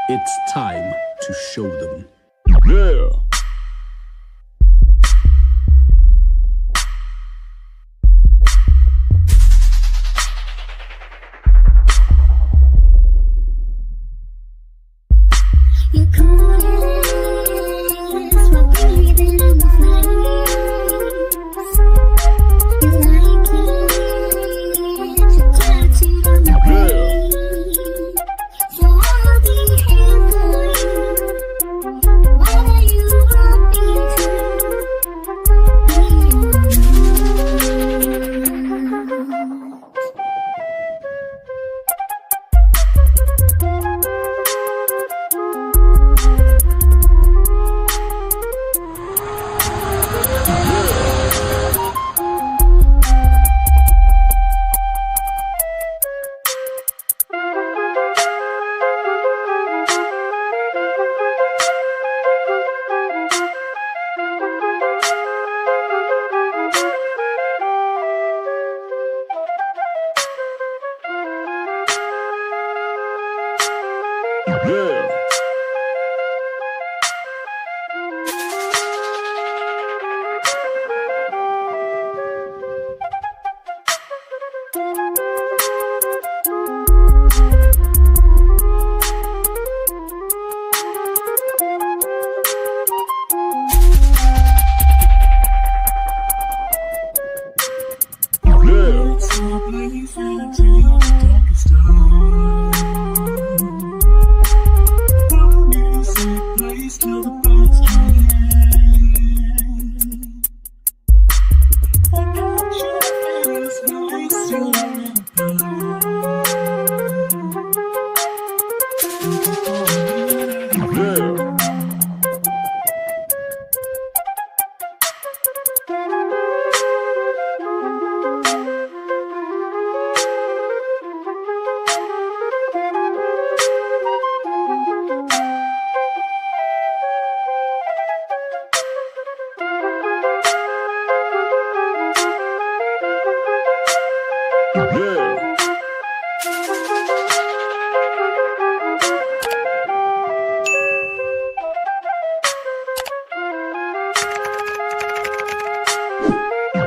It's time to show them. Yeah.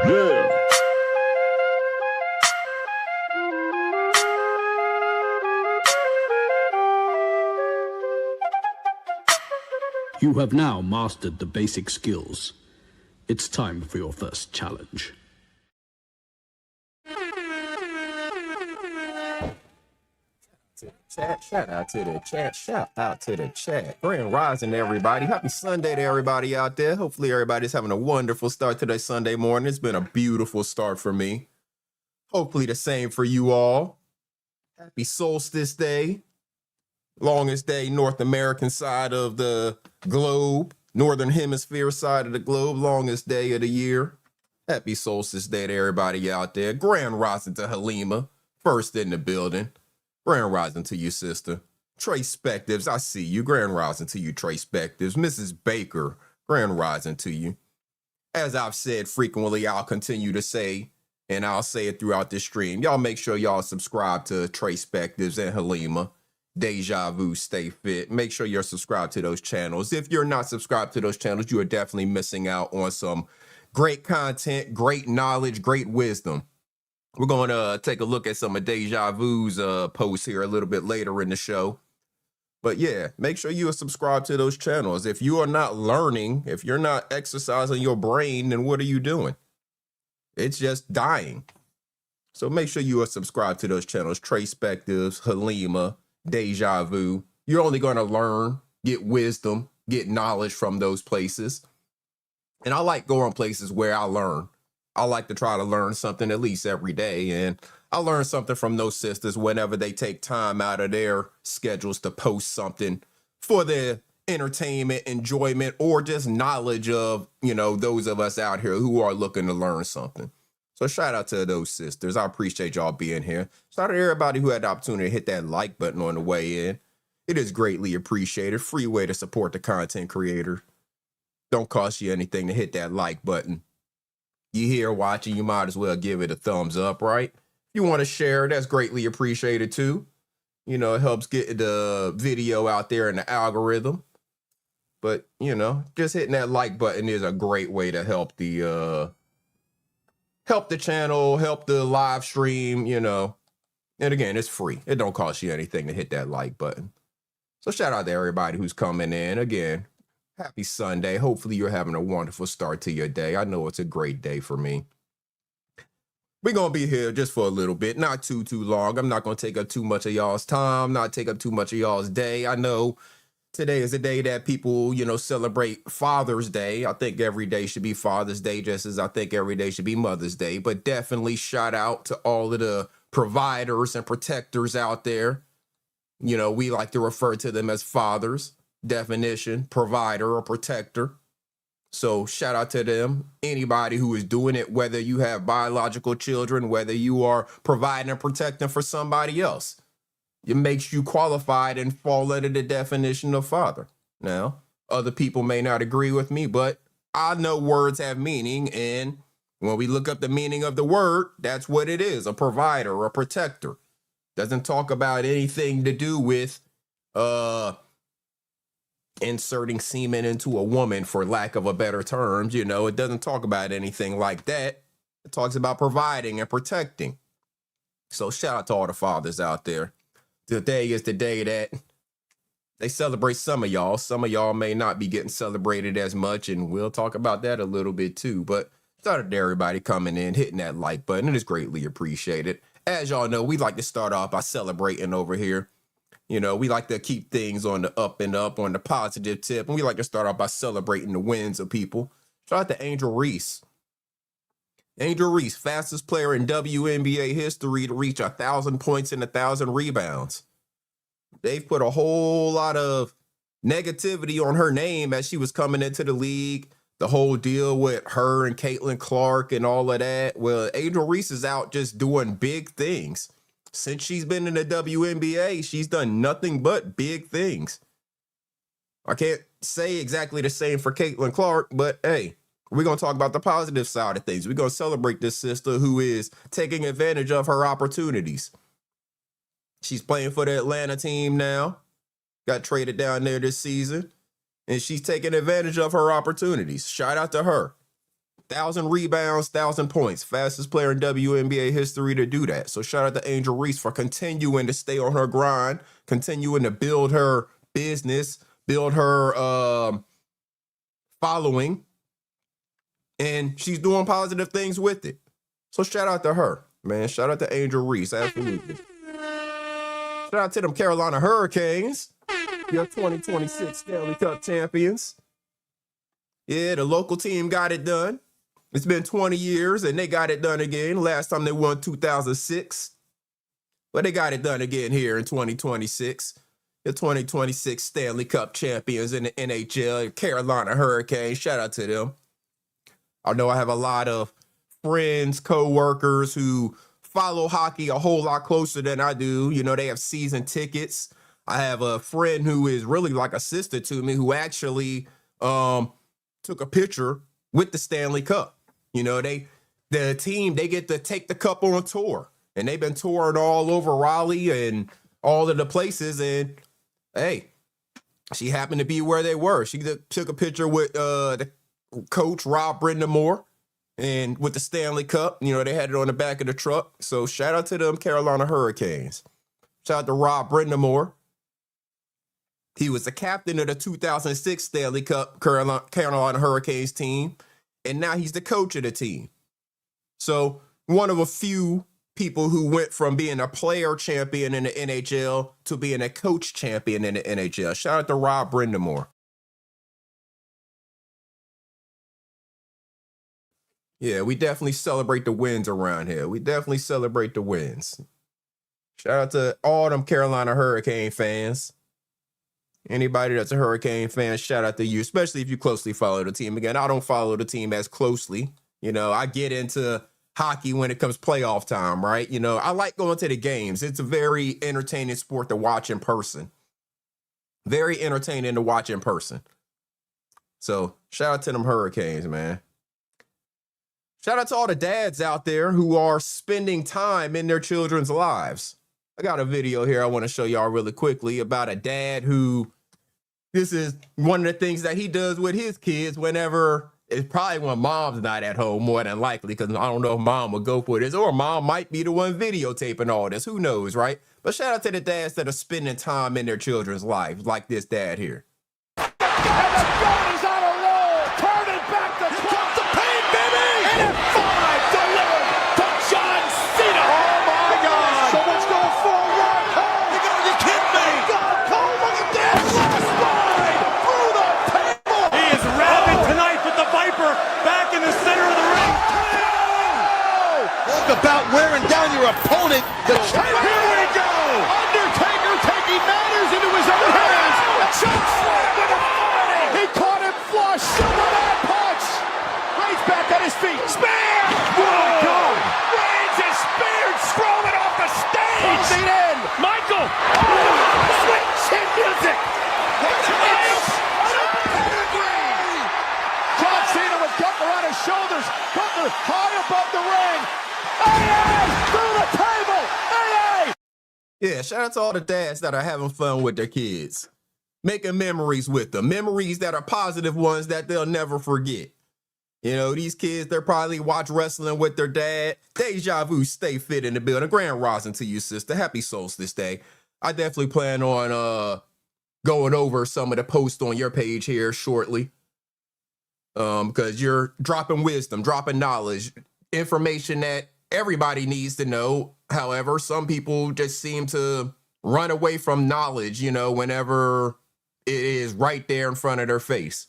Yeah. You have now mastered the basic skills. It's time for your first challenge. Shout out to the chat. Shout out to the chat. Grand rising, everybody. Happy Sunday to everybody out there. Hopefully everybody's having a wonderful start to their Sunday morning. It's been a beautiful start for me. Hopefully the same for you all. Happy Solstice Day. Longest day, North American side of the globe. Northern Hemisphere side of the globe. Longest day of the year. Happy Solstice Day to everybody out there. Grand rising to Halima. First in the building. Grand rising to you, sister. Trace-spectives, I see you. Grand rising to you, Trace-spectives. Mrs. Baker, grand rising to you. As I've said frequently, I'll continue to say, and I'll say it throughout this stream, y'all make sure y'all subscribe to Trace-spectives and Halima. Deja Vu, Stay Fit. Make sure you're subscribed to those channels. If you're not subscribed to those channels, you are definitely missing out on some great content, great knowledge, great wisdom. We're going to take a look at some of Deja Vu's posts here a little bit later in the show. But yeah, make sure you are subscribed to those channels. If you are not learning, if you're not exercising your brain, then what are you doing? It's just dying. So make sure you are subscribed to those channels. Trace-spectives, Halima, Deja Vu. You're only going to learn, get wisdom, get knowledge from those places. And I like going places where I learn. I like to try to learn something at least every day. And I learn something from those sisters whenever they take time out of their schedules to post something for their entertainment, enjoyment, or just knowledge of, you know, those of us out here who are looking to learn something. So shout out to those sisters. I appreciate y'all being here. Shout out to everybody who had the opportunity to hit that like button on the way in. It is greatly appreciated. Free way to support the content creator. Don't cost you anything to hit that like button. You here watching, you might as well give it a thumbs up, right? If you want to share, that's greatly appreciated too. You know, it helps get the video out there in the algorithm. But, you know, just hitting that like button is a great way to help the channel, help the live stream, you know. And again, it's free. It don't cost you anything to hit that like button. So shout out to everybody who's coming in. Again, happy Sunday. Hopefully you're having a wonderful start to your day. I know it's a great day for me. We're going to be here just for a little bit, not too long. I'm not going to take up too much of y'all's time, not take up too much of y'all's day. I know today is the day that people, you know, celebrate Father's Day. I think every day should be Father's Day, just as I think every day should be Mother's Day. But definitely shout out to all of the providers and protectors out there. You know, we like to refer to them as fathers. Definition, provider or protector. So shout out to them. Anybody who is doing it, whether you have biological children, whether you are providing and protecting for somebody else. It makes you qualified and fall under the definition of father. Now, other people may not agree with me, but I know words have meaning. And when we look up the meaning of the word, that's what it is, a provider, a protector. Doesn't talk about anything to do with inserting semen into a woman, for lack of a better term. You know, it doesn't talk about anything like that. It talks about providing and protecting. So shout out to all the fathers out there. Today is the day that they celebrate some of y'all. Some of y'all may not be getting celebrated as much, and we'll talk about that a little bit too. But shout out to everybody coming in, hitting that like button. It is greatly appreciated. As y'all know, we like to start off by celebrating over here. You know, we like to keep things on the up and up, on the positive tip. And we like to start off by celebrating the wins of people. Shout out to Angel Reese. Angel Reese, fastest player in WNBA history to reach 1,000 points and 1,000 rebounds. They've put a whole lot of negativity on her name as she was coming into the league. The whole deal with her and Caitlin Clark and all of that. Well, Angel Reese is out just doing big things. Since she's been in the WNBA, she's done nothing but big things. I can't say exactly the same for Caitlin Clark, but hey, we're going to talk about the positive side of things. We're going to celebrate this sister who is taking advantage of her opportunities. She's playing for the Atlanta team now. Got traded down there this season. And she's taking advantage of her opportunities. Shout out to her. 1,000 rebounds, 1,000 points. Fastest player in WNBA history to do that. So shout out to Angel Reese for continuing to stay on her grind, continuing to build her business, build her following. And she's doing positive things with it. So shout out to her, man. Shout out to Angel Reese. Absolutely. Shout out to them Carolina Hurricanes, your 2026 Stanley Cup champions. Yeah, the local team got it done. It's been 20 years, and they got it done again. Last time they won 2006. But they got it done again here in 2026. The 2026 Stanley Cup champions in the NHL, Carolina Hurricanes. Shout out to them. I know I have a lot of friends, co-workers who follow hockey a whole lot closer than I do. You know, they have season tickets. I have a friend who is really like a sister to me who actually took a picture with the Stanley Cup. You know, the team, they get to take the cup on tour. And they've been touring all over Raleigh and all of the places. And, hey, she happened to be where they were. She took a picture with the coach, Rob Brindamore, and with the Stanley Cup. You know, they had it on the back of the truck. So shout out to them Carolina Hurricanes. Shout out to Rob Brindamore. He was the captain of the 2006 Stanley Cup Carolina Hurricanes team, and now he's the coach of the team. So one of a few people who went from being a player champion in the NHL to being a coach champion in the NHL. Shout out to Rob Brindamore. Yeah, we definitely celebrate the wins around here. We definitely celebrate the wins. Shout out to all them Carolina Hurricane fans. Anybody that's a Hurricane fan, shout out to you, especially if you closely follow the team. Again, I don't follow the team as closely. You know, I get into hockey when it comes playoff time, right? You know, I like going to the games. It's a very entertaining sport to watch in person. Very entertaining to watch in person. So shout out to them Hurricanes, man. Shout out to all the dads out there who are spending time in their children's lives. I got a video here I want to show y'all really quickly about a dad who, this is one of the things that he does with his kids whenever, it's probably when mom's not at home more than likely, because I don't know if mom would go for this, or mom might be the one videotaping all this. Who knows, right? But shout out to the dads that are spending time in their children's lives, like this dad here. And the gun is on a roll, turning back the clock. The pain, baby! And at 5, delivered to John Cena. Oh my God! So much going forward. Oh, you gotta be kidding me! God, Cole, look at this! Last ride through the table. He is rabid tonight with the Viper back in the center of the ring. Talk about wearing down your opponent. The here we go! Undertaker taking matters into his own hands. Choke slam with authority. He caught him flush. Superman punch. Reigns back on his feet. Spear! Oh, God. Reigns is speared. Strowman off the stage. Closing in. Michael. Oh, switch in music. John Cena with Gunther on his shoulders. Gunther high above the ring. AA through the table. AA. Yeah, shout out to all the dads that are having fun with their kids, making memories with them, memories that are positive ones that they'll never forget. You know, these kids, they're probably watch wrestling with their dad. Deja vu, stay fit in the building. Grand rising to you, sister. Happy Solstice Day. I definitely plan on going over some of the posts on your page here shortly. Because you're dropping wisdom, dropping knowledge, information that everybody needs to know. However, some people just seem to run away from knowledge, you know, whenever it is right there in front of their face.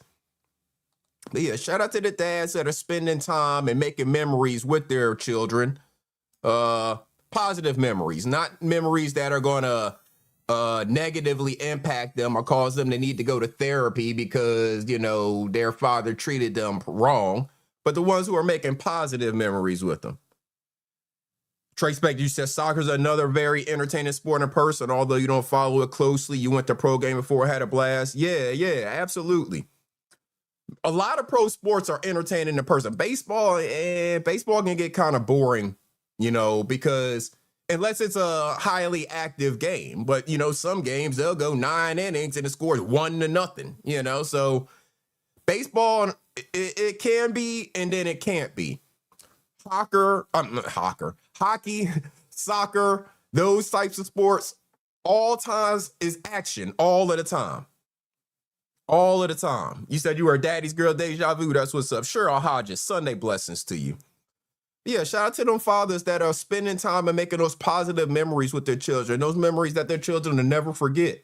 But yeah, shout out to the dads that are spending time and making memories with their children. Positive memories, not memories that are going to negatively impact them or cause them to need to go to therapy because, you know, their father treated them wrong, but the ones who are making positive memories with them. Trace Beck, you said soccer's another very entertaining sport in person, although you don't follow it closely. You went to pro game before, had a blast. Yeah, absolutely. A lot of pro sports are entertaining in person. Baseball can get kind of boring, you know, because unless it's a highly active game, but you know, some games they'll go 9 innings and the score is 1-0, you know. So baseball, it can be, and then it can't be. Hockey, soccer, those types of sports, all times is action all of the time. All of the time. You said you were a daddy's girl, Deja Vu. That's what's up. Sure, I'll Hodges. Sunday blessings to you. Yeah, shout out to them fathers that are spending time and making those positive memories with their children, those memories that their children will never forget.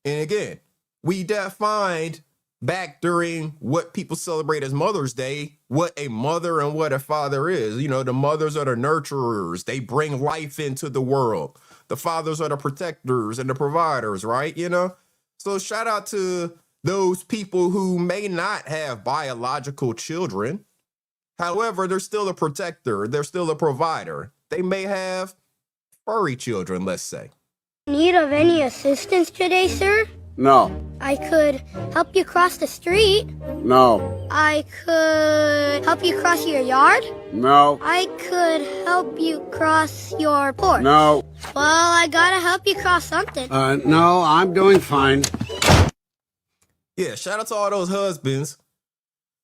And again, we defined back during what people celebrate as Mother's Day, what a mother and what a father is. You know, the mothers are the nurturers. They bring life into the world. The fathers are the protectors and the providers, right? You know? So shout out to those people who may not have biological children. However, they're still a protector. They're still a provider. They may have furry children, let's say. Need of any assistance today, sir? No. I could help you cross the street. No. I could help you cross your yard. No. I could help you cross your porch. No. Well, I gotta help you cross something. No, I'm doing fine. Yeah, shout out to all those husbands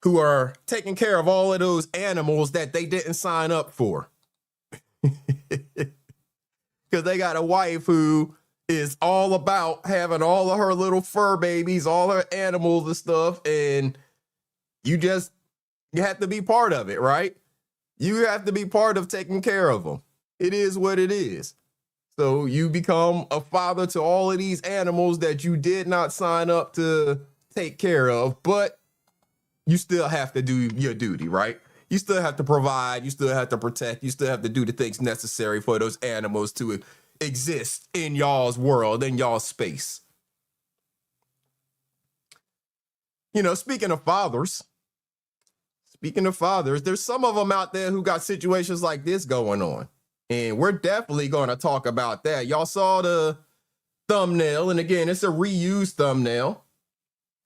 who are taking care of all of those animals that they didn't sign up for. Because they got a wife who is all about having all of her little fur babies, all her animals and stuff, and you have to be part of it, right? You have to be part of taking care of them. It is what it is. So you become a father to all of these animals that you did not sign up to take care of, but you still have to do your duty, right? You still have to provide, you still have to protect, you still have to do the things necessary for those animals to exist in y'all's world, in y'all's space. You know, speaking of fathers, there's some of them out there who got situations like this going on. And we're definitely going to talk about that. Y'all saw the thumbnail, and again, it's a reused thumbnail,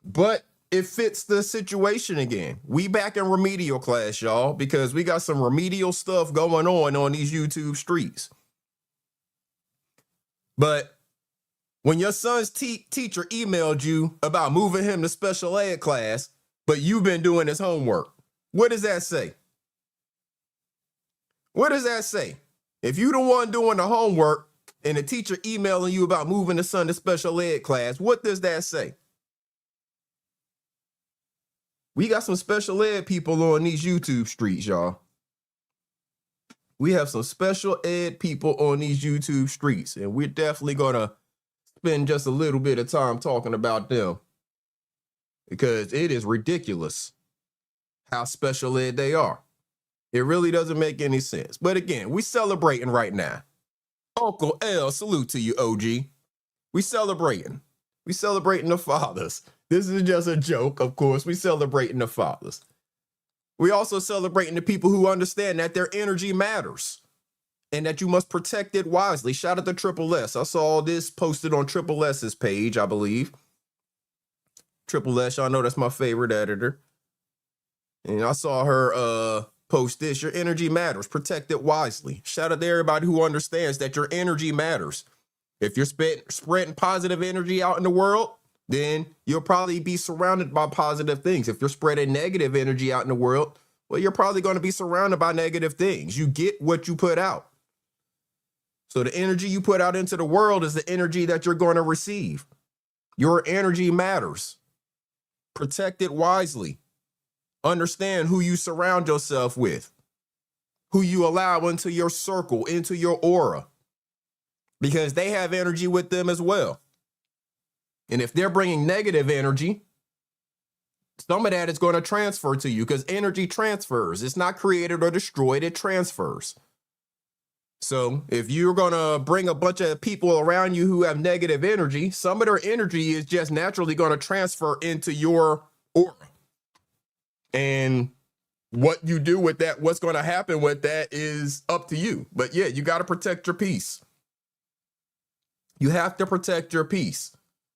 but it fits the situation again. We back in remedial class, y'all, because we got some remedial stuff going on these YouTube streets. But when your son's teacher emailed you about moving him to special ed class, but you've been doing his homework, what does that say? What does that say? If you the one doing the homework and the teacher emailing you about moving the son to special ed class, what does that say? We got some special ed people on these YouTube streets, y'all. We have some special ed people on these YouTube streets, and we're definitely going to spend just a little bit of time talking about them because it is ridiculous how special ed they are. It really doesn't make any sense. But again, we celebrating right now. Uncle L, salute to you, OG. We celebrating. We celebrating the fathers. This is just a joke, of course. We celebrating the fathers. We also celebrating the people who understand that their energy matters and that you must protect it wisely. Shout out to Triple S. I saw this posted on Triple S's page, I believe. Triple S, y'all know that's my favorite editor. And I saw her post this. Your energy matters. Protect it wisely. Shout out to everybody who understands that your energy matters. If you're spreading positive energy out in the world, then you'll probably be surrounded by positive things. If you're spreading negative energy out in the world, well, you're probably going to be surrounded by negative things. You get what you put out. So the energy you put out into the world is the energy that you're going to receive. Your energy matters. Protect it wisely. Understand who you surround yourself with, who you allow into your circle, into your aura, because they have energy with them as well. And if they're bringing negative energy, some of that is going to transfer to you because energy transfers. It's not created or destroyed, it transfers. So if you're going to bring a bunch of people around you who have negative energy, some of their energy is just naturally going to transfer into your aura. And what you do with that, what's going to happen with that is up to you. But yeah, you got to protect your peace. You have to protect your peace.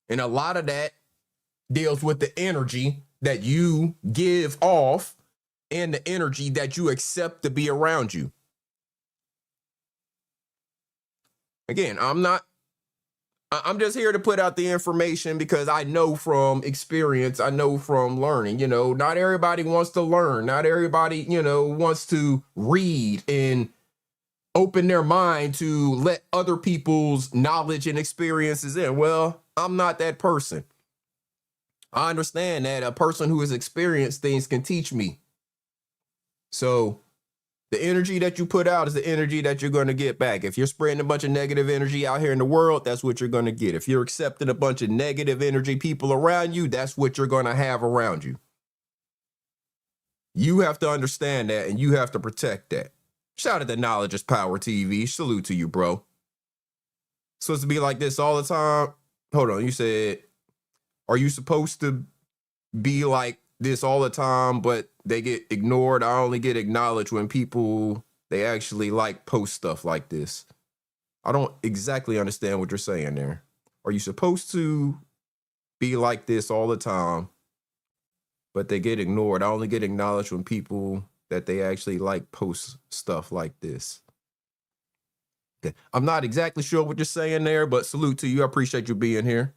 And a lot of that deals with the energy that you give off and the energy that you accept to be around you. Again, I'm just here to put out the information because I know from experience, I know from learning, not everybody wants to learn. Not everybody, wants to read and open their mind to let other people's knowledge and experiences in. Well, I'm not that person. I understand that a person who has experienced things can teach me. So the energy that you put out is the energy that you're going to get back. If you're spreading a bunch of negative energy out here in the world, that's what you're going to get. If you're accepting a bunch of negative energy people around you, that's what you're going to have around you. You have to understand that and you have to protect that. Shout out to Knowledge is Power TV. Salute to you, bro. Supposed to be like this all the time. Hold on, you said, are you supposed to be like this all the time, but they get ignored? I only get acknowledged when people, they actually post stuff like this. I don't exactly understand what you're saying there. Are you supposed to be like this all the time, but they get ignored? I only get acknowledged when people that they actually post stuff like this. Okay. I'm not exactly sure what you're saying there, but salute to you. I appreciate you being here.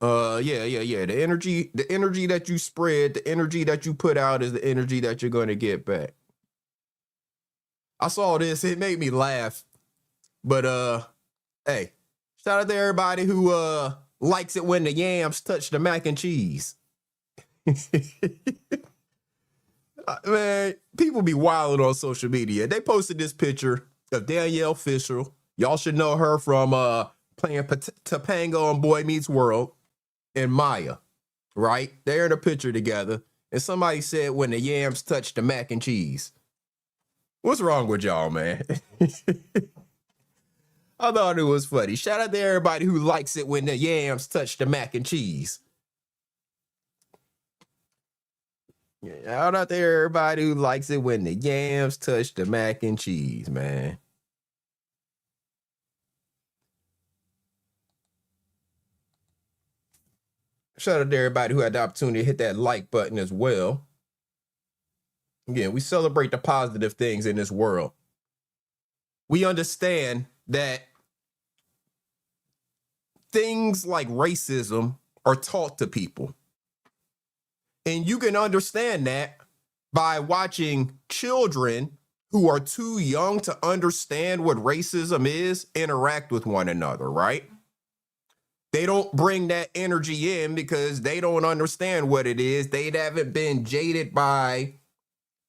Yeah. The energy that you spread, the energy that you put out is the energy that you're going to get back. I saw this, it made me laugh. But hey, shout out to everybody who likes it when the yams touch the mac and cheese. Man, people be wilding on social media. They posted this picture of Danielle Fisher. Y'all should know her from playing Topanga on Boy Meets World, and Maya, right? They're in a picture together. And somebody said when the yams touch the mac and cheese. What's wrong with y'all, man? I thought it was funny. Shout out to everybody who likes it when the yams touch the mac and cheese. Shout out to everybody who likes it when the yams touch the mac and cheese, man. Shout out to everybody who had the opportunity to hit that like button as well. Again, we celebrate the positive things in this world. we understand that things like racism are taught to people. And you can understand that by watching children who are too young to understand what racism is interact with one another, right? They don't bring that energy in because they don't understand what it is. They haven't been jaded by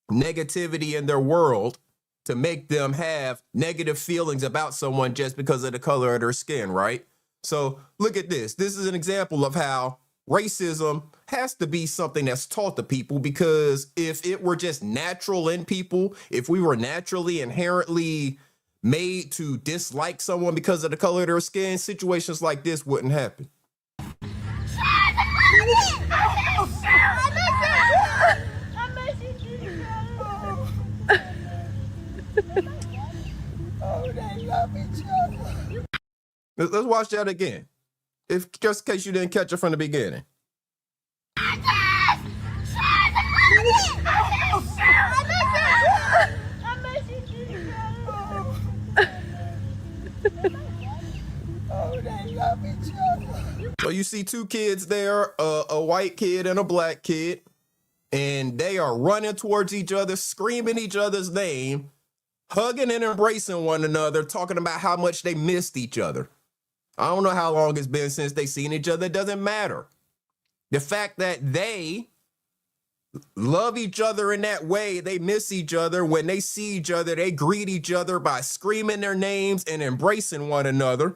negativity in their world to make them have negative feelings about someone just because of the color of their skin, right? So look at this. This is an example of how racism has to be something that's taught to people, because if it were just natural in people, if we were naturally inherently made to dislike someone because of the color of their skin, situations like this wouldn't happen. Let's watch that again, just in case you didn't catch it from the beginning. So you see two kids there, a white kid and a black kid, and they are running towards each other, screaming each other's name, hugging and embracing one another, talking about how much they missed each other. I don't know how long it's been since they seen each other. It doesn't matter. The fact that they love each other in that way, they miss each other. When they see each other, they greet each other by screaming their names and embracing one another.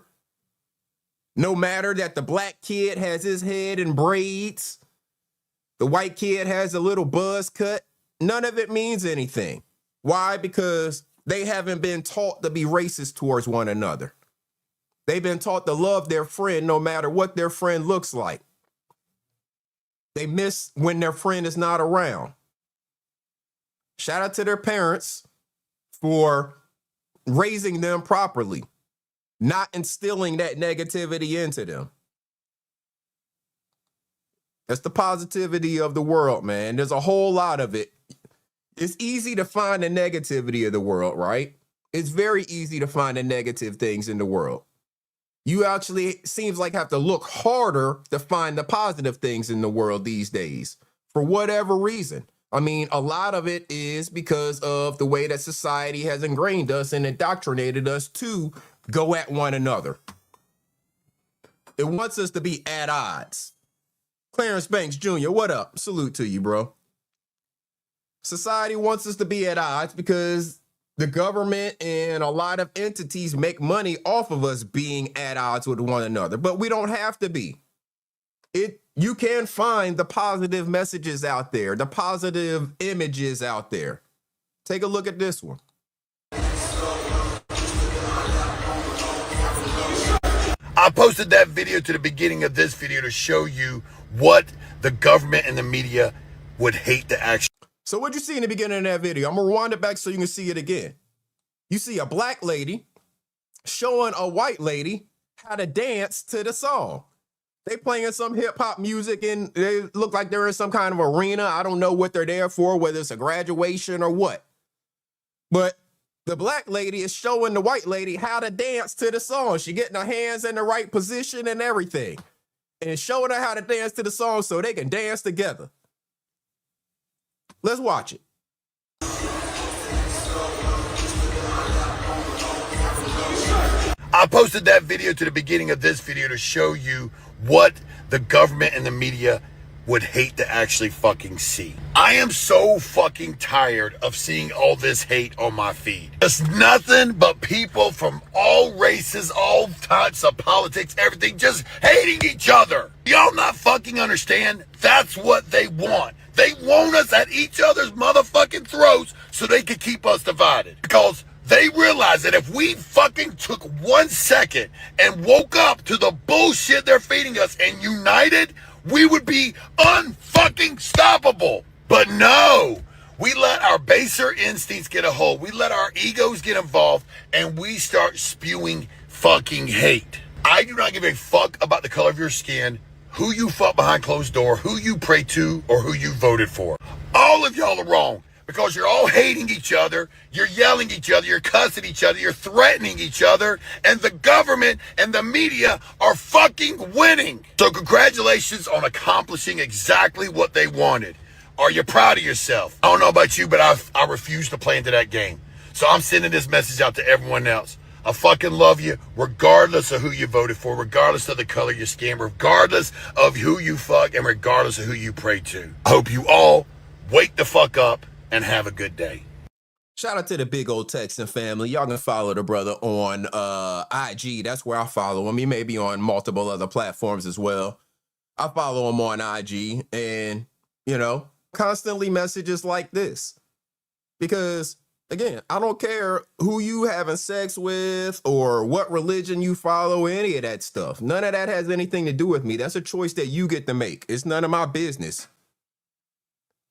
No matter that the black kid has his head in braids, the white kid has a little buzz cut, none of it means anything. Why? Because they haven't been taught to be racist towards one another. They've been taught to love their friend no matter what their friend looks like. They miss when their friend is not around. Shout out to their parents for raising them properly, not instilling that negativity into them. That's the positivity of the world, man. There's a whole lot of it. It's easy to find the negativity of the world, right? It's very easy to find the negative things in the world. You actually seems like have to look harder to find the positive things in the world these days, for whatever reason. I mean, a lot of it is because of the way that society has ingrained us and indoctrinated us to go at one another. It wants us to be at odds. Clarence Banks Jr., what up? Salute to you, bro. Society wants us to be at odds because the government and a lot of entities make money off of us being at odds with one another, but we don't have to be. You can find the positive messages out there, the positive images out there. Take a look at this one. I posted that video to the beginning of this video to show you what the government and the media would hate to actually. So what you see in the beginning of that video, I'm gonna rewind it back so you can see it again. You see a black lady showing a white lady how to dance to the song. They playing some hip hop music and they look like they're in some kind of arena. I don't know what they're there for, whether it's a graduation or what. But the black lady is showing the white lady how to dance to the song. She getting her hands in the right position and everything. And showing her how to dance to the song so they can dance together. Let's watch it. I posted that video to the beginning of this video to show you what the government and the media would hate to actually fucking see. I am so fucking tired of seeing all this hate on my feed. It's nothing but people from all races, all types of politics, everything, just hating each other. Y'all not fucking understand? That's what they want. They want us at each other's motherfucking throats so they can keep us divided. Because they realize that if we fucking took 1 second and woke up to the bullshit they're feeding us and united, we would be unfucking stoppable. But no, we let our baser instincts get a hold. We let our egos get involved and we start spewing fucking hate. I do not give a fuck about the color of your skin, who you fuck behind closed door, who you pray to, or who you voted for. All of y'all are wrong. because you're all hating each other, you're yelling at each other, you're cussing each other, you're threatening each other, and the government and the media are fucking winning. So congratulations on accomplishing exactly what they wanted. Are you proud of yourself? I don't know about you, but I refuse to play into that game. So I'm sending this message out to everyone else. I fucking love you regardless of who you voted for, regardless of the color of your skin, regardless of who you fuck, and regardless of who you pray to. I hope you all wake the fuck up and have a good day. Shout out to the big old Texan family. Y'all can follow the brother on IG. That's where I follow him. He may be on multiple other platforms as well. I follow him on IG and, you know, constantly messages like this. Because, again, I don't care who you having sex with or what religion you follow, any of that stuff. None of that has anything to do with me. That's a choice that you get to make. It's none of my business.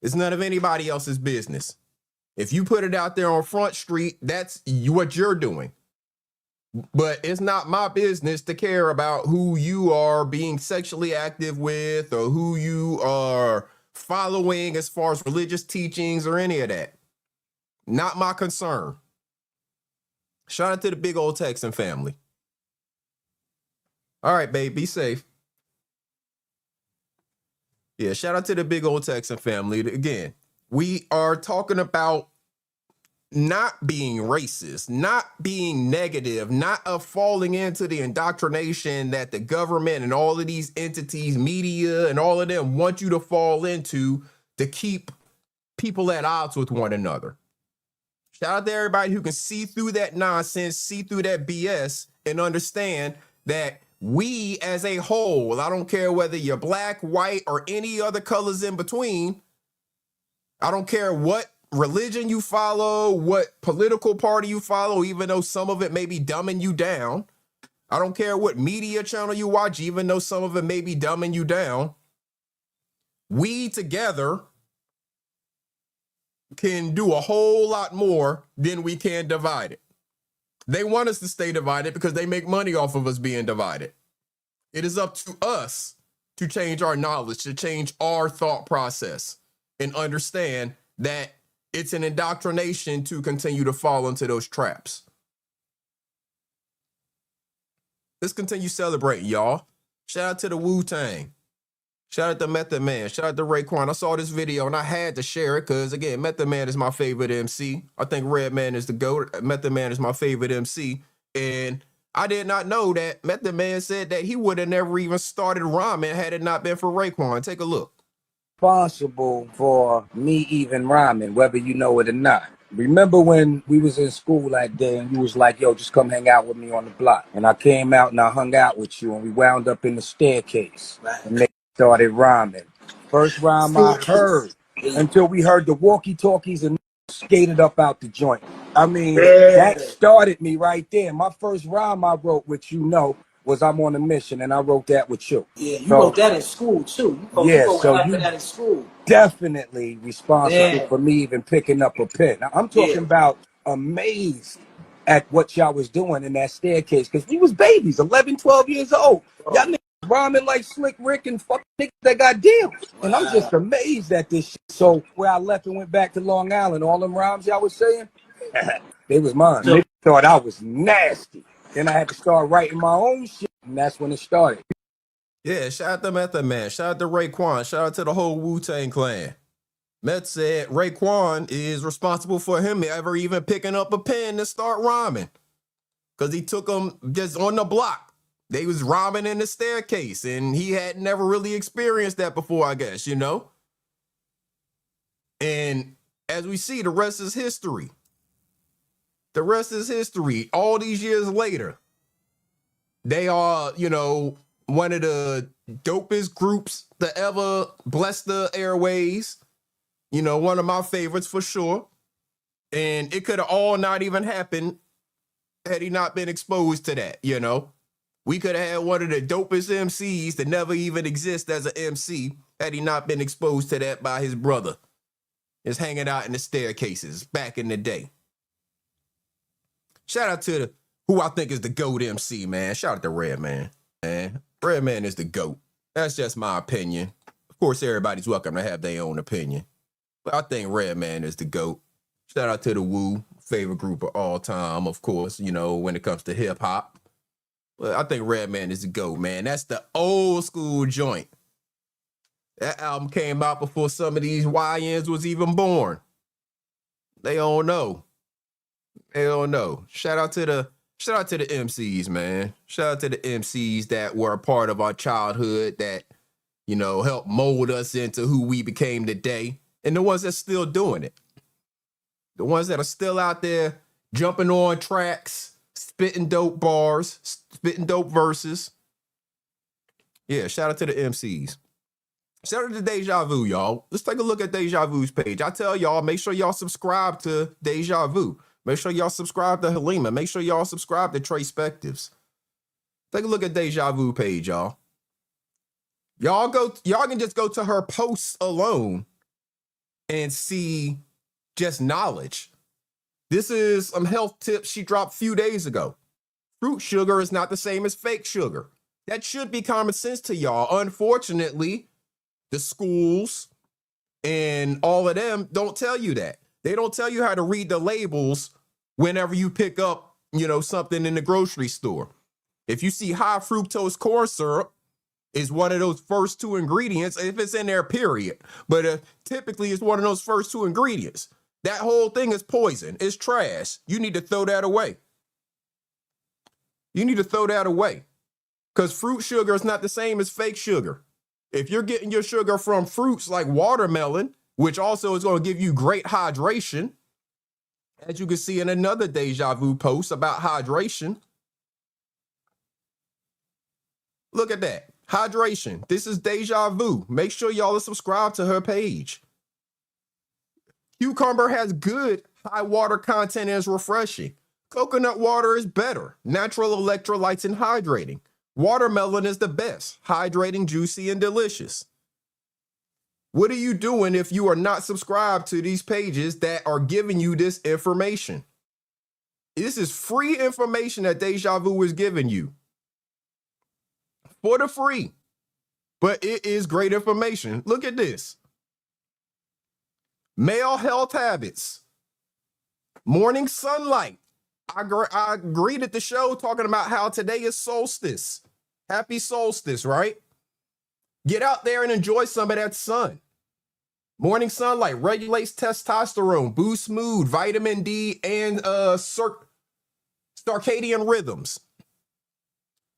It's none of anybody else's business. If you put it out there on Front Street, that's what you're doing. But it's not my business to care about who you are being sexually active with or who you are following as far as religious teachings or any of that. Not my concern. Shout out to the big old Texan family. All right, babe, be safe. Yeah, shout out to the big old Texan family. Again, we are talking about not being racist, not being negative, not falling into the indoctrination that the government and all of these entities, media, and all of them want you to fall into to keep people at odds with one another. Shout out to everybody who can see through that nonsense, see through that BS, and understand that we as a whole, I don't care whether you're black, white, or any other colors in between, I don't care what religion you follow, what political party you follow, even though some of it may be dumbing you down. I don't care what media channel you watch, even though some of it may be dumbing you down. We together can do a whole lot more than we can divided. They want us to stay divided because they make money off of us being divided. It is up to us to change our knowledge, to change our thought process, and understand that it's an indoctrination to continue to fall into those traps. Let's continue celebrating, y'all. Shout out to the Wu-Tang. Shout out to Method Man. Shout out to Raekwon. I saw this video and I had to share it because, again, Method Man is my favorite MC. I think Redman is the GOAT. Method Man is my favorite MC. And I did not know that Method Man said that he would have never even started rhyming had it not been for Raekwon. Take a look. Responsible for me even rhyming, whether you know it or not. Remember when we was in school that day and you was like, yo, just come hang out with me on the block. And I came out and I hung out with you and we wound up in the staircase. And they started rhyming. First rhyme I heard until we heard the walkie-talkies and skated up out the joint. I mean, that started me right there. My first rhyme I wrote, which you know, was I'm on a mission, and I wrote that with you. Yeah, you wrote that in school too. So you that in school. Definitely responsible for me even picking up a pen. Now, I'm talking about amazed at what y'all was doing in that staircase, because we was babies, 11, 12 years old. Y'all niggas rhyming like Slick Rick and fucking niggas that got deals. And I'm just amazed at this shit. So where I left and went back to Long Island, all them rhymes y'all was saying, they was mine. They thought I was nasty. Then I had to start writing my own shit, and that's when it started. Yeah, shout out to Method Man. Shout out to Raekwon. Shout out to the whole Wu-Tang clan. Meth said Raekwon is responsible for him ever even picking up a pen to start rhyming. Because he took them just on the block. They was rhyming in the staircase, and he had never really experienced that before, I guess, you know? And as we see, the rest is history. The rest is history. All these years later, they are, you know, one of the dopest groups to ever bless the airways. You know, one of my favorites for sure. And it could have all not even happened had he not been exposed to that, you know. We could have had one of the dopest MCs that never even exist as an MC had he not been exposed to that by his brother. Is hanging out in the staircases back in the day. Shout out to who I think is the GOAT MC, man. Shout out to Redman, man. Redman is the GOAT. That's just my opinion. Of course, everybody's welcome to have their own opinion. But I think Redman is the GOAT. Shout out to the Woo, favorite group of all time, of course, you know, when it comes to hip hop. But I think Redman is the GOAT, man. That's the old school joint. That album came out before some of these YNs was even born. They don't know. They don't know. Shout out to the MCs, man. Shout out to the MCs that were a part of our childhood that, you know, helped mold us into who we became today. And the ones that's still doing it. The ones that are still out there jumping on tracks, spitting dope bars, spitting dope verses. Yeah, shout out to the MCs. Shout out to Deja Vu, y'all. Let's take a look at Deja Vu's page. I tell y'all, make sure y'all subscribe to Deja Vu. Make sure y'all subscribe to Halima. Make sure y'all subscribe to Trey Spectives. Take a look at Deja Vu page, y'all. Y'all can just go to her posts alone and see just knowledge. This is some health tips she dropped a few days ago. Fruit sugar is not the same as fake sugar. That should be common sense to y'all. Unfortunately, the schools and all of them don't tell you that. They don't tell you how to read the labels whenever you pick up, you know, something in the grocery store. If you see high fructose corn syrup is one of those first two ingredients, if it's in there, period. But typically it's one of those first two ingredients. That whole thing is poison. It's trash. You need to throw that away. You need to throw that away. Because fruit sugar is not the same as fake sugar. If you're getting your sugar from fruits like watermelon, which also is going to give you great hydration, as you can see in another Deja Vu post about hydration. Look at that. Hydration. This is Deja Vu. Make sure y'all are subscribed to her page. Cucumber has good high water content and is refreshing. Coconut water is better. Natural electrolytes and hydrating. Watermelon is the best. Hydrating, juicy, and delicious. What are you doing if you are not subscribed to these pages that are giving you this information? This is free information that Deja Vu is giving you. For the free. But it is great information. Look at this. Male health habits. Morning sunlight. I greeted the show talking about how today is solstice. Happy solstice, right? Get out there and enjoy some of that sun. Morning sunlight regulates testosterone, boosts mood, vitamin D, and circadian rhythms.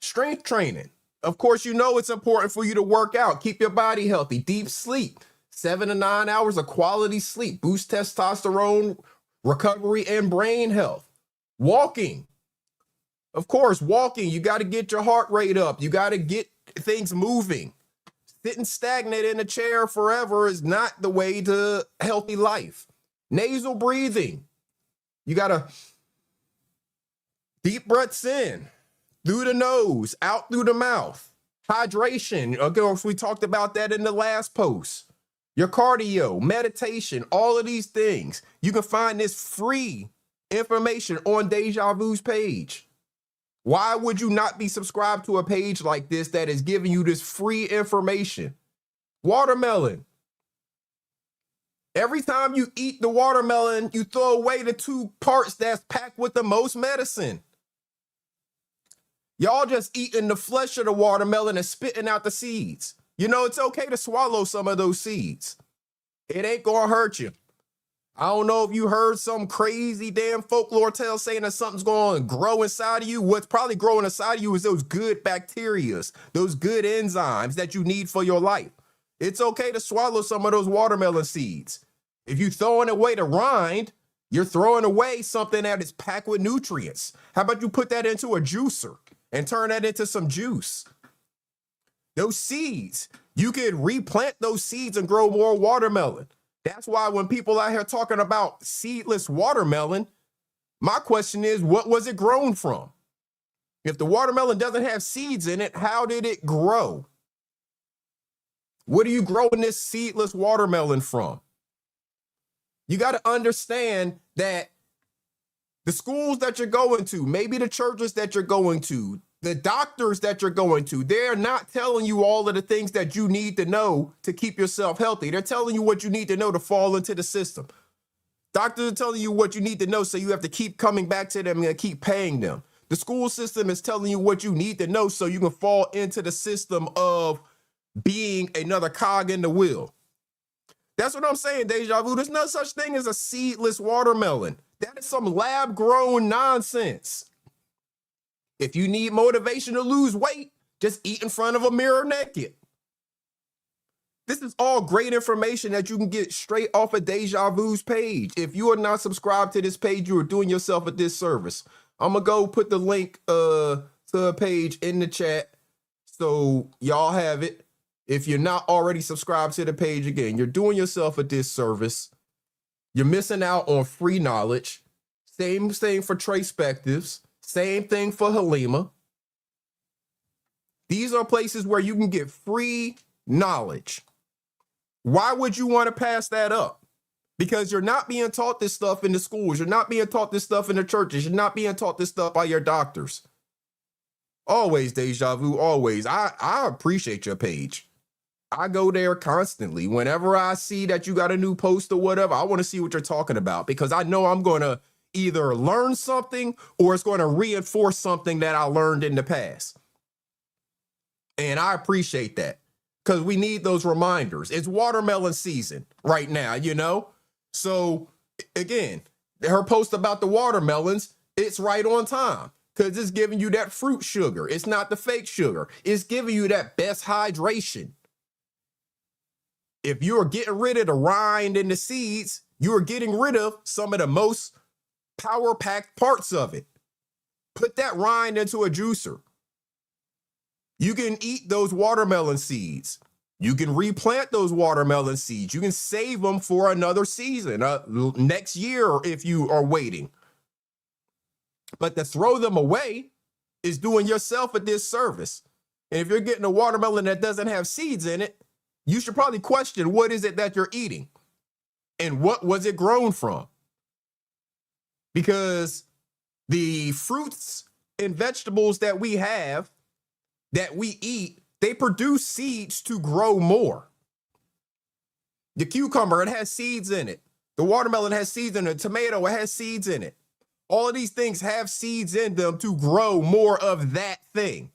Strength training. Of course, you know it's important for you to work out. Keep your body healthy. Deep sleep. 7 to 9 hours of quality sleep. Boost testosterone, recovery, and brain health. Walking. Of course, walking. You got to get your heart rate up. You got to get things moving. Sitting stagnant in a chair forever is not the way to healthy life. Nasal breathing. You got to deep breaths in. Through the nose, out through the mouth. Hydration. Again, we talked about that in the last post. Your cardio, meditation, all of these things. You can find this free information on Deja Vu's page. Why would you not be subscribed to a page like this that is giving you this free information? Watermelon. Every time you eat the watermelon, you throw away the 2 parts that's packed with the most medicine. Y'all just eating the flesh of the watermelon and spitting out the seeds. You know, it's okay to swallow some of those seeds. It ain't gonna hurt you. I don't know if you heard some crazy damn folklore tale saying that something's going to grow inside of you. What's probably growing inside of you is those good bacteria, those good enzymes that you need for your life. It's okay to swallow some of those watermelon seeds. If you're throwing away the rind, you're throwing away something that is packed with nutrients. How about you put that into a juicer and turn that into some juice? Those seeds, you could replant those seeds and grow more watermelon. That's why when people out here talking about seedless watermelon, my question is, what was it grown from? If the watermelon doesn't have seeds in it, how did it grow? What are you growing this seedless watermelon from? You got to understand that the schools that you're going to, maybe the churches that you're going to, The doctors that you're going to, they're not telling you all of the things that you need to know to keep yourself healthy. They're telling you what you need to know to fall into the system. Doctors are telling you what you need to know, so you have to keep coming back to them and keep paying them. The school system is telling you what you need to know so you can fall into the system of being another cog in the wheel. That's what I'm saying, Deja Vu. There's no such thing as a seedless watermelon. That is some lab-grown nonsense. If you need motivation to lose weight, just eat in front of a mirror naked. This is all great information that you can get straight off of Deja Vu's page. If you are not subscribed to this page, you are doing yourself a disservice. I'm going to go put the link to a page in the chat so y'all have it. If you're not already subscribed to the page, again, you're doing yourself a disservice. You're missing out on free knowledge. Same thing for Tracepectives. Same thing for Halima. These are places where you can get free knowledge. Why would you want to pass that up? Because you're not being taught this stuff in the schools. You're not being taught this stuff in the churches. You're not being taught this stuff by your doctors. Always, Deja Vu, always. I appreciate your page. I go there constantly. Whenever I see that you got a new post or whatever, I want to see what you're talking about because I know I'm going to either learn something or it's going to reinforce something that I learned in the past. And I appreciate that because we need those reminders. It's watermelon season right now, you know? So again, her post about the watermelons, it's right on time because it's giving you that fruit sugar. It's not the fake sugar. It's giving you that best hydration. If you're getting rid of the rind and the seeds, you are getting rid of some of the most power-packed parts of it. Put that rind into a juicer. You can eat those watermelon seeds. You can replant those watermelon seeds. You can save them for another season, next year if you are waiting. But to throw them away is doing yourself a disservice. And if you're getting a watermelon that doesn't have seeds in it, you should probably question what is it that you're eating and what was it grown from? Because the fruits and vegetables that we have, that we eat, they produce seeds to grow more. The cucumber, it has seeds in it. The watermelon has seeds in it. The tomato, it has seeds in it. All of these things have seeds in them to grow more of that thing.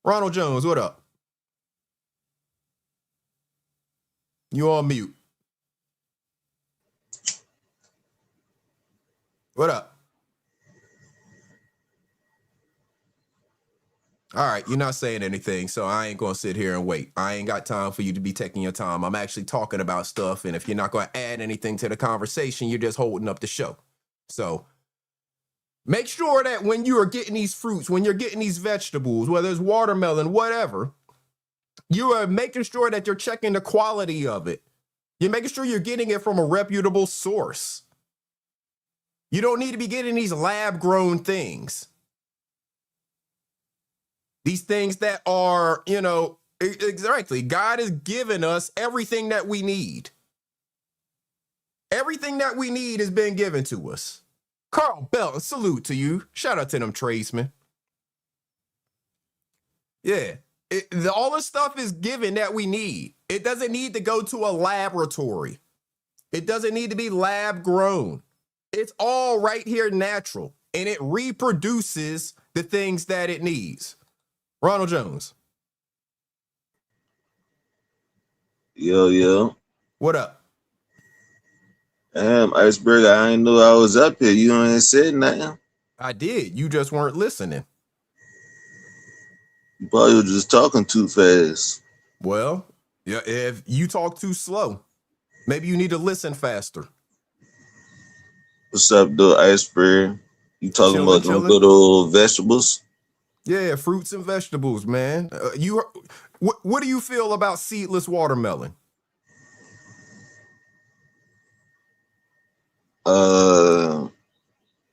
Ronald Jones, what up? You on mute. What up? All right, you're not saying anything, so I ain't going to sit here and wait. I ain't got time for you to be taking your time. I'm actually talking about stuff, and if you're not going to add anything to the conversation, you're just holding up the show. So make sure that when you are getting these fruits, when you're getting these vegetables, whether it's watermelon, whatever, you are making sure that you're checking the quality of it. You're making sure you're getting it from a reputable source. You don't need to be getting these lab-grown things. These things that are, you know, exactly. God has given us everything that we need. Everything that we need has been given to us. Carl Belton, salute to you. Shout out to them tradesmen. Yeah. All the stuff is given that we need. It doesn't need to go to a laboratory. It doesn't need to be lab grown. It's all right here natural, and it reproduces the things that it needs. Ronald Jones. Yo. What up? Iceberg, I didn't know I was up here. You ain't said nothing. I did. You just weren't listening. You probably were just talking too fast. Well, yeah, if you talk too slow, maybe you need to listen faster. What's up, though, Iceberg? You talking Chillin', about them little vegetables? Yeah, fruits and vegetables, man. What do you feel about seedless watermelon?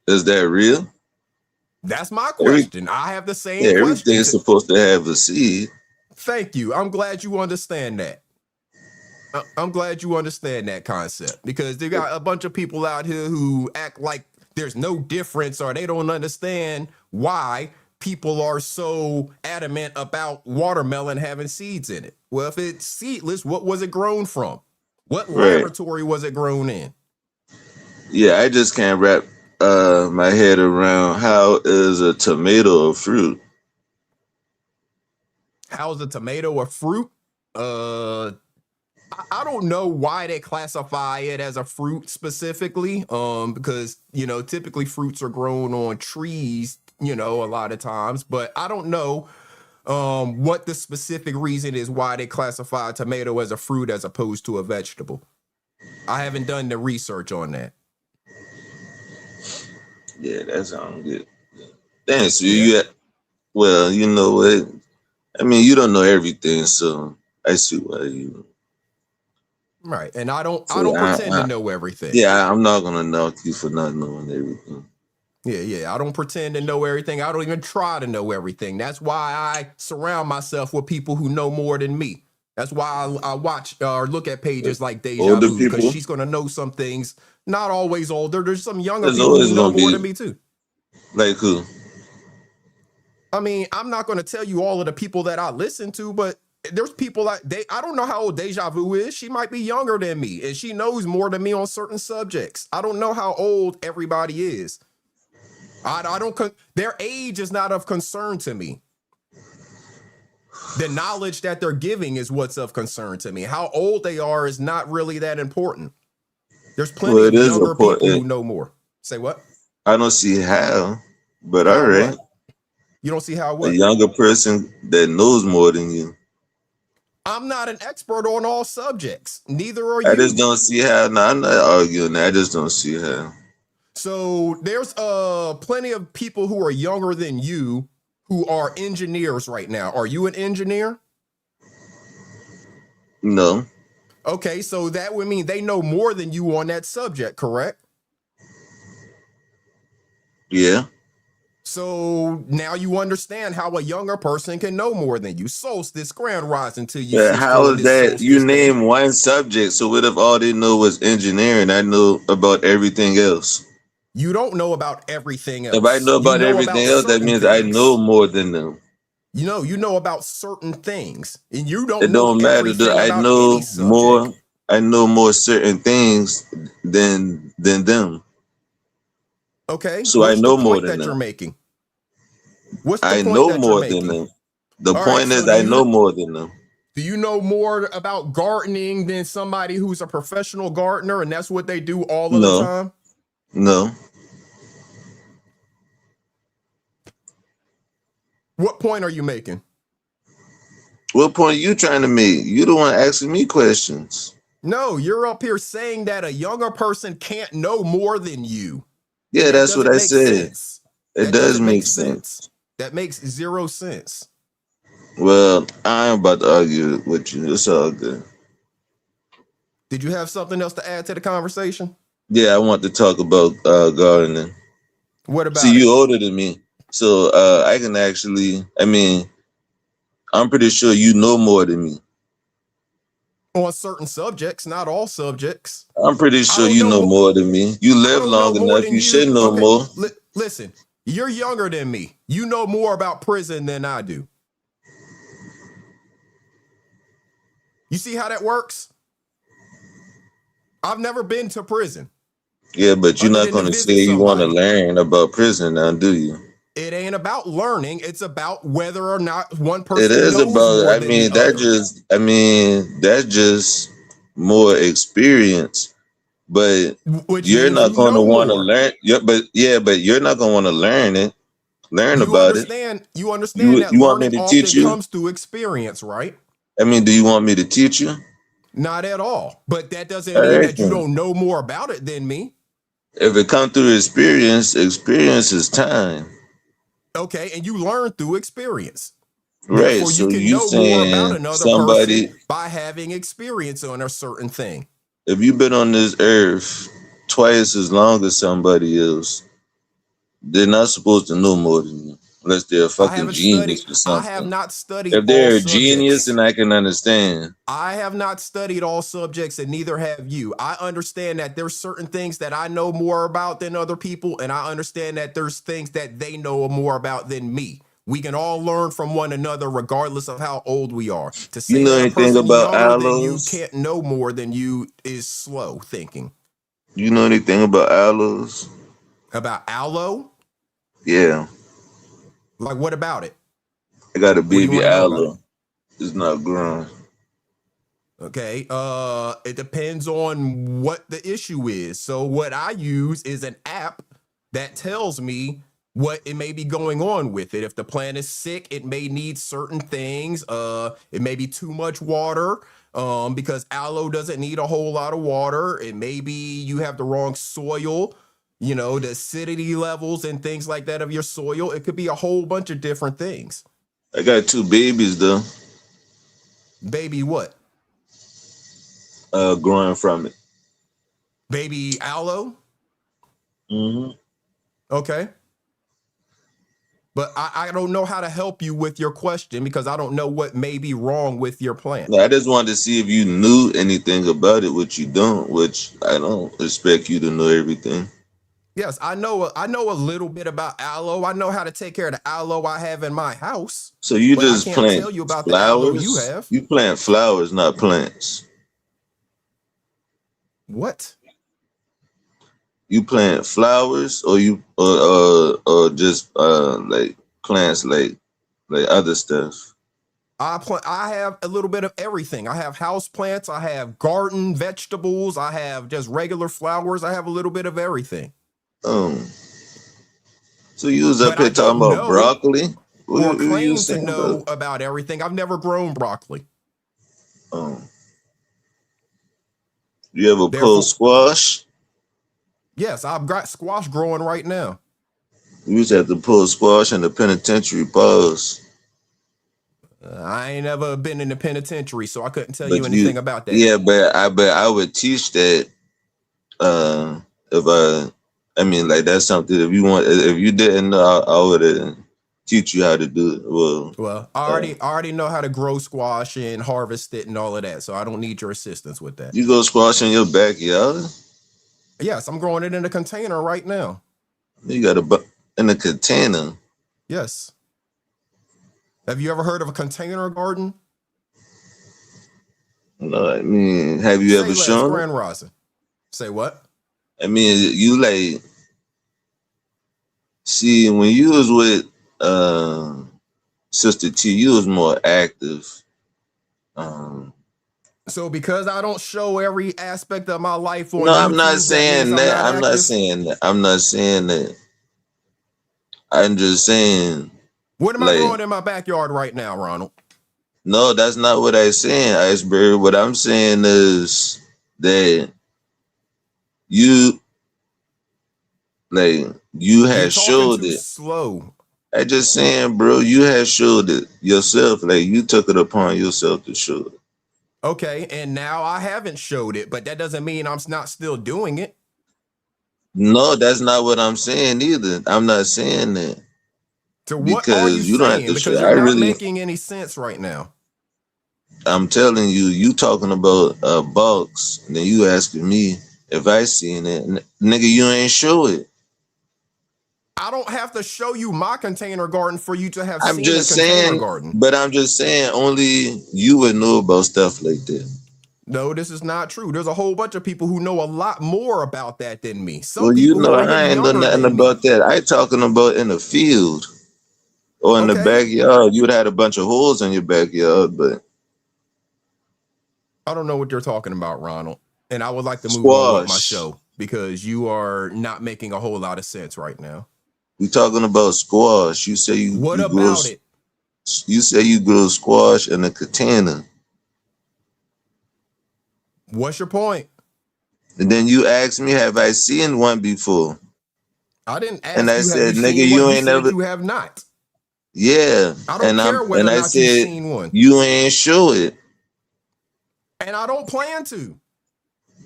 Is that real? That's my question. I have the same question. Everything is supposed to have a seed. Thank you. I'm glad you understand that. I'm glad you understand that concept because they got a bunch of people out here who act like there's no difference, or they don't understand why people are so adamant about watermelon having seeds in it. Well, if it's seedless, what was it grown from? What laboratory was it grown in? Yeah, I just can't wrap my head around how is a tomato a fruit. How's a tomato a fruit? I don't know why they classify it as a fruit specifically. Because typically fruits are grown on trees, a lot of times, but I don't know what the specific reason is why they classify a tomato as a fruit as opposed to a vegetable. I haven't done the research on that. Yeah, that sounds good. Thanks. Well, you know what? I mean, you don't know everything, so I see why you. Right, and I don't pretend to know everything. Yeah, I'm not gonna knock you for not knowing everything. Yeah, I don't pretend to know everything. I don't even try to know everything. That's why I surround myself with people who know more than me. That's why I watch or look at pages like Deja Vu, because she's gonna know some things. Not always older. There's some younger people who know more than me too. Like who? I mean, I'm not going to tell you all of the people that I listen to, but there's people I don't know how old Deja Vu is. She might be younger than me, and she knows more than me on certain subjects. I don't know how old everybody is. Their age is not of concern to me. The knowledge that they're giving is what's of concern to me. How old they are is not really that important. There's plenty of younger people who know more. Say what? I don't see how, but all right. What? You don't see how what? A younger person that knows more than you. I'm not an expert on all subjects. Neither are you. I just don't see how. No, I'm not arguing. I just don't see how. So there's plenty of people who are younger than you who are engineers right now. Are you an engineer? No. Okay, so that would mean they know more than you on that subject, correct? Yeah. So now you understand how a younger person can know more than you. Solstice, grand rising to you. Yeah, how is that? You name one subject, so what if all they know was engineering? I know about everything else. You don't know about everything else. If I know about everything else, that means I know more than them. You know about certain things, and you don't. It don't matter. I know more. I know more certain things than them. Okay. So I know more than them. That you're making. What's the I point know that more you're than making? them. The point is, I know more than them. Do you know more about gardening than somebody who's a professional gardener, and that's what they do all of the time? No. What point are you making? What point are you trying to make? You the one asking me questions. No, you're up here saying that a younger person can't know more than you. Yeah, that's what I said. It does make sense. That makes zero sense. Well, I am about to argue with you. It's all good. Did you have something else to add to the conversation? Yeah, I want to talk about gardening. What about See, you older than me. So I can actually, I'm pretty sure you know more than me. On certain subjects, not all subjects. I'm pretty sure you know more than me. You live long enough. You should know more. Listen, you're younger than me. You know more about prison than I do. You see how that works? I've never been to prison. Yeah, but you're not going to say you want to learn about prison now, do you? It ain't about learning. It's about whether or not one person. It is knows about. more That's just more experience. But you're not going to want to learn. But you're not going to want to learn it. About it. You understand that you want me to teach you? Comes through experience, right? Do you want me to teach you? Not at all. But that doesn't mean that you don't know more about it than me. If it comes through experience is time. Okay, and you learn through experience. Right. Therefore, So you can know more about another person by having experience on a certain thing. If you've been on this earth twice as long as somebody else, they're not supposed to know more than you. Unless they're a I fucking haven't studied. genius or I have something. not studied If all they're a genius, subjects. then I can understand. I have not studied all subjects, and neither have you. I understand that there's certain things that I know more about than other people, and I understand that there's things that they know more about than me. We can all learn from one another regardless of how old we are. To You say know that a anything person about younger than you aloes? can't know more than you is slow thinking. You know anything about aloes? About aloe? Yeah. Like, what about it? I got a What do you baby want to know about it? aloe. It's not grown. Okay. It depends on what the issue is. So what I use is an app that tells me what it may be going on with it. If the plant is sick, it may need certain things. It may be too much water. Because aloe doesn't need a whole lot of water. It may be you have the wrong soil, you know, the acidity levels and things like that of your soil. It could be a whole bunch of different things. I got 2 babies though. Baby, what? Growing from it. Baby aloe? Mm-hmm. Okay. But I don't know how to help you with your question because I don't know what may be wrong with your plant. I just wanted to see if you knew anything about it, which you don't, which I don't expect you to know everything. Yes, I know a little bit about aloe. I know how to take care of the aloe I have in my house. So you But I just can't plant tell you about the aloe you flowers? have. You plant flowers, not plants. What? You plant flowers, or you or just like plants like other stuff. I have a little bit of everything. I have house plants, I have garden vegetables, I have just regular flowers. I have a little bit of everything. So you was up But I here talking don't about know broccoli? What or you claim was to saying know about? about everything. I've never grown broccoli. You ever pull Therefore, squash? yes, I've got squash growing right now. You used to have to pull squash in the penitentiary. Pause. I ain't ever been in the penitentiary, so I couldn't tell you But you, anything about that. yeah, but I would teach that. If I mean, like that's something. If you didn't know, I would teach you how to do it. Well, I already know how to grow squash and harvest it and all of that, so I don't need your assistance with that. You go squash in your backyard? Yes, I'm growing it in a container right now. You got in a container. Yes. Have you ever heard of a container garden? No, I mean, have you ever shown it? Grand Rising. Say what? I mean, you like see when you was with Sister T, you was more active. So because I don't show every aspect of my life on No, YouTube, I'm not saying that. I'm not saying that. I'm not saying that. I'm just saying. What am I growing in my backyard right now, Ronald? No, that's not what I'm saying, Iceberg. What I'm saying is that you had showed it. Slow. I just saying, bro, you had showed it yourself. Like you took it upon yourself to show it. Okay, and now I haven't showed it, but that doesn't mean I'm not still doing it. No, that's not what I'm saying either. I'm not saying that. So what are you don't saying? have to Because show. you're not making any sense right now. I'm telling you, you talking about box, and then you asking me if I seen it. Nigga, you ain't show it. I don't have to show you my container garden for you to have I'm seen just a container saying, garden. but I'm just saying only you would know about stuff like that. No, this is not true. There's a whole bunch of people who know a lot more about that than me. Some Well, you people know, who are I ain't know younger nothing than about me. that. I talking about in the field or in the backyard. You would have had a bunch of holes in your backyard, but I don't know what you're talking about, Ronald. And I would like to move on with my show because you are not making a whole lot of sense right now. We talking about squash. You say you What you about it? You say you grow squash in a container. What's your point? And then you asked me, have I seen one before? I didn't ask and I you, said, have you nigga, seen you one? ain't You never. said you have not. Yeah. I don't care whether or not you've seen one. You ain't show it. And I don't plan to.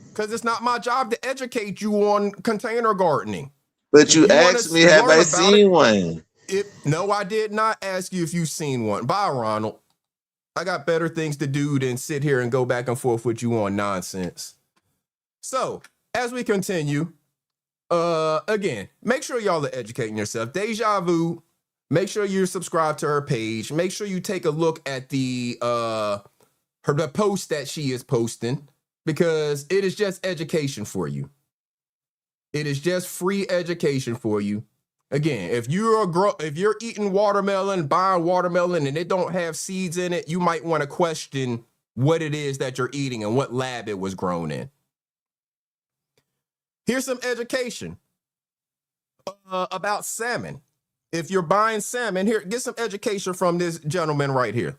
Because it's not my job to educate you on container gardening. But you asked me, have I seen one? No, I did not ask you if you've seen one. Bye, Ronald. I got better things to do than sit here and go back and forth with you on nonsense. So, as we continue, again, make sure y'all are educating yourself. Deja Vu, make sure you're subscribed to her page. Make sure you take a look at the post that she is posting, because it is just education for you. It is just free education for you. Again, if you're eating watermelon, buying watermelon, and it don't have seeds in it, you might want to question what it is that you're eating and what lab it was grown in. Here's some education about salmon. If you're buying salmon, here, get some education from this gentleman right here.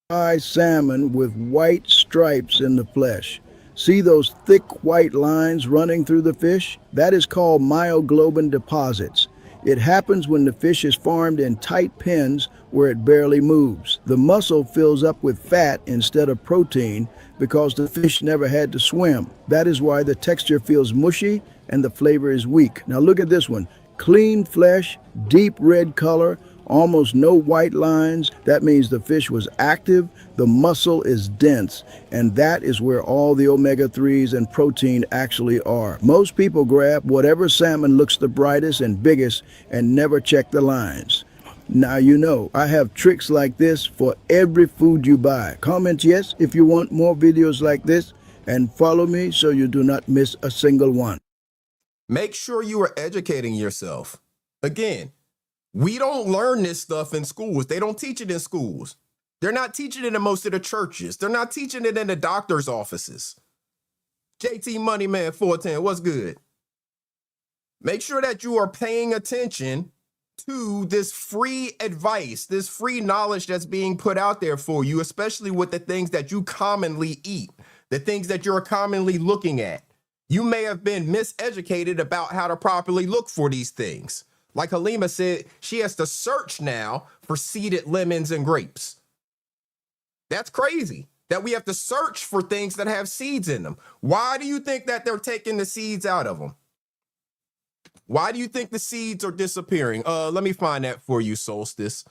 Buy salmon with white stripes in the flesh. See those thick white lines running through the fish? That is called myoglobin deposits. It happens when the fish is farmed in tight pens where it barely moves. The muscle fills up with fat instead of protein because the fish never had to swim. That is why the texture feels mushy and the flavor is weak. Now look at this one. Clean flesh, deep red color, almost no white lines. That means the fish was active, the muscle is dense, and that is where all the omega-3s and protein actually are. Most people grab whatever salmon looks the brightest and biggest and never check the lines. Now you know, I have tricks like this for every food you buy. Comment yes if you want more videos like this, and follow me so you do not miss a single one. Make sure you are educating yourself. Again, we don't learn this stuff in schools. They don't teach it in schools. They're not teaching it in most of the churches. They're not teaching it in the doctor's offices. JT Moneyman 410, what's good? Make sure that you are paying attention to this free advice, this free knowledge that's being put out there for you, especially with the things that you commonly eat, the things that you're commonly looking at. You may have been miseducated about how to properly look for these things. Like Halima said, she has to search now for seeded lemons and grapes. That's crazy that we have to search for things that have seeds in them. Why do you think that they're taking the seeds out of them? Why do you think the seeds are disappearing? Let me find that for you, Solstice.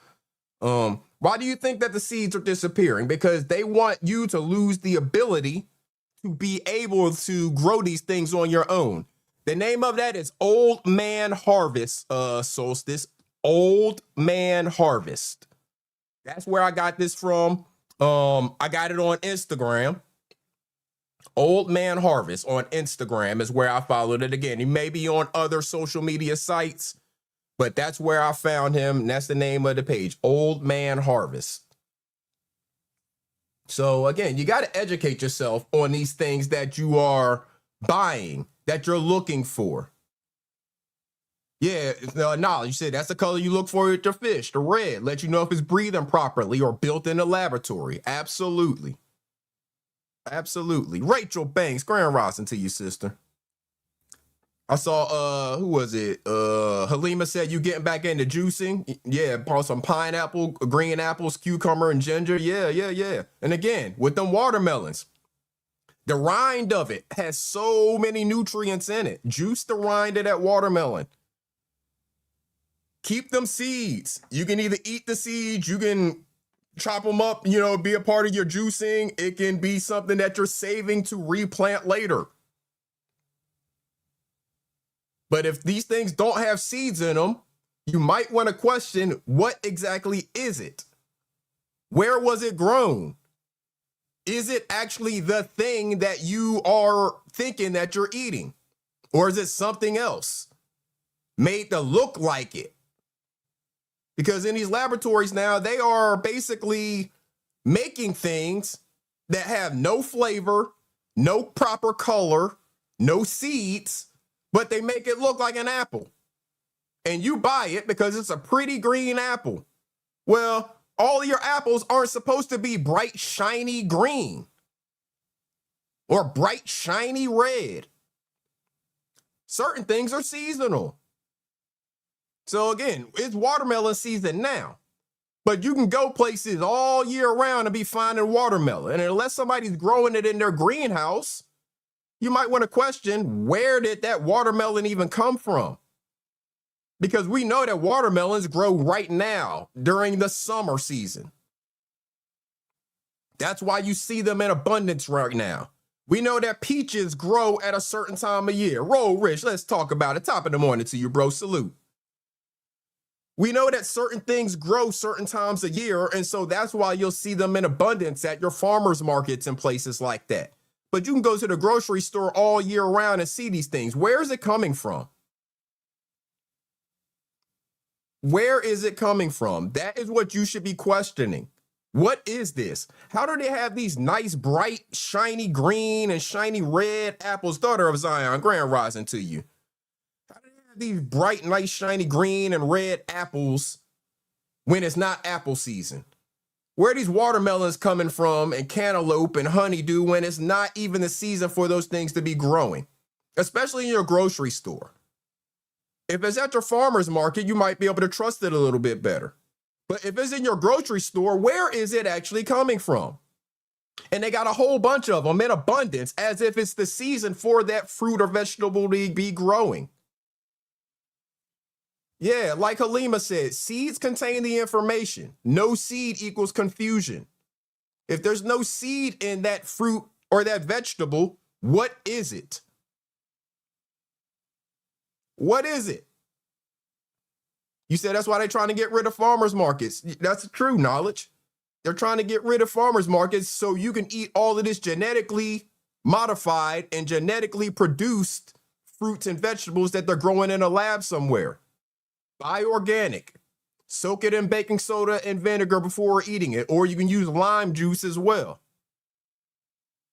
Why do you think that the seeds are disappearing? Because they want you to lose the ability to be able to grow these things on your own. The name of that is Old Man Harvest, Solstice. Old Man Harvest. That's where I got this from. I got it on Instagram. Old Man Harvest on Instagram is where I followed it. Again, he may be on other social media sites, but that's where I found him. And that's the name of the page, Old Man Harvest. So again, you got to educate yourself on these things that you are buying, that you're looking for. Yeah, knowledge. You said that's the color you look for with your fish, the red. Let you know if it's breathing properly or built in a laboratory. Absolutely. Absolutely. Rachel Banks, Grand Rising to you, sister. I saw, who was it? Halima said you getting back into juicing. Yeah, bought some pineapple, green apples, cucumber, and ginger. Yeah. And again, with them watermelons, the rind of it has so many nutrients in it. Juice the rind of that watermelon. Keep them seeds. You can either eat the seeds, you can chop them up, be a part of your juicing. It can be something that you're saving to replant later. But if these things don't have seeds in them, you might want to question, what exactly is it? Where was it grown? Is it actually the thing that you are thinking that you're eating? Or is it something else made to look like it? Because in these laboratories now, they are basically making things that have no flavor, no proper color, no seeds, but they make it look like an apple. And you buy it because it's a pretty green apple. Well, all of your apples aren't supposed to be bright, shiny green or bright, shiny red. Certain things are seasonal. So again, it's watermelon season now, but you can go places all year round and be finding watermelon. And unless somebody's growing it in their greenhouse, you might want to question, where did that watermelon even come from? Because we know that watermelons grow right now during the summer season. That's why you see them in abundance right now. We know that peaches grow at a certain time of year. Roll, Rich, let's talk about it. Top of the morning to you, bro. Salute. We know that certain things grow certain times a year, and so that's why you'll see them in abundance at your farmers markets and places like that. But you can go to the grocery store all year round and see these things. Where is it coming from? Where is it coming from? That is what you should be questioning. What is this? How do they have these nice, bright, shiny green and shiny red apples? Daughter of Zion, grand rising to you. How do they have these bright, nice, shiny green and red apples when it's not apple season? Where are these watermelons coming from and cantaloupe and honeydew when it's not even the season for those things to be growing, especially in your grocery store? If it's at your farmer's market, you might be able to trust it a little bit better. But if it's in your grocery store, where is it actually coming from? And they got a whole bunch of them in abundance as if it's the season for that fruit or vegetable to be growing. Yeah, like Halima said, seeds contain the information. No seed equals confusion. If there's no seed in that fruit or that vegetable, what is it? What is it? You said that's why they're trying to get rid of farmers markets. That's true knowledge. They're trying to get rid of farmers markets so you can eat all of this genetically modified and genetically produced fruits and vegetables that they're growing in a lab somewhere. Buy organic. Soak it in baking soda and vinegar before eating it, or you can use lime juice as well.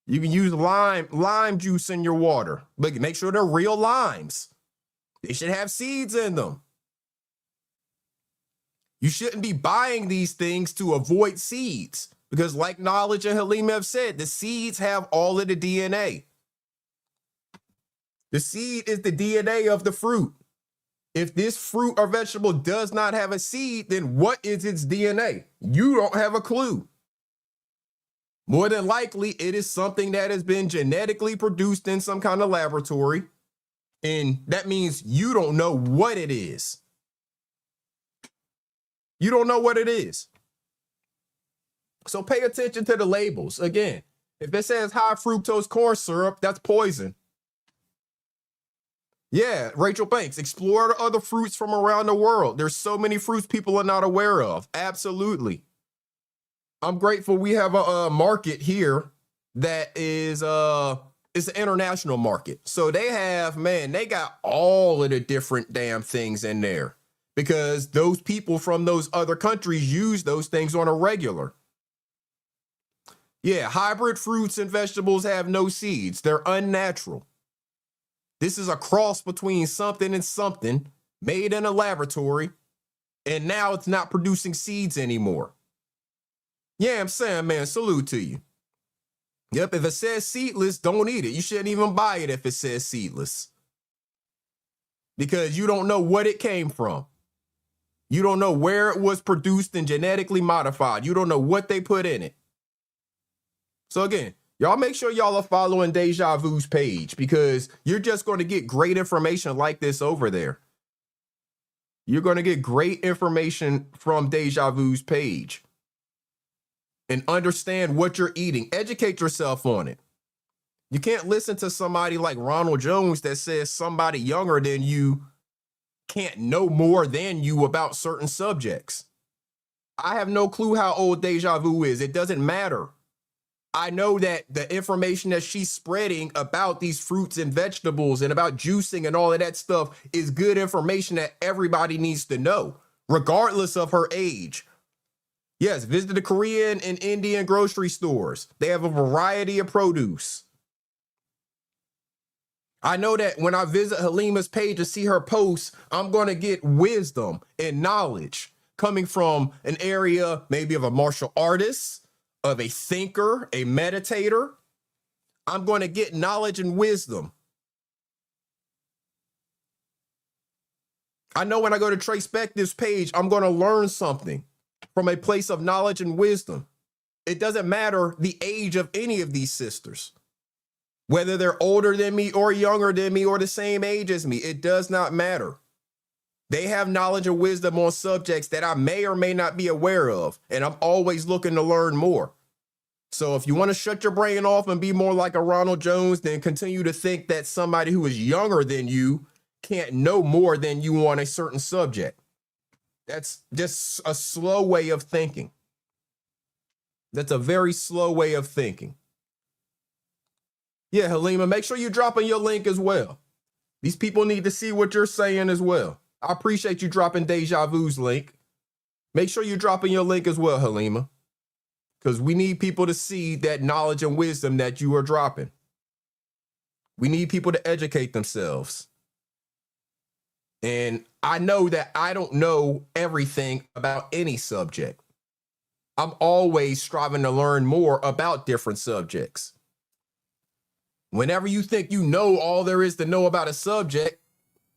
You can use lime juice in your water, but make sure they're real limes. They should have seeds in them. You shouldn't be buying these things to avoid seeds because like Knowledge and Halima have said, the seeds have all of the DNA. The seed is the DNA of the fruit. If this fruit or vegetable does not have a seed, then what is its DNA? You don't have a clue. More than likely, it is something that has been genetically produced in some kind of laboratory. And that means you don't know what it is. You don't know what it is. So pay attention to the labels. Again, if it says high fructose corn syrup, that's poison. Yeah, Rachel Banks, explore the other fruits from around the world. There's so many fruits people are not aware of. Absolutely. I'm grateful we have a market here that is it's an international market. So they have, man, they got all of the different damn things in there because those people from those other countries use those things on a regular. Yeah, hybrid fruits and vegetables have no seeds. They're unnatural. This is a cross between something and something made in a laboratory, and now it's not producing seeds anymore. Yeah, I'm saying, man, salute to you. Yep, if it says seedless, don't eat it. You shouldn't even buy it if it says seedless. Because you don't know what it came from. You don't know where it was produced and genetically modified. You don't know what they put in it. So again, y'all make sure y'all are following Deja Vu's page because you're just going to get great information like this over there. You're going to get great information from Deja Vu's page. And understand what you're eating. Educate yourself on it. You can't listen to somebody like Ronald Jones that says somebody younger than you can't know more than you about certain subjects. I have no clue how old Deja Vu is. It doesn't matter. I know that the information that she's spreading about these fruits and vegetables and about juicing and all of that stuff is good information that everybody needs to know, regardless of her age. Yes, visit the Korean and Indian grocery stores. They have a variety of produce. I know that when I visit Halima's page and see her posts, I'm going to get wisdom and knowledge coming from an area maybe of a martial artist, of a thinker, a meditator. I'm going to get knowledge and wisdom. I know when I go to Trace Spective's page, I'm going to learn something from a place of knowledge and wisdom. It doesn't matter the age of any of these sisters, whether they're older than me or younger than me or the same age as me. It does not matter. They have knowledge and wisdom on subjects that I may or may not be aware of, and I'm always looking to learn more. So if you want to shut your brain off and be more like a Ronald Jones, then continue to think that somebody who is younger than you can't know more than you on a certain subject. That's just a slow way of thinking. That's a very slow way of thinking. Yeah, Halima, make sure you're dropping your link as well. These people need to see what you're saying as well. I appreciate you dropping Deja Vu's link. Make sure you're dropping your link as well, Halima, because we need people to see that knowledge and wisdom that you are dropping. We need people to educate themselves. And I know that I don't know everything about any subject. I'm always striving to learn more about different subjects. Whenever you think you know all there is to know about a subject,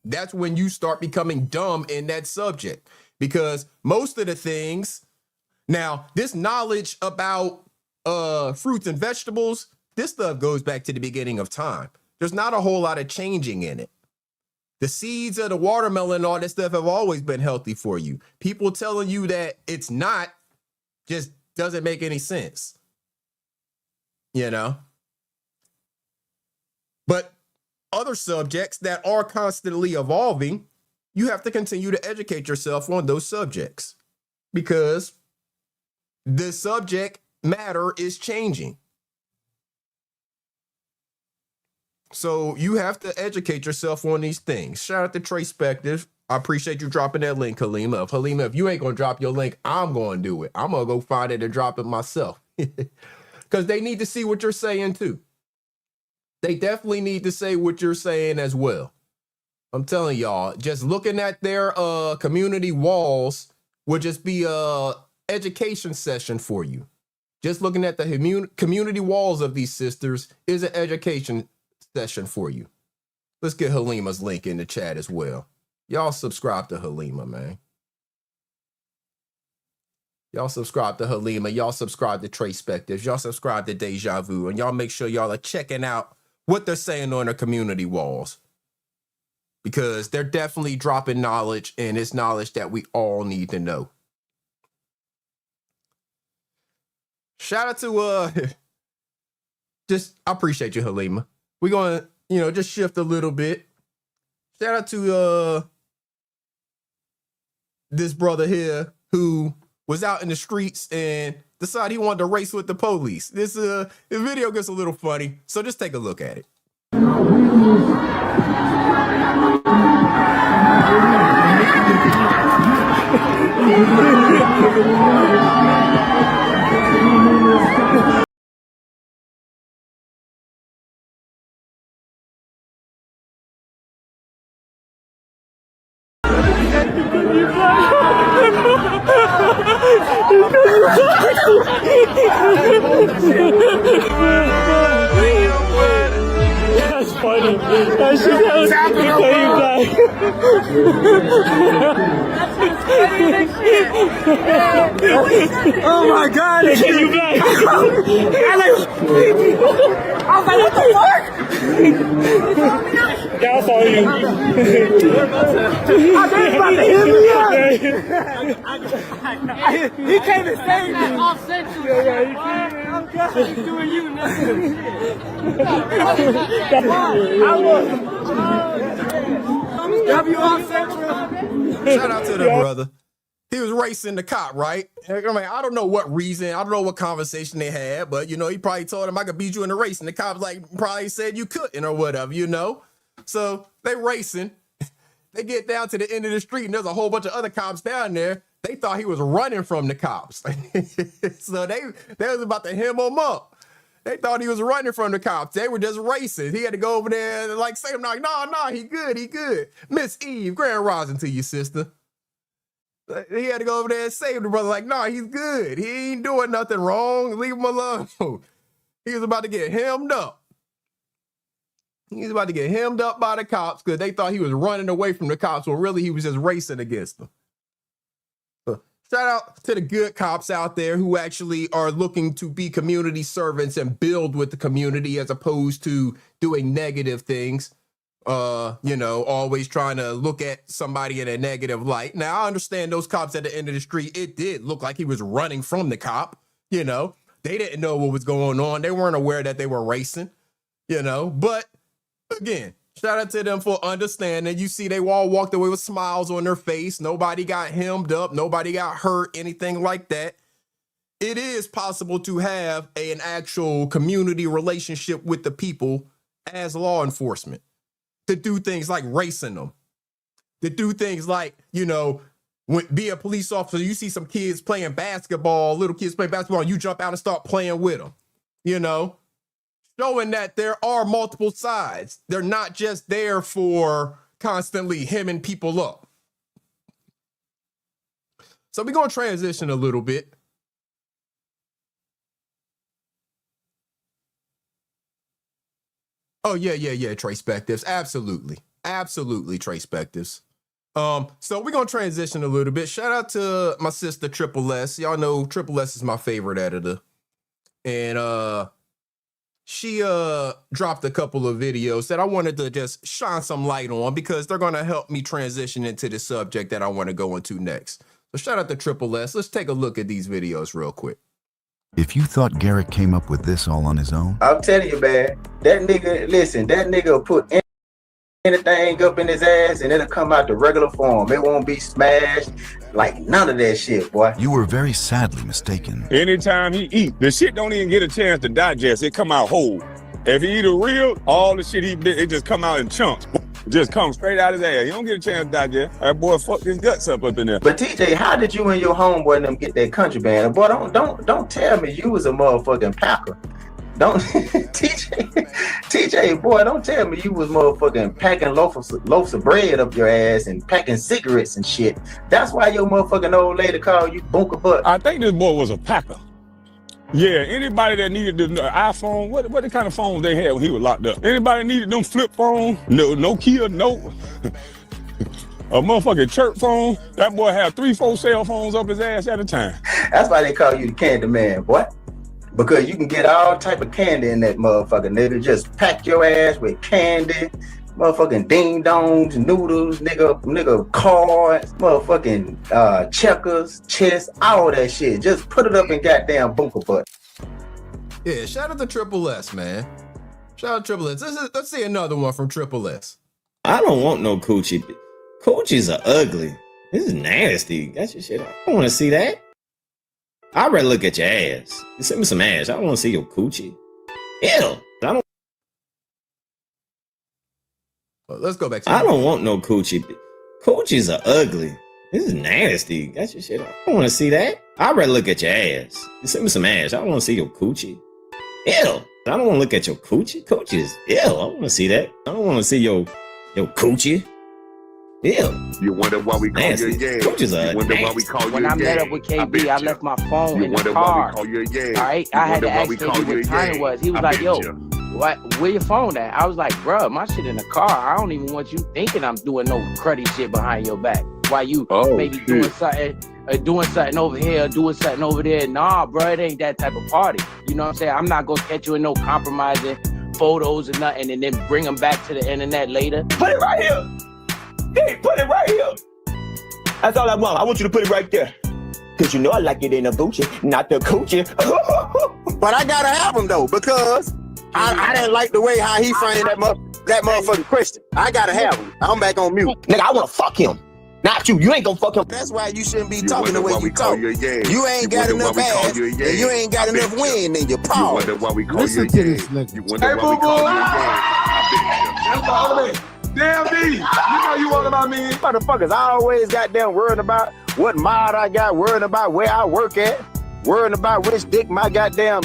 that's when you start becoming dumb in that subject. Because most of the things, now this knowledge about fruits and vegetables, this stuff goes back to the beginning of time. There's not a whole lot of changing in it. The seeds of the watermelon and all that stuff have always been healthy for you. People telling you that it's not just doesn't make any sense. You know? But other subjects that are constantly evolving, you have to continue to educate yourself on those subjects because the subject matter is changing. So you have to educate yourself on these things. Shout out to Tracepective. I appreciate you dropping that link, Halima. Halima, if you ain't going to drop your link, I'm going to do it. I'm going to go find it and drop it myself because they need to see what you're saying too. They definitely need to say what you're saying as well. I'm telling y'all, just looking at their community walls would just be a education session for you. Just looking at the community walls of these sisters is an education session for you. Let's get Halima's link in the chat as well. Y'all subscribe to Halima, man. Y'all subscribe to Halima. Y'all subscribe to Tracepectives. Y'all subscribe to Deja Vu. And y'all make sure y'all are checking out what they're saying on their community walls. Because they're definitely dropping knowledge, and it's knowledge that we all need to know. Shout out to I appreciate you, Halima. We're gonna, just shift a little bit. Shout out to this brother here who was out in the streets and decided he wanted to race with the police. This video gets a little funny, so just take a look at it. That's funny. That shit was oh my god, they get you back. I was like, what the fuck? Yeah, I saw you. I was about to hit me up. He came and saved me. Off central. I'm doing you now. W off central. Shout out to the brother. He was racing the cop, right? I mean, I don't know what reason, I don't know what conversation they had, but he probably told him I could beat you in the race, and the cops probably said you couldn't or whatever, So they racing. They get down to the end of the street, and there's a whole bunch of other cops down there. They thought he was running from the cops, so they was about to hem him up. They thought he was running from the cops. They were just racing. He had to go over there and say, no, he good. Miss Eve, grand rising to you, sister. He had to go over there and save the brother. He's good. He ain't doing nothing wrong. Leave him alone. He was about to get hemmed up. He's about to get hemmed up by the cops because they thought he was running away from the cops when really he was just racing against them. Shout out to the good cops out there who actually are looking to be community servants and build with the community as opposed to doing negative things. you know, always trying to look at somebody in a negative light. Now, I understand those cops at the end of the street, it did look like he was running from the cop, you know. They didn't know what was going on. They weren't aware that they were racing, you know. But, again, shout out to them for understanding. You see, they all walked away with smiles on their face. Nobody got hemmed up. Nobody got hurt, anything like that. It is possible to have an actual community relationship with the people as law enforcement. To do things like racing them, to do things like, you know, be a police officer, you see some kids playing basketball, little kids playing basketball, and you jump out and start playing with them, you know, showing that there are multiple sides. They're not just there for constantly hemming people up. So we're going to transition a little bit. Oh, yeah, Tracepectives. Absolutely, Tracepectives. So we're going to transition a little bit. Shout out to my sister, Triple S. Y'all know Triple S is my favorite editor. And she dropped a couple of videos that I wanted to just shine some light on because they're going to help me transition into the subject that I want to go into next. So shout out to Triple S. Let's take a look at these videos real quick. If you thought Garrett came up with this all on his own, I'm telling you, man, that nigga, listen, that nigga will put anything up in his ass and it'll come out the regular form. It won't be smashed, like none of that shit, boy. You were very sadly mistaken. Anytime he eat, the shit don't even get a chance to digest. It come out whole. If he eat a real, all the shit he did, it just come out in chunks. Just come straight out his ass. You don't get a chance to digest. That boy fucked his guts up in there. But TJ, how did you and your homeboy and them get that country band? Boy, don't tell me you was a motherfucking packer. Don't TJ, boy, don't tell me you was motherfucking packing loaves of bread up your ass and packing cigarettes and shit. That's why your motherfucking old lady called you bunker butt. I think this boy was a packer. Yeah, anybody that needed the iPhone, what the kind of phones they had when he was locked up? Anybody needed them flip phones? No Nokia, no. A motherfucking chirp phone? That boy had 3-4 cell phones up his ass at a time. That's why they call you the candy man, boy. Because you can get all type of candy in that motherfucker, nigga. Just pack your ass with candy, motherfucking ding-dongs, noodles, nigga cards, motherfucking checkers, chess, all that shit. Just put it up in goddamn bunker butt. Yeah, shout out to Triple S, man. Shout out to Triple S. Let's see another one from Triple S. I don't want no coochie. Coochies are ugly. This is nasty. Got your shit. I don't want to see that. I'd rather look at your ass. You send me some ass. I don't want to see your coochie. Ew. Let's go back to I don't want no coochie. Coochies are ugly. This is nasty. Got your shit. I don't want to see that. I'd rather look at your ass. You send me some ass. I don't want to see your coochie. Ew. I don't want to look at your coochie. Coochies. Ew. I don't want to see that. I don't want to see your coochie. Ew. You wonder why we call you a yay. Coaches are you wonder why we call you when a I met yay. up with KB, I left my phone in the wonder car. why we call you a yay. All right, I had to ask KB what time it was. He was like, yo, where your phone at? I was like, bro, my shit in the car. I don't even want you thinking I'm doing no cruddy shit behind your back. Why you maybe doing something over here, doing something over there. Nah, bro, it ain't that type of party. You know what I'm saying? I'm not going to catch you in no compromising photos and nothing and then bring them back to the internet later. Put it right here. Hey, put it right here. That's all I want. I want you to put it right there. Because you know I like it in the Gucci, not the coochie. But I gotta have him though, because I didn't like the way how he framed that motherfucking question. I gotta have him. I'm back on mute. Nigga, I want to fuck him. Not you. You ain't gonna fuck him. That's why you shouldn't be talking the way you talk. You ain't got enough ass, and you ain't got enough wind in your paw. You wonder why we call Listen you to a this yay. nigga. You wonder why we call you a yay. That's all it is. Damn me. You know you want about me. Motherfuckers always goddamn worrying about what mod I got, worrying about where I work at, worrying about which dick my goddamn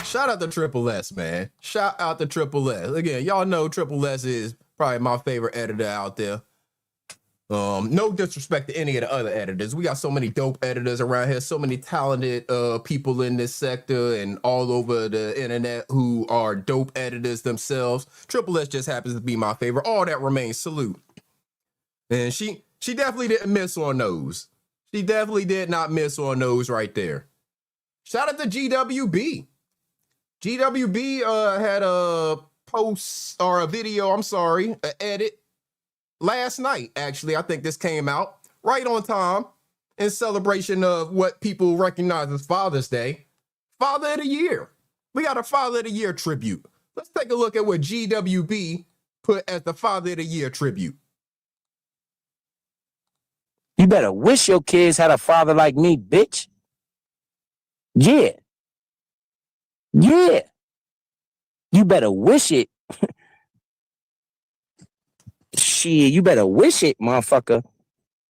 Shout out to Triple S, man. Shout out to Triple S. Again, y'all know Triple S is probably my favorite editor out there. No disrespect to any of the other editors. We got so many dope editors around here, so many talented people in this sector and all over the internet who are dope editors themselves. Triple S just happens to be my favorite. All that remains, salute. And she definitely didn't miss on those. She definitely did not miss on those right there. Shout out to GWB. GWB had a post or a video, an edit last night, actually. I think this came out right on time in celebration of what people recognize as Father's Day. Father of the Year. We got a Father of the Year tribute. Let's take a look at what GWB put as the Father of the Year tribute. You better wish your kids had a father like me, bitch. Yeah. Yeah. You better wish it. Shit, you better wish it, motherfucker.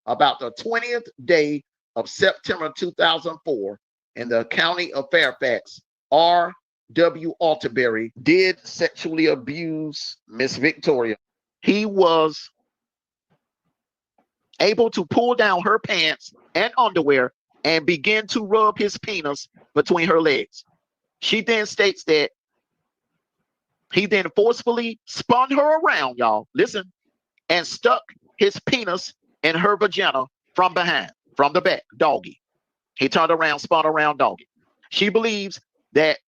About the 20th day of September 2004 in the county of Fairfax, R.W. Alterbury did sexually abuse Miss Victoria. He was able to pull down her pants and underwear and begin to rub his penis between her legs. She then states that he then forcefully spun her around, y'all, listen, and stuck his penis in her vagina from behind, from the back, doggy. He turned around, spun around, doggy. She believes that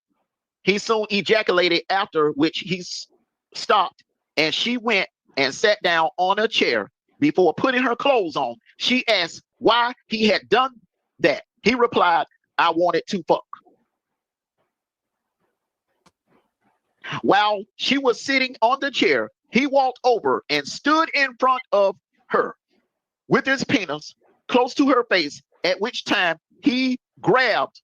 he soon ejaculated, after which he stopped, and she went and sat down on a chair. Before putting her clothes on, she asked why he had done that. He replied, "I wanted to fuck." While she was sitting on the chair, he walked over and stood in front of her with his penis close to her face, at which time he grabbed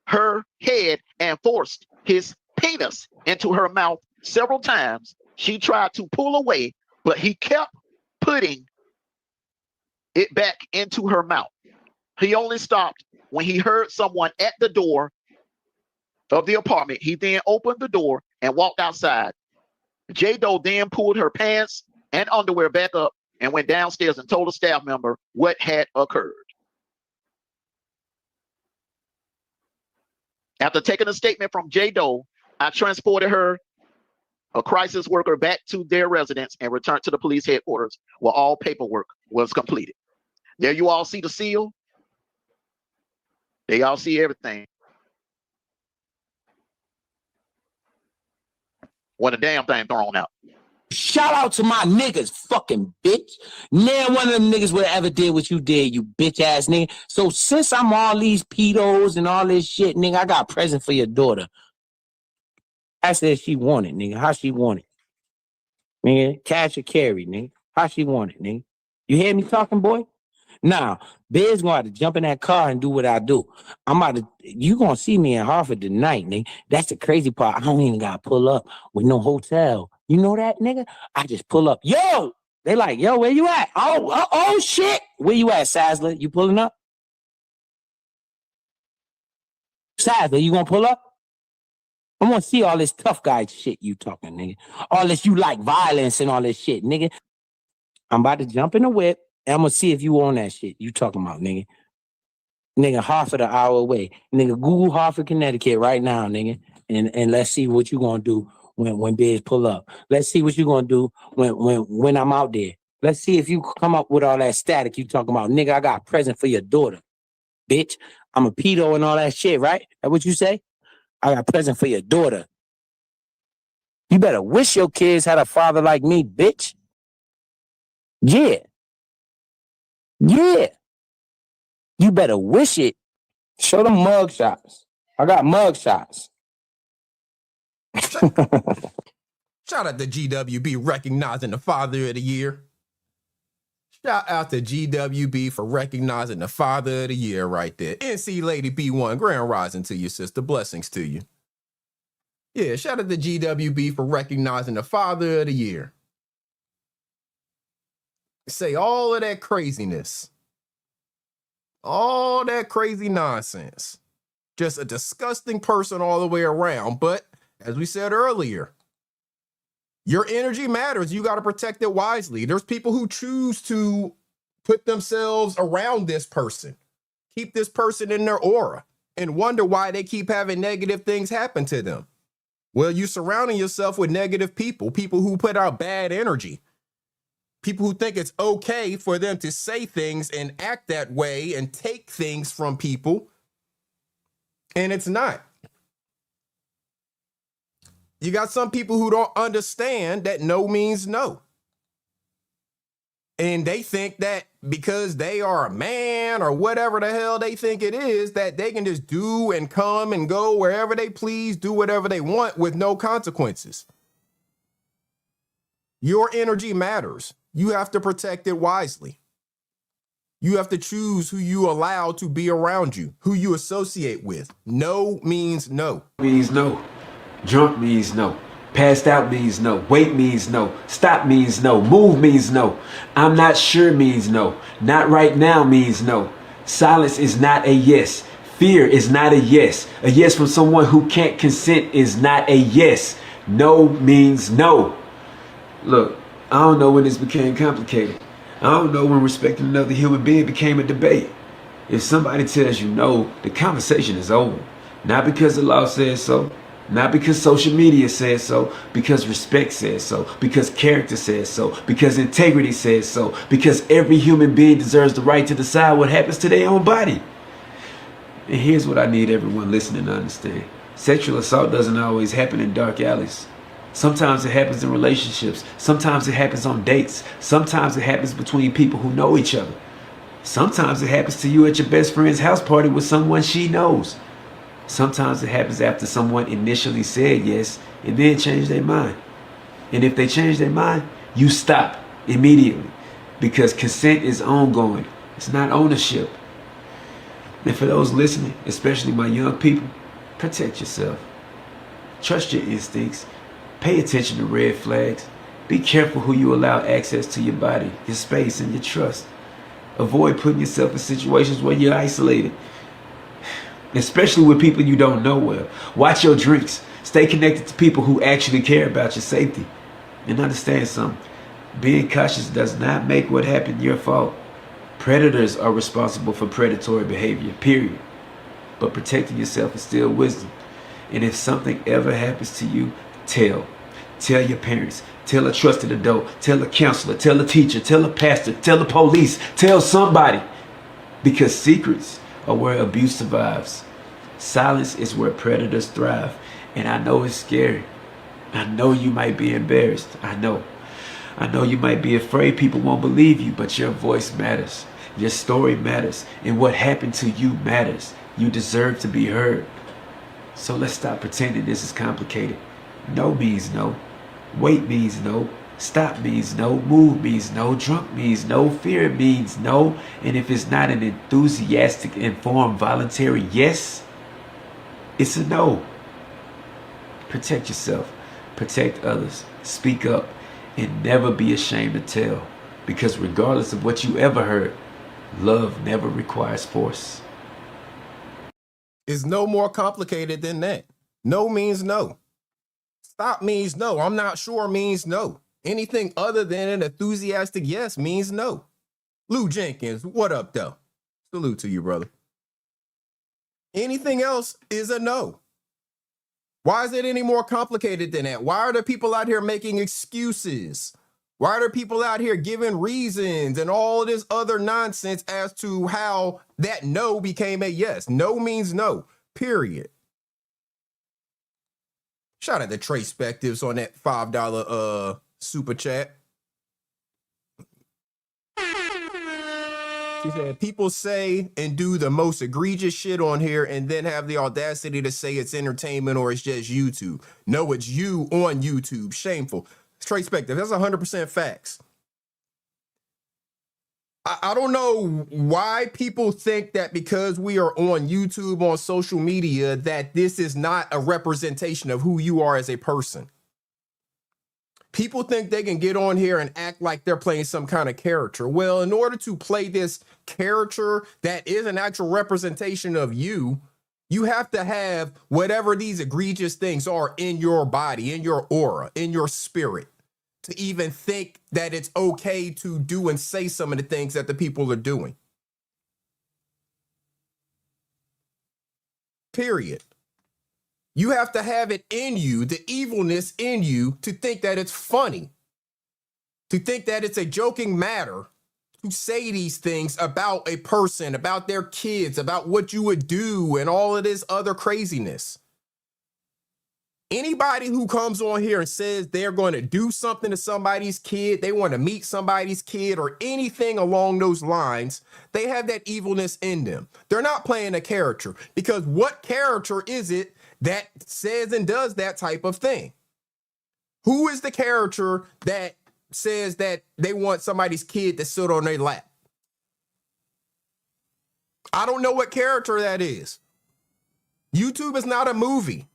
her head and forced his penis into her mouth several times. She tried to pull away, but he kept putting it back into her mouth. He only stopped when he heard someone at the door of the apartment. He then opened the door and walked outside. J. Doe then pulled her pants and underwear back up and went downstairs and told a staff member what had occurred. After taking a statement from J. Doe, I transported her, a crisis worker, back to their residence and returned to the police headquarters where all paperwork was completed. There you all see the seal. They all see everything. When the damn thing thrown out. Shout out to my niggas, fucking bitch. Never one of them niggas would have ever did what you did, you bitch ass nigga. So since I'm all these pedos and all this shit, nigga, I got a present for your daughter. I said she want it, nigga. How she want it? Nigga, cash or carry, nigga. How she want it, nigga? You hear me talking, boy? Now, Biz gonna have to jump in that car and do what I do. You gonna see me in Hartford tonight, nigga. That's the crazy part. I don't even gotta pull up with no hotel. You know that, nigga? I just pull up. Yo! They like, yo, where you at? Oh, shit! Where you at, Sazler? You pulling up? Sazler, you gonna pull up? I wanna see all this tough guy shit you talking, nigga. All this you like violence and all this shit, nigga. I'm about to jump in the whip. I'm gonna see if you on that shit you talking about, nigga. Nigga, Hartford an hour away. Nigga, Google Hartford, Connecticut right now, nigga. And let's see what you gonna do when Biz pull up. Let's see what you gonna do when I'm out there. Let's see if you come up with all that static you talking about. Nigga, I got a present for your daughter. Bitch, I'm a pedo and all that shit, right? That what you say? I got a present for your daughter. You better wish your kids had a father like me, bitch. Yeah. Yeah. You better wish it. Show them mug shots. I got mug shots. Shout out to GWB recognizing the Father of the Year. Shout out to GWB for recognizing the Father of the Year right there. NC Lady B1, grand rising to you, sister. Blessings to you. Yeah, shout out to GWB for recognizing the Father of the Year. Say all of that craziness. All that crazy nonsense. Just a disgusting person all the way around. But as we said earlier, your energy matters. You got to protect it wisely. There's people who choose to put themselves around this person, keep this person in their aura, and wonder why they keep having negative things happen to them. Well, you're surrounding yourself with negative people, people who put out bad energy. People who think it's okay for them to say things and act that way and take things from people, and it's not. You got some people who don't understand that no means no. And they think that because they are a man or whatever the hell they think it is, that they can just do and come and go wherever they please, do whatever they want with no consequences. Your energy matters. You have to protect it wisely. You have to choose who you allow to be around you, who you associate with. No means no. Means no. Drunk means no. Passed out means no. Wait means no. Stop means no. Move means no. I'm not sure means no. Not right now means no. Silence is not a yes. Fear is not a yes. A yes from someone who can't consent is not a yes. No means no. Look, I don't know when this became complicated. I don't know when respecting another human being became a debate. If somebody tells you no, the conversation is over. Not because the law says so, not because social media says so, because respect says so, because character says so, because integrity says so, because every human being deserves the right to decide what happens to their own body. And here's what I need everyone listening to understand. Sexual assault doesn't always happen in dark alleys. Sometimes it happens in relationships. Sometimes it happens on dates. Sometimes it happens between people who know each other. Sometimes it happens to you at your best friend's house party with someone she knows. Sometimes it happens after someone initially said yes and then changed their mind. And if they change their mind, you stop immediately because consent is ongoing. It's not ownership. And for those listening, especially my young people, protect yourself. Trust your instincts. Pay attention to red flags. Be careful who you allow access to your body, your space, and your trust. Avoid putting yourself in situations where you're isolated, especially with people you don't know well. Watch your drinks. Stay connected to people who actually care about your safety. And understand something. Being cautious does not make what happened your fault. Predators are responsible for predatory behavior, period. But protecting yourself is still wisdom. And if something ever happens to you, tell your parents, tell a trusted adult, tell a counselor, tell a teacher, tell a pastor, tell the police, tell somebody, because secrets are where abuse survives. Silence is where predators thrive. And I know it's scary. I know you might be embarrassed. I know you might be afraid people won't believe you, but your voice matters. Your story matters. And what happened to you matters. You deserve to be heard. So let's stop pretending this is complicated. No means no. Wait means no. Stop means no. Move means no. Drunk means no. Fear means no. And if it's not an enthusiastic, informed, voluntary yes, it's a no. Protect yourself. Protect others. Speak up. And never be ashamed to tell. Because regardless of what you ever heard, love never requires force. It's no more complicated than that. No means no. Stop means no. I'm not sure means no. Anything other than an enthusiastic yes means no. Lou Jenkins, what up, though? Salute to you, brother. Anything else is a no. Why is it any more complicated than that? Why are there people out here making excuses? Why are there people out here giving reasons and all this other nonsense as to how that no became a yes? No means no, period. Shout out to Trace Spectives on that $5 super chat. She said, people say and do the most egregious shit on here and then have the audacity to say it's entertainment or it's just YouTube. No, it's you on YouTube. Shameful. Trace Spectives, that's 100% facts. I don't know why people think that because we are on YouTube, on social media, that this is not a representation of who you are as a person. People think they can get on here and act like they're playing some kind of character. Well, in order to play this character that is an actual representation of you, you have to have whatever these egregious things are in your body, in your aura, in your spirit, to even think that it's okay to do and say some of the things that the people are doing. Period. You have to have it in you, the evilness in you, to think that it's funny, to think that it's a joking matter to say these things about a person, about their kids, about what you would do and all of this other craziness. Anybody who comes on here and says they're going to do something to somebody's kid, they want to meet somebody's kid or anything along those lines, they have that evilness in them. They're not playing a character, because what character is it that says and does that type of thing? Who is the character that says that they want somebody's kid to sit on their lap? I don't know what character that is. YouTube is not a movie.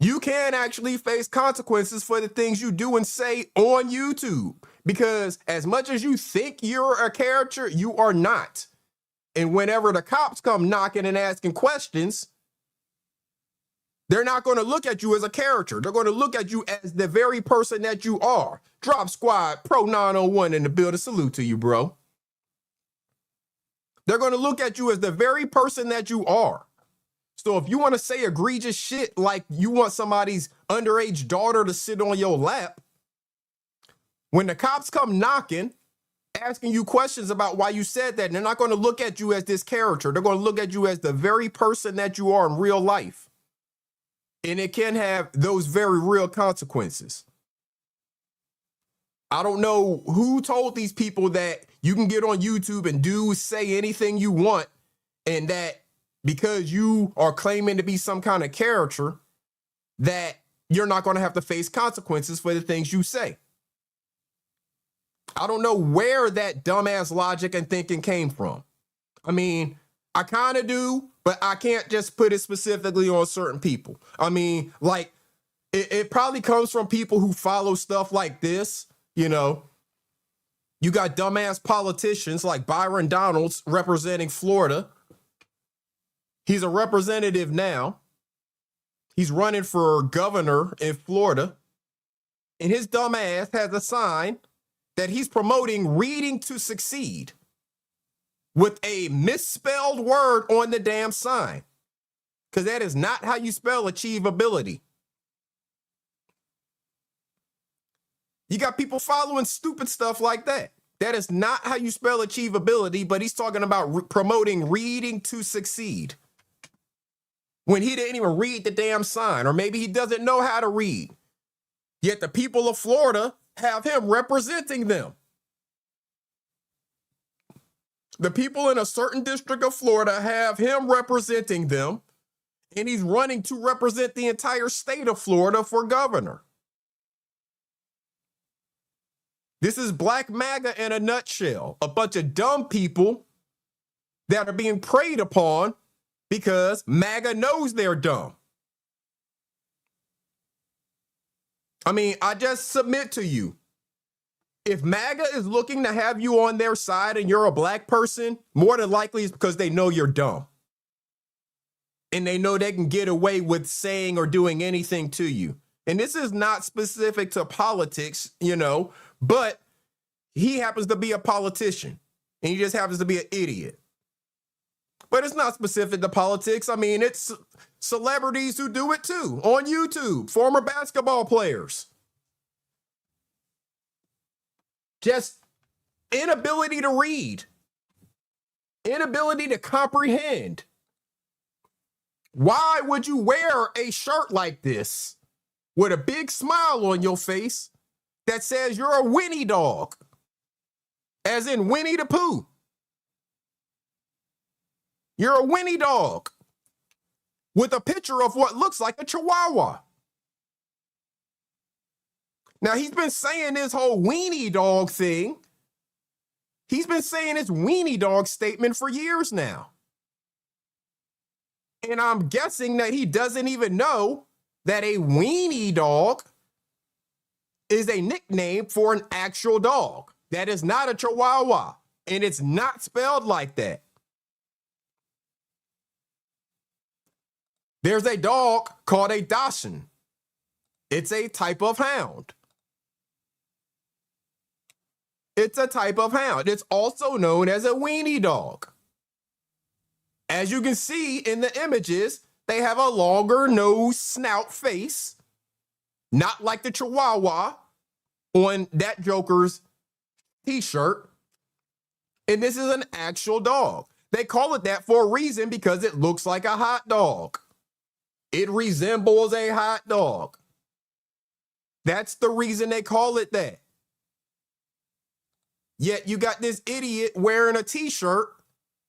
You can actually face consequences for the things you do and say on YouTube, because as much as you think you're a character, you are not. And whenever the cops come knocking and asking questions, they're not going to look at you as a character. They're going to look at you as the very person that you are. Drop Squad Pro 901 in the building. Salute to you, bro. They're going to look at you as the very person that you are. So if you want to say egregious shit like you want somebody's underage daughter to sit on your lap, when the cops come knocking, asking you questions about why you said that, they're not going to look at you as this character. They're going to look at you as the very person that you are in real life. And it can have those very real consequences. I don't know who told these people that you can get on YouTube and say anything you want, and that because you are claiming to be some kind of character, that you're not going to have to face consequences for the things you say. I don't know where that dumbass logic and thinking came from. I mean, I kind of do, but I can't just put it specifically on certain people. I mean, like, it probably comes from people who follow stuff like this. You know, you got dumbass politicians like Byron Donalds representing Florida. He's a representative now. He's running for governor in Florida. And his dumb ass has a sign that he's promoting reading to succeed with a misspelled word on the damn sign. Because that is not how you spell achievability. You got people following stupid stuff like that. That is not how you spell achievability, but he's talking about promoting reading to succeed, when he didn't even read the damn sign, or maybe he doesn't know how to read. Yet the people of Florida have him representing them. The people in a certain district of Florida have him representing them, and he's running to represent the entire state of Florida for governor. This is Black MAGA in a nutshell. A bunch of dumb people that are being preyed upon because MAGA knows they're dumb. I mean, I just submit to you, if MAGA is looking to have you on their side and you're a black person, more than likely it's because they know you're dumb. And they know they can get away with saying or doing anything to you. And this is not specific to politics, you know, but he happens to be a politician and he just happens to be an idiot. But it's not specific to politics. I mean, it's celebrities who do it too on YouTube, former basketball players. Just inability to read, inability to comprehend. Why would you wear a shirt like this with a big smile on your face that says you're a Winnie dog, as in Winnie the Pooh? You're a Winnie dog with a picture of what looks like a Chihuahua. Now, he's been saying this whole weenie dog thing. He's been saying this weenie dog statement for years now. And I'm guessing that he doesn't even know that a weenie dog is a nickname for an actual dog. That is not a Chihuahua, and it's not spelled like that. There's a dog called a Dachshund. It's a type of hound. It's a type of hound. It's also known as a weenie dog. As you can see in the images, they have a longer nose, snout, face, not like the Chihuahua. on that Joker's t-shirt. And this is an actual dog. They call it that for a reason because it looks like a hot dog. It resembles a hot dog. That's the reason they call it that. Yet you got this idiot wearing a t-shirt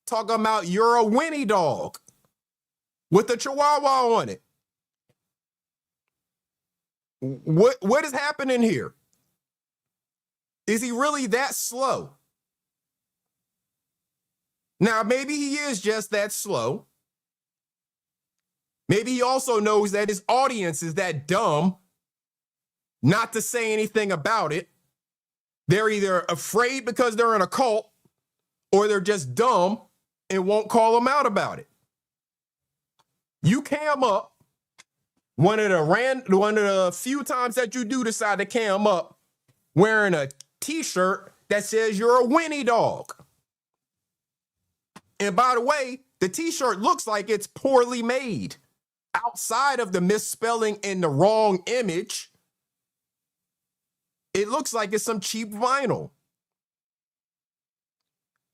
talking about you're a Winnie dog with a chihuahua on it. What is happening here? Is he really that slow? Now, maybe he is just that slow. Maybe he also knows that his audience is that dumb not to say anything about it. They're either afraid because they're in a cult or they're just dumb and won't call him out about it. You cam up, one of the few times that you do decide to cam up wearing a t-shirt that says you're a Winnie dog. And by the way, the t-shirt looks like it's poorly made. Outside of the misspelling and the wrong image, it looks like it's some cheap vinyl.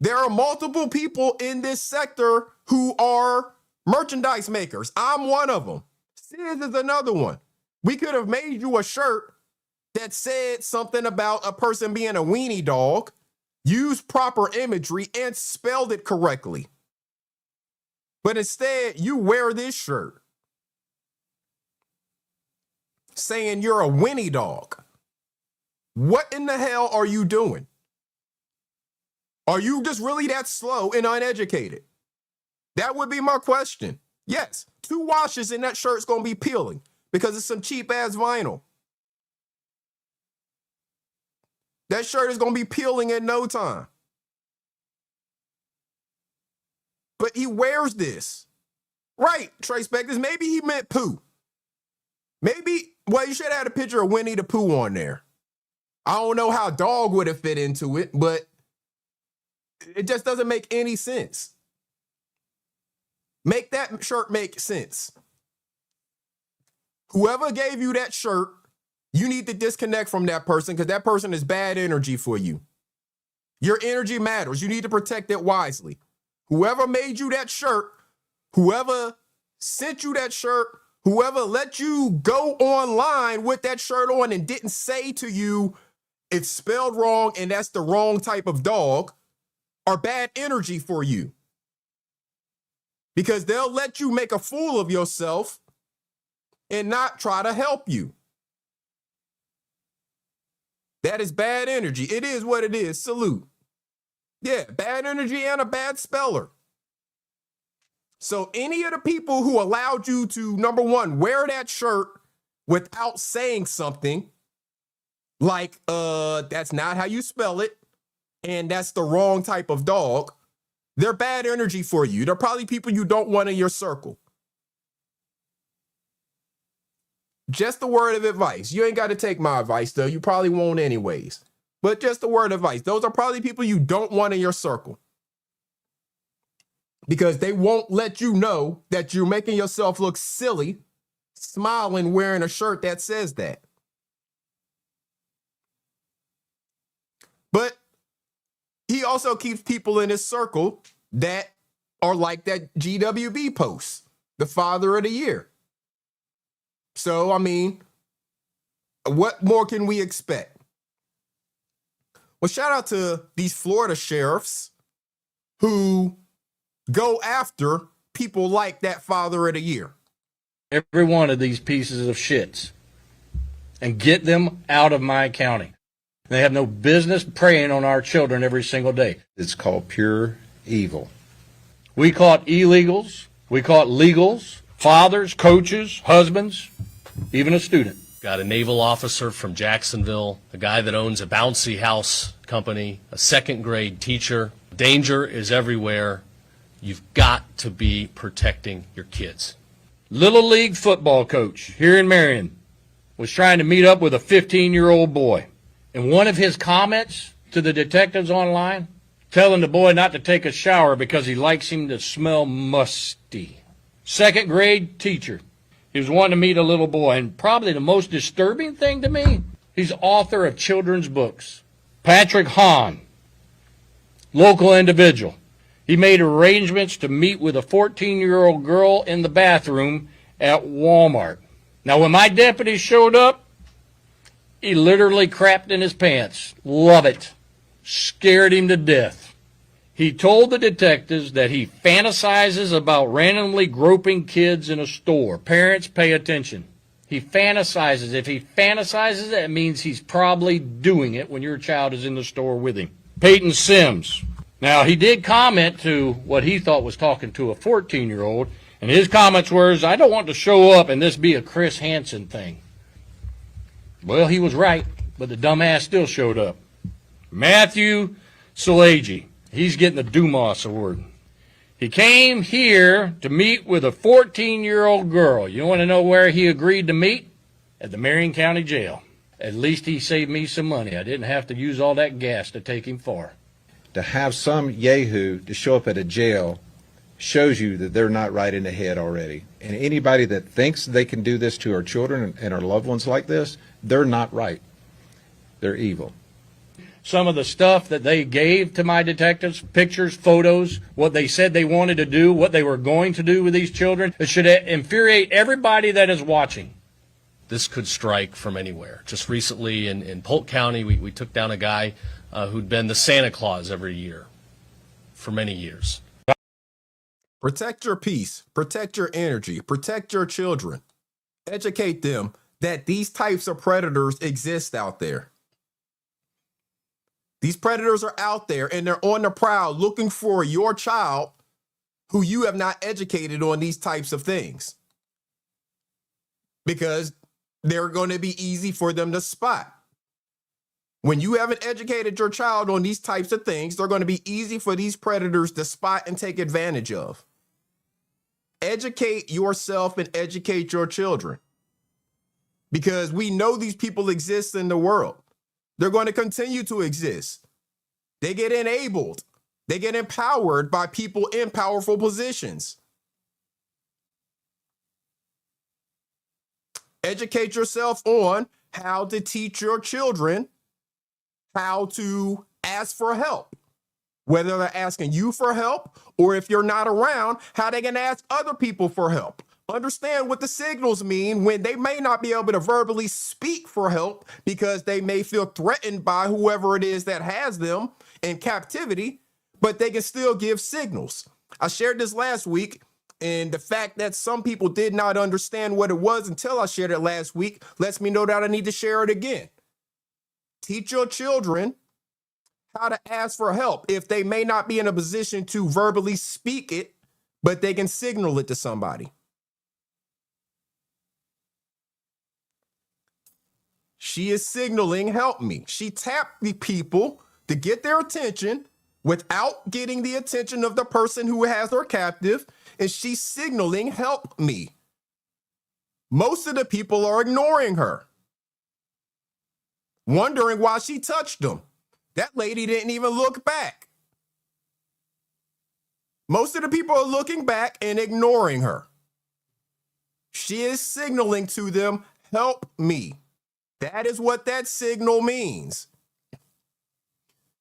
There are multiple people in this sector who are merchandise makers. I'm one of them. Sis is another one. We could have made you a shirt that said something about a person being a weenie dog, used proper imagery, and spelled it correctly. But instead, you wear this shirt saying you're a Winnie dog. What in the hell are you doing? Are you just really that slow and uneducated? That would be my question. Yes, 2 washes and that shirt's going to be peeling because it's some cheap ass vinyl. That shirt is going to be peeling in no time. But he wears this. Right, Trace Beckers, maybe he meant poo. Maybe, well, you should have had a picture of Winnie the Pooh on there. I don't know how dog would have fit into it, but it just doesn't make any sense. Make that shirt make sense. Whoever gave you that shirt, you need to disconnect from that person because that person is bad energy for you. Your energy matters. You need to protect it wisely. Whoever made you that shirt, whoever sent you that shirt, whoever let you go online with that shirt on and didn't say to you, it's spelled wrong and that's the wrong type of dog, are bad energy for you. Because they'll let you make a fool of yourself and not try to help you. That is bad energy. It is what it is. Salute. Yeah, bad energy and a bad speller. So any of the people who allowed you to, number one, wear that shirt without saying something like, that's not how you spell it, and that's the wrong type of dog, they're bad energy for you. They're probably people you don't want in your circle. Just a word of advice. You ain't got to take my advice, though. You probably won't anyways. But just a word of advice. Those are probably people you don't want in your circle. Because they won't let you know that you're making yourself look silly, smiling, wearing a shirt that says that. But he also keeps people in his circle that are like that GWB post, the Father of the Year. So, I mean, what more can we expect? Well, shout out to these Florida sheriffs who go after people like that Father of the Year. Every one of these pieces of shits and get them out of my county. They have no business preying on our children every single day. It's called pure evil. We caught illegals. We caught legals, fathers, coaches, husbands, even a student. Got a naval officer from Jacksonville, a guy that owns a bouncy house company, a second grade teacher. Danger is everywhere. You've got to be protecting your kids. Little league football coach here in Marion was trying to meet up with a 15-year-old boy. And one of his comments to the detectives online, telling the boy not to take a shower because he likes him to smell musty. Second grade teacher. He was wanting to meet a little boy. And probably the most disturbing thing to me He's author of children's books. Patrick Hahn, local individual. He made arrangements to meet with a 14-year-old girl in the bathroom at Walmart. Now, when my deputy showed up, he literally crapped in his pants. Love it. Scared him to death. He told the detectives that he fantasizes about randomly groping kids in a store. Parents, pay attention. He fantasizes. If he fantasizes, that means he's probably doing it when your child is in the store with him. Peyton Sims. Now, he did comment to what he thought was talking to a 14-year-old, and his comments were, I don't want to show up and this be a Chris Hansen thing. Well, he was right, but the dumbass still showed up. Matthew Salagi. He's getting the Dumas Award. He came here to meet with a 14-year-old girl. You want to know where he agreed to meet? At the Marion County Jail. At least he saved me some money. I didn't have to use all that gas to take him far. To have some yahoo to show up at a jail shows you that they're not right in the head already. And anybody that thinks they can do this to our children and our loved ones like this, they're not right. They're evil. Some of the stuff that they gave to my detectives, pictures, photos, what they said they wanted to do, what they were going to do with these children, it should infuriate everybody that is watching. This could strike from anywhere. Just recently in Polk County, we took down a guy who'd been the Santa Claus every year for many years. Protect your peace, protect your energy, protect your children. Educate them that these types of predators exist out there. These predators are out there and they're on the prowl looking for your child who you have not educated on these types of things. Because they're going to be easy for them to spot. When you haven't educated your child on these types of things, they're going to be easy for these predators to spot and take advantage of. Educate yourself and educate your children. Because we know these people exist in the world. They're going to continue to exist. They get enabled. They get empowered by people in powerful positions. Educate yourself on how to teach your children how to ask for help. Whether they're asking you for help or if you're not around, how they can ask other people for help. Understand what the signals mean when they may not be able to verbally speak for help because they may feel threatened by whoever it is that has them in captivity, but they can still give signals. I shared this last week, and the fact that some people did not understand what it was until I shared it last week lets me know that I need to share it again. Teach your children how to ask for help if they may not be in a position to verbally speak it, but they can signal it to somebody. She is signaling, help me. She tapped the people to get their attention without getting the attention of the person who has her captive, and she's signaling, help me. Most of the people are ignoring her, wondering why she touched them. That lady didn't even look back. Most of the people are looking back and ignoring her. She is signaling to them, help me. That is what that signal means.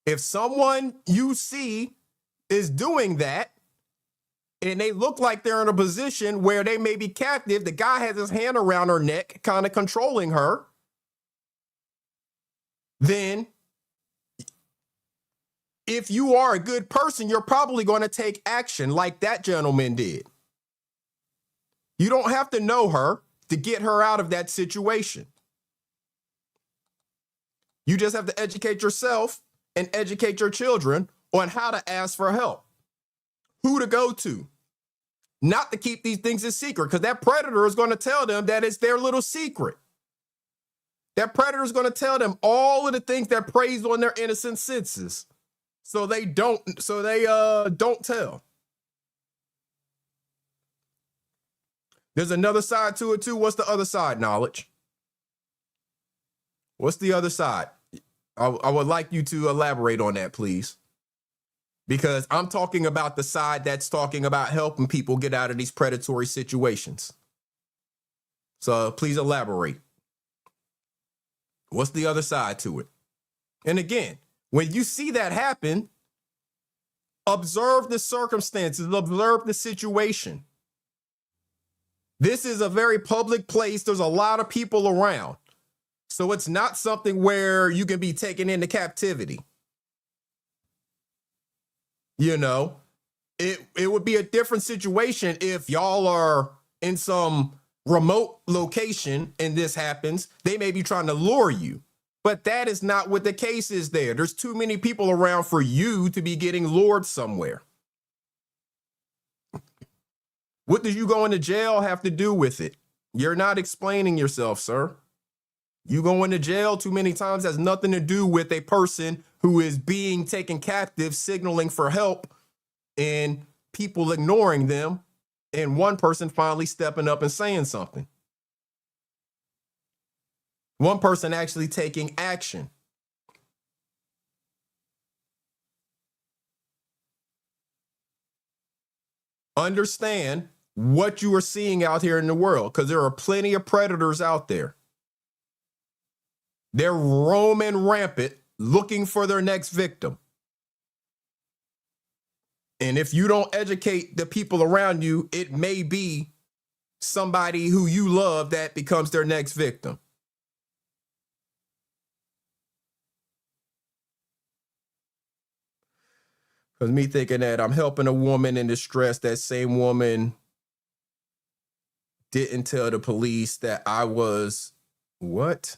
If someone you see is doing that, and they look like they're in a position where they may be captive, the guy has his hand around her neck, kind of controlling her, then if you are a good person, you're probably going to take action like that gentleman did. You don't have to know her to get her out of that situation. You just have to educate yourself and educate your children on how to ask for help, who to go to, not to keep these things a secret, because that predator is going to tell them that it's their little secret. That predator is going to tell them all of the things that preys on their innocent senses, so they don't tell. There's another side to it too. What's the other side, Knowledge? What's the other side? I would like you to elaborate on that, please. Because I'm talking about the side that's talking about helping people get out of these predatory situations. So please elaborate. What's the other side to it? And again, when you see that happen, observe the circumstances, observe the situation. This is a very public place. There's a lot of people around. So it's not something where you can be taken into captivity. You know, it would be a different situation if y'all are in some remote location and this happens. They may be trying to lure you. But that is not what the case is there. There's too many people around for you to be getting lured somewhere. What does you going to jail have to do with it? You're not explaining yourself, sir. You going to jail too many times has nothing to do with a person who is being taken captive, signaling for help, and people ignoring them, and one person finally stepping up and saying something. One person actually taking action. Understand what you are seeing out here in the world, because there are plenty of predators out there. They're roaming rampant, looking for their next victim. And if you don't educate the people around you, it may be somebody who you love that becomes their next victim. Because me thinking that I'm helping a woman in distress, that same woman didn't tell the police that I was what?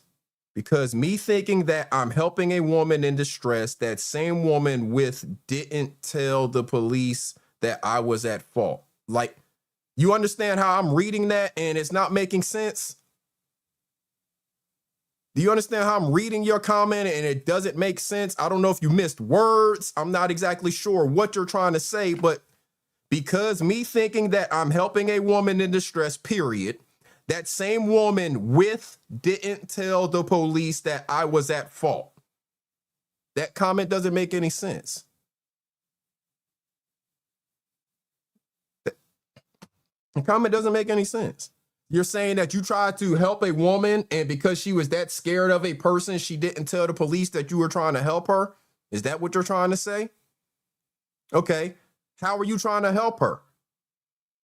Because me thinking that I'm helping a woman in distress, that same woman didn't tell the police that I was at fault. Like, you understand how I'm reading that and it's not making sense? Do you understand how I'm reading your comment and it doesn't make sense? I don't know if you missed words. I'm not exactly sure what you're trying to say, but because me thinking that I'm helping a woman in distress, period, that same woman didn't tell the police that I was at fault. That comment doesn't make any sense. The comment doesn't make any sense. You're saying that you tried to help a woman, and because she was that scared of a person, she didn't tell the police that you were trying to help her? Is that what you're trying to say? Okay. How are you trying to help her?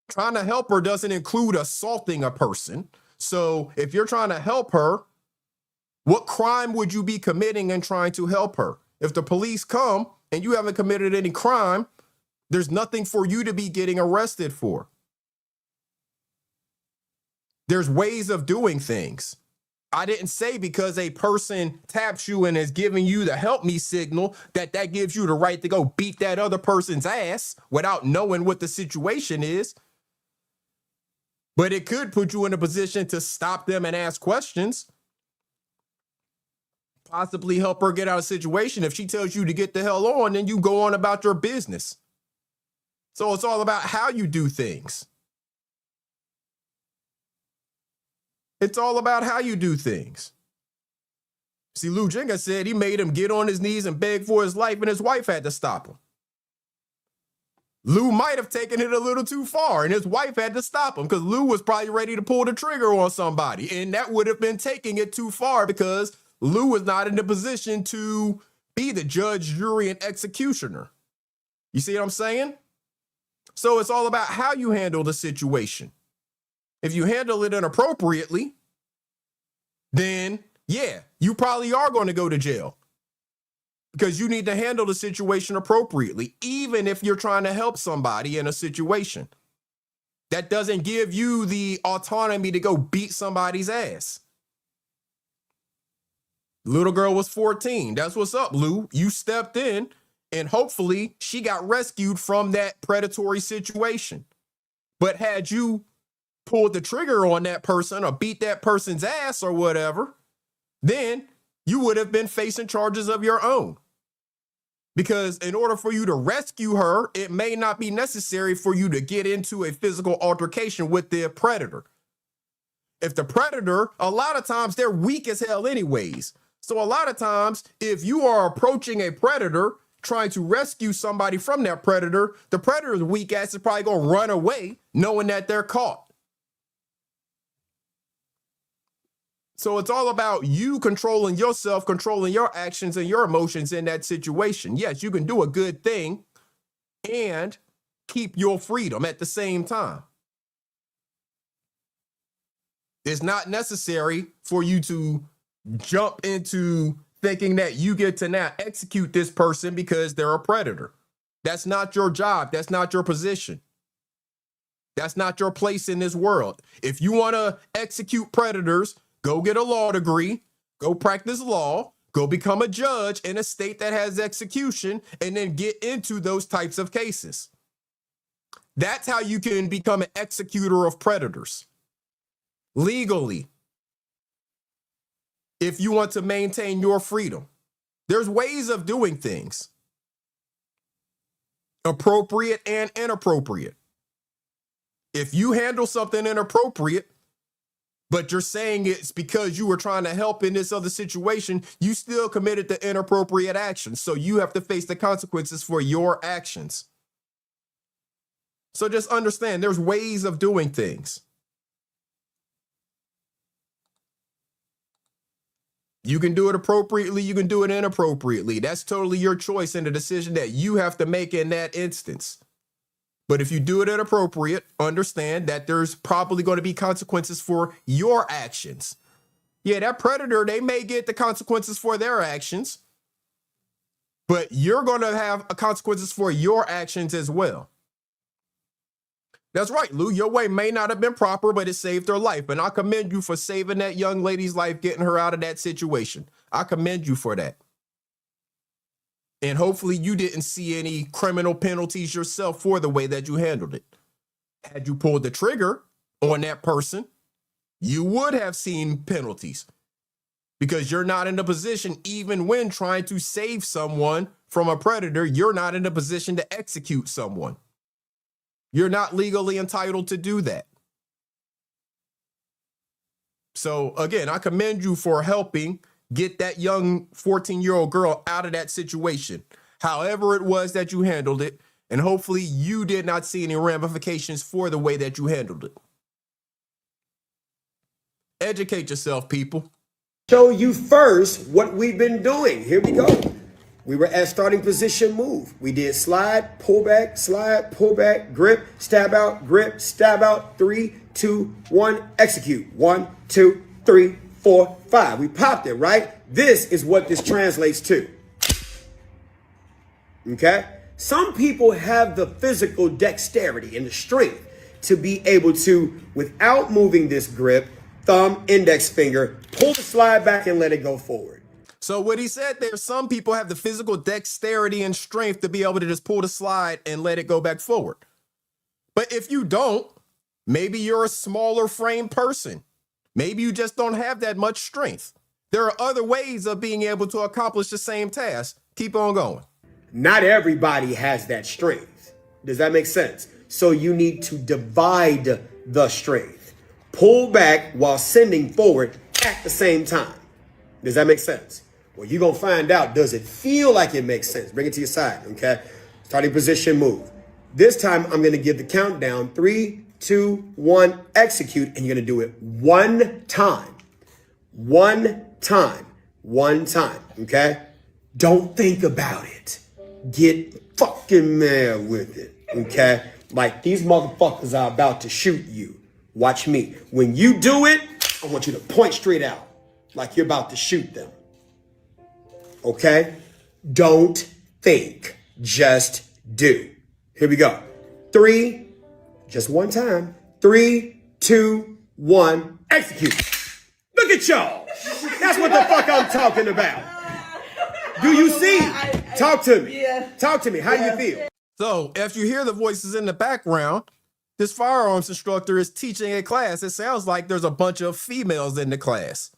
Trying to help her doesn't include assaulting a person. So if you're trying to help her, what crime would you be committing in trying to help her? If the police come and you haven't committed any crime, there's nothing for you to be getting arrested for. There's ways of doing things. I didn't say because a person taps you and is giving you the help me signal that gives you the right to go beat that other person's ass without knowing what the situation is. But it could put you in a position to stop them and ask questions. Possibly help her get out of a situation. If she tells you to get the hell on, then you go on about your business. So it's all about how you do things. It's all about how you do things. See, Lou Jenga said he made him get on his knees and beg for his life, and his wife had to stop him. Lou might have taken it a little too far, and his wife had to stop him because Lou was probably ready to pull the trigger on somebody, and that would have been taking it too far because Lou was not in the position to be the judge, jury, and executioner. You see what I'm saying? So it's all about how you handle the situation. If you handle it inappropriately, then yeah, you probably are going to go to jail because you need to handle the situation appropriately, even if you're trying to help somebody in a situation. That doesn't give you the autonomy to go beat somebody's ass. Little girl was 14. That's what's up, Lou. You stepped in and hopefully she got rescued from that predatory situation. But had you pulled the trigger on that person or beat that person's ass or whatever, then you would have been facing charges of your own. Because in order for you to rescue her, it may not be necessary for you to get into a physical altercation with the predator. If the predator, a lot of times they're weak as hell anyways. So a lot of times, if you are approaching a predator, trying to rescue somebody from that predator, the predator's weak ass is probably going to run away knowing that they're caught. So it's all about you controlling yourself, controlling your actions and your emotions in that situation. Yes, you can do a good thing and keep your freedom at the same time. It's not necessary for you to jump into thinking that you get to now execute this person because they're a predator. That's not your job. That's not your position. That's not your place in this world. If you want to execute predators, go get a law degree, go practice law, go become a judge in a state that has execution, and then get into those types of cases. That's how you can become an executor of predators legally. If you want to maintain your freedom, there's ways of doing things, appropriate and inappropriate. If you handle something inappropriate, but you're saying it's because you were trying to help in this other situation, you still committed the inappropriate action. So you have to face the consequences for your actions. So just understand there's ways of doing things. You can do it appropriately, you can do it inappropriately. That's totally your choice and a decision that you have to make in that instance. But if you do it inappropriate, understand that there's probably going to be consequences for your actions. Yeah, that predator, they may get the consequences for their actions, but you're going to have consequences for your actions as well. That's right, Lou. Your way may not have been proper, but it saved her life. And I commend you for saving that young lady's life, getting her out of that situation. I commend you for that. And hopefully you didn't see any criminal penalties yourself for the way that you handled it. Had you pulled the trigger on that person, you would have seen penalties because you're not in a position, even when trying to save someone from a predator, you're not in a position to execute someone. You're not legally entitled to do that. So again, I commend you for helping get that young 14-year-old girl out of that situation, however it was that you handled it. And hopefully you did not see any ramifications for the way that you handled it. Educate yourself, people. Show you first what we've been doing. Here we go. We were at starting position move. We did slide, pull back, grip, stab out, 3, 2, 1, execute. 1, 2, 3, 4, 5. We popped it, right? This is what this translates to. Okay? Some people have the physical dexterity and the strength to be able to, without moving this grip, thumb, index finger, pull the slide back and let it go forward. So what he said there, some people have the physical dexterity and strength to be able to just pull the slide and let it go back forward. But if you don't, maybe you're a smaller frame person. Maybe you just don't have that much strength. There are other ways of being able to accomplish the same task. Keep on going. Not everybody has that strength. Does that make sense? So you need to divide the strength. Pull back while sending forward at the same time. Does that make sense? Well, you're going to find out, does it feel like it makes sense? Bring it to your side, okay? Starting position move. This time, I'm going to give the countdown. 3, 2, 1, execute. And you're going to do it one time. One time. One time, okay? Don't think about it. Get fucking mad with it, okay? Like these motherfuckers are about to shoot you. Watch me. When you do it, I want you to point straight out like you're about to shoot them. Okay? Don't think. Just do. Here we go. 3, just one time. 3, 2, 1, execute. Look at y'all. That's what the fuck I'm talking about. Do you see? Talk to me. Talk to me. How do you feel? So if you hear the voices in the background, this firearms instructor is teaching a class. It sounds like there's a bunch of females in the class.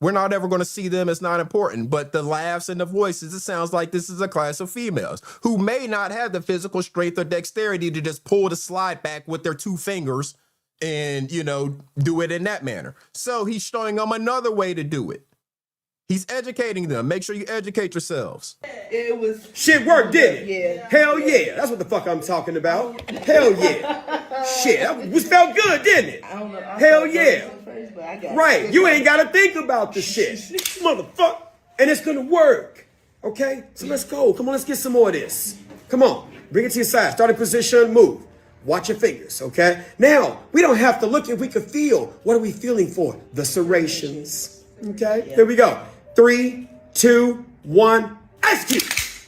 We're not ever going to see them. It's not important. But the laughs and the voices, it sounds like this is a class of females who may not have the physical strength or dexterity to just pull the slide back with their 2 fingers and, do it in that manner. So he's showing them another way to do it. He's educating them. Make sure you educate yourselves. It was shit worked, didn't it? Yeah. Hell yeah. That's what the fuck I'm talking about. Hell yeah. Shit, that was felt good, didn't it? Hell yeah. Right. You ain't gotta think about the shit. Motherfucker. And it's gonna work. Okay? So let's go. Come on, let's get some more of this. Come on. Bring it to your side. Start in position, move. Watch your fingers, okay? Now, we don't have to look if we could feel. What are we feeling for? The serrations. Okay? Here we go. 3, 2, 1, execute.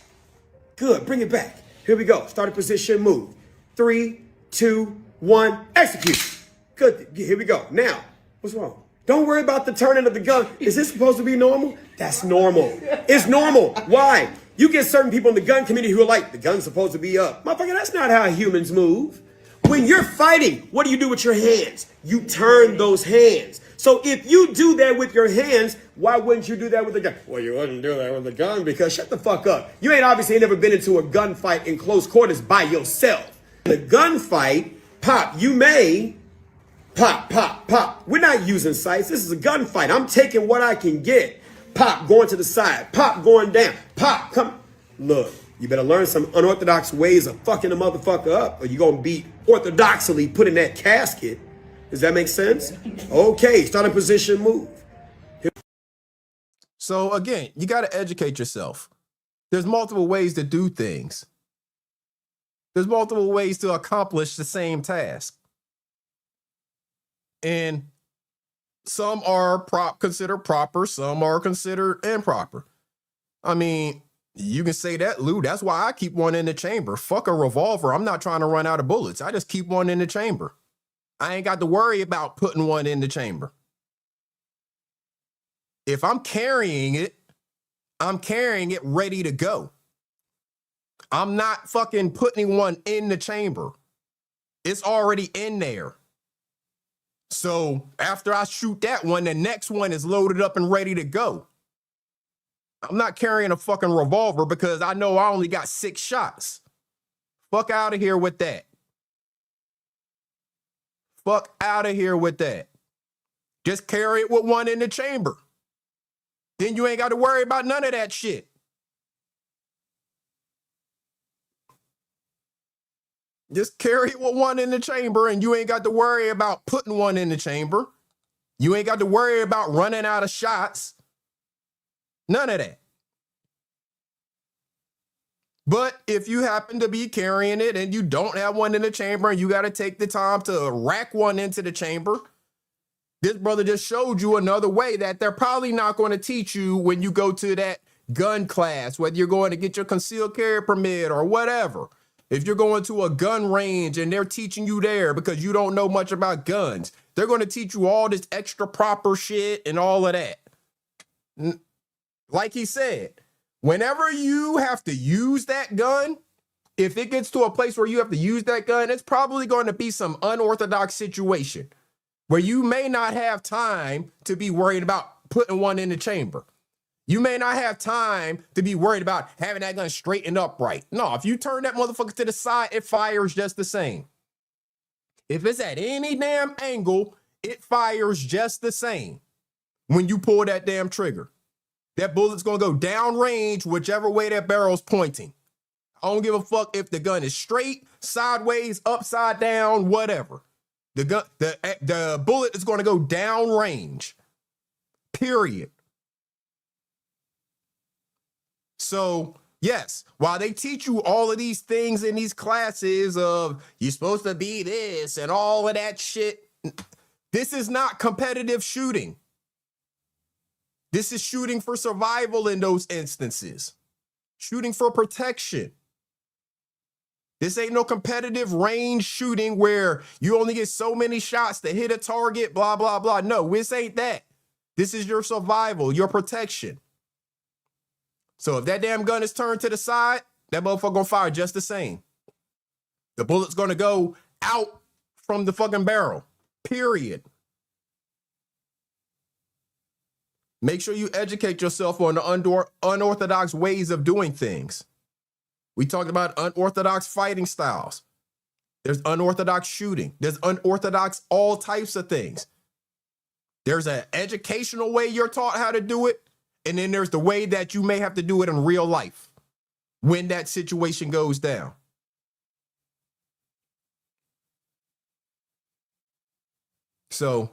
Good. Bring it back. Here we go. Start in position, move. 3, 2, 1, execute. Good. Here we go. Now, what's wrong? Don't worry about the turning of the gun. Is this supposed to be normal? That's normal. It's normal. Why? You get certain people in the gun community who are like, the gun's supposed to be up. Motherfucker, that's not how humans move. When you're fighting, what do you do with your hands? You turn those hands. So if you do that with your hands, why wouldn't you do that with a gun? Well, you wouldn't do that with a gun because shut the fuck up. You ain't obviously never been into a gunfight in close quarters by yourself. In a gunfight, pop, you may pop, pop, pop. We're not using sights. This is a gunfight. I'm taking what I can get. Pop, going to the side. Pop, going down. Pop, come. Look, you better learn some unorthodox ways of fucking a motherfucker up or you're going to be orthodoxly put in that casket. Does that make sense? Okay, start in position, move. So again, you got to educate yourself. There's multiple ways to do things. There's multiple ways to accomplish the same task. And some are considered proper, some are considered improper. I mean, you can say that, Lou. That's why I keep one in the chamber. Fuck a revolver. I'm not trying to run out of bullets. I just keep one in the chamber. I ain't got to worry about putting one in the chamber. If I'm carrying it ready to go. I'm not fucking putting one in the chamber. It's already in there. So after I shoot that one, the next one is loaded up and ready to go. I'm not carrying a fucking revolver because I know I only got 6 shots. Fuck out of here with that. Fuck out of here with that. Just carry it with one in the chamber. Then you ain't got to worry about none of that shit. Just carry it with one in the chamber and you ain't got to worry about putting one in the chamber. You ain't got to worry about running out of shots. None of that. But if you happen to be carrying it and you don't have one in the chamber and you got to take the time to rack one into the chamber, this brother just showed you another way that they're probably not going to teach you when you go to that gun class, whether you're going to get your concealed carry permit or whatever. If you're going to a gun range and they're teaching you there because you don't know much about guns, they're going to teach you all this extra proper shit and all of that. Like he said, whenever you have to use that gun, if it gets to a place where you have to use that gun, it's probably going to be some unorthodox situation where you may not have time to be worried about putting one in the chamber. You may not have time to be worried about having that gun straightened up right. No, if you turn that motherfucker to the side, it fires just the same. If it's at any damn angle, it fires just the same when you pull that damn trigger. That bullet's going to go down range whichever way that barrel's pointing. I don't give a fuck if the gun is straight, sideways, upside down, whatever. The bullet is going to go down range. Period. So, yes, while they teach you all of these things in these classes of you're supposed to be this and all of that shit, this is not competitive shooting. This is shooting for survival in those instances. Shooting for protection. This ain't no competitive range shooting where you only get so many shots to hit a target, blah, blah, blah. No, this ain't that. This is your survival, your protection. So if that damn gun is turned to the side, that motherfucker gonna fire just the same. The bullet's gonna go out from the fucking barrel. Period. Make sure you educate yourself on the unorthodox ways of doing things. We talked about unorthodox fighting styles. There's unorthodox shooting. There's unorthodox all types of things. There's an educational way you're taught how to do it, And then there's the way that you may have to do it in real life when that situation goes down. So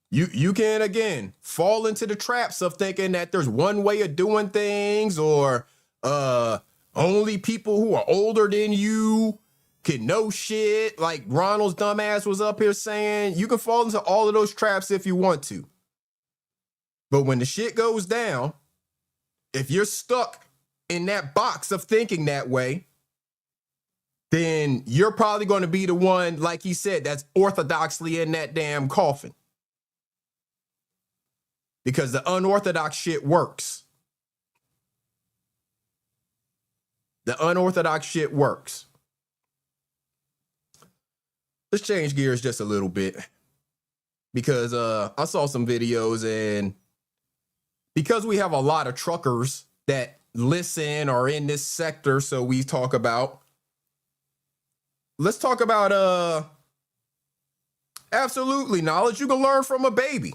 you can, again, fall into the traps of thinking that there's one way of doing things, or only people who are older than you can know shit, like Ronald's dumbass was up here saying. You can fall into all of those traps if you want to. But when the shit goes down, if you're stuck in that box of thinking that way, then you're probably going to be the one, like he said, that's orthodoxly in that damn coffin. Because the unorthodox shit works. The unorthodox shit works. Let's change gears just a little bit. Because I saw some videos, and because we have a lot of truckers that listen or in this sector, so we talk about, let's talk about absolutely knowledge you can learn from a baby.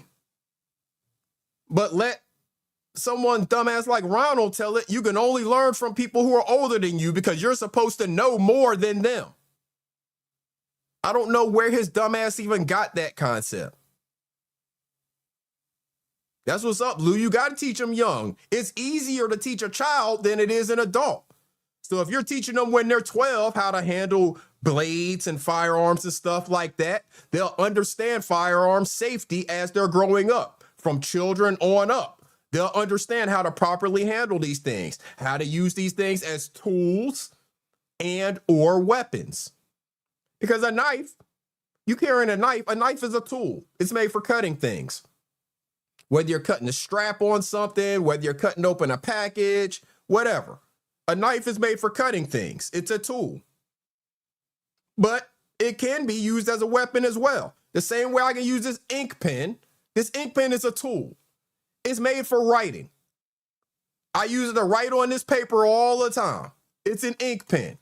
But let someone dumbass like Ronald tell it, you can only learn from people who are older than you because you're supposed to know more than them. I don't know where his dumbass even got that concept. That's what's up, Lou. You got to teach them young. It's easier to teach a child than it is an adult. So if you're teaching them when they're 12 how to handle blades and firearms and stuff like that, they'll understand firearm safety as they're growing up. From children on up, they'll understand how to properly handle these things, how to use these things as tools and or weapons. Because a knife, you carrying a knife is a tool. It's made for cutting things. Whether you're cutting a strap on something, whether you're cutting open a package, whatever. A knife is made for cutting things. It's a tool. But it can be used as a weapon as well. The same way I can use this ink pen. This ink pen is a tool. It's made for writing. I use it to write on this paper all the time. It's an ink pen.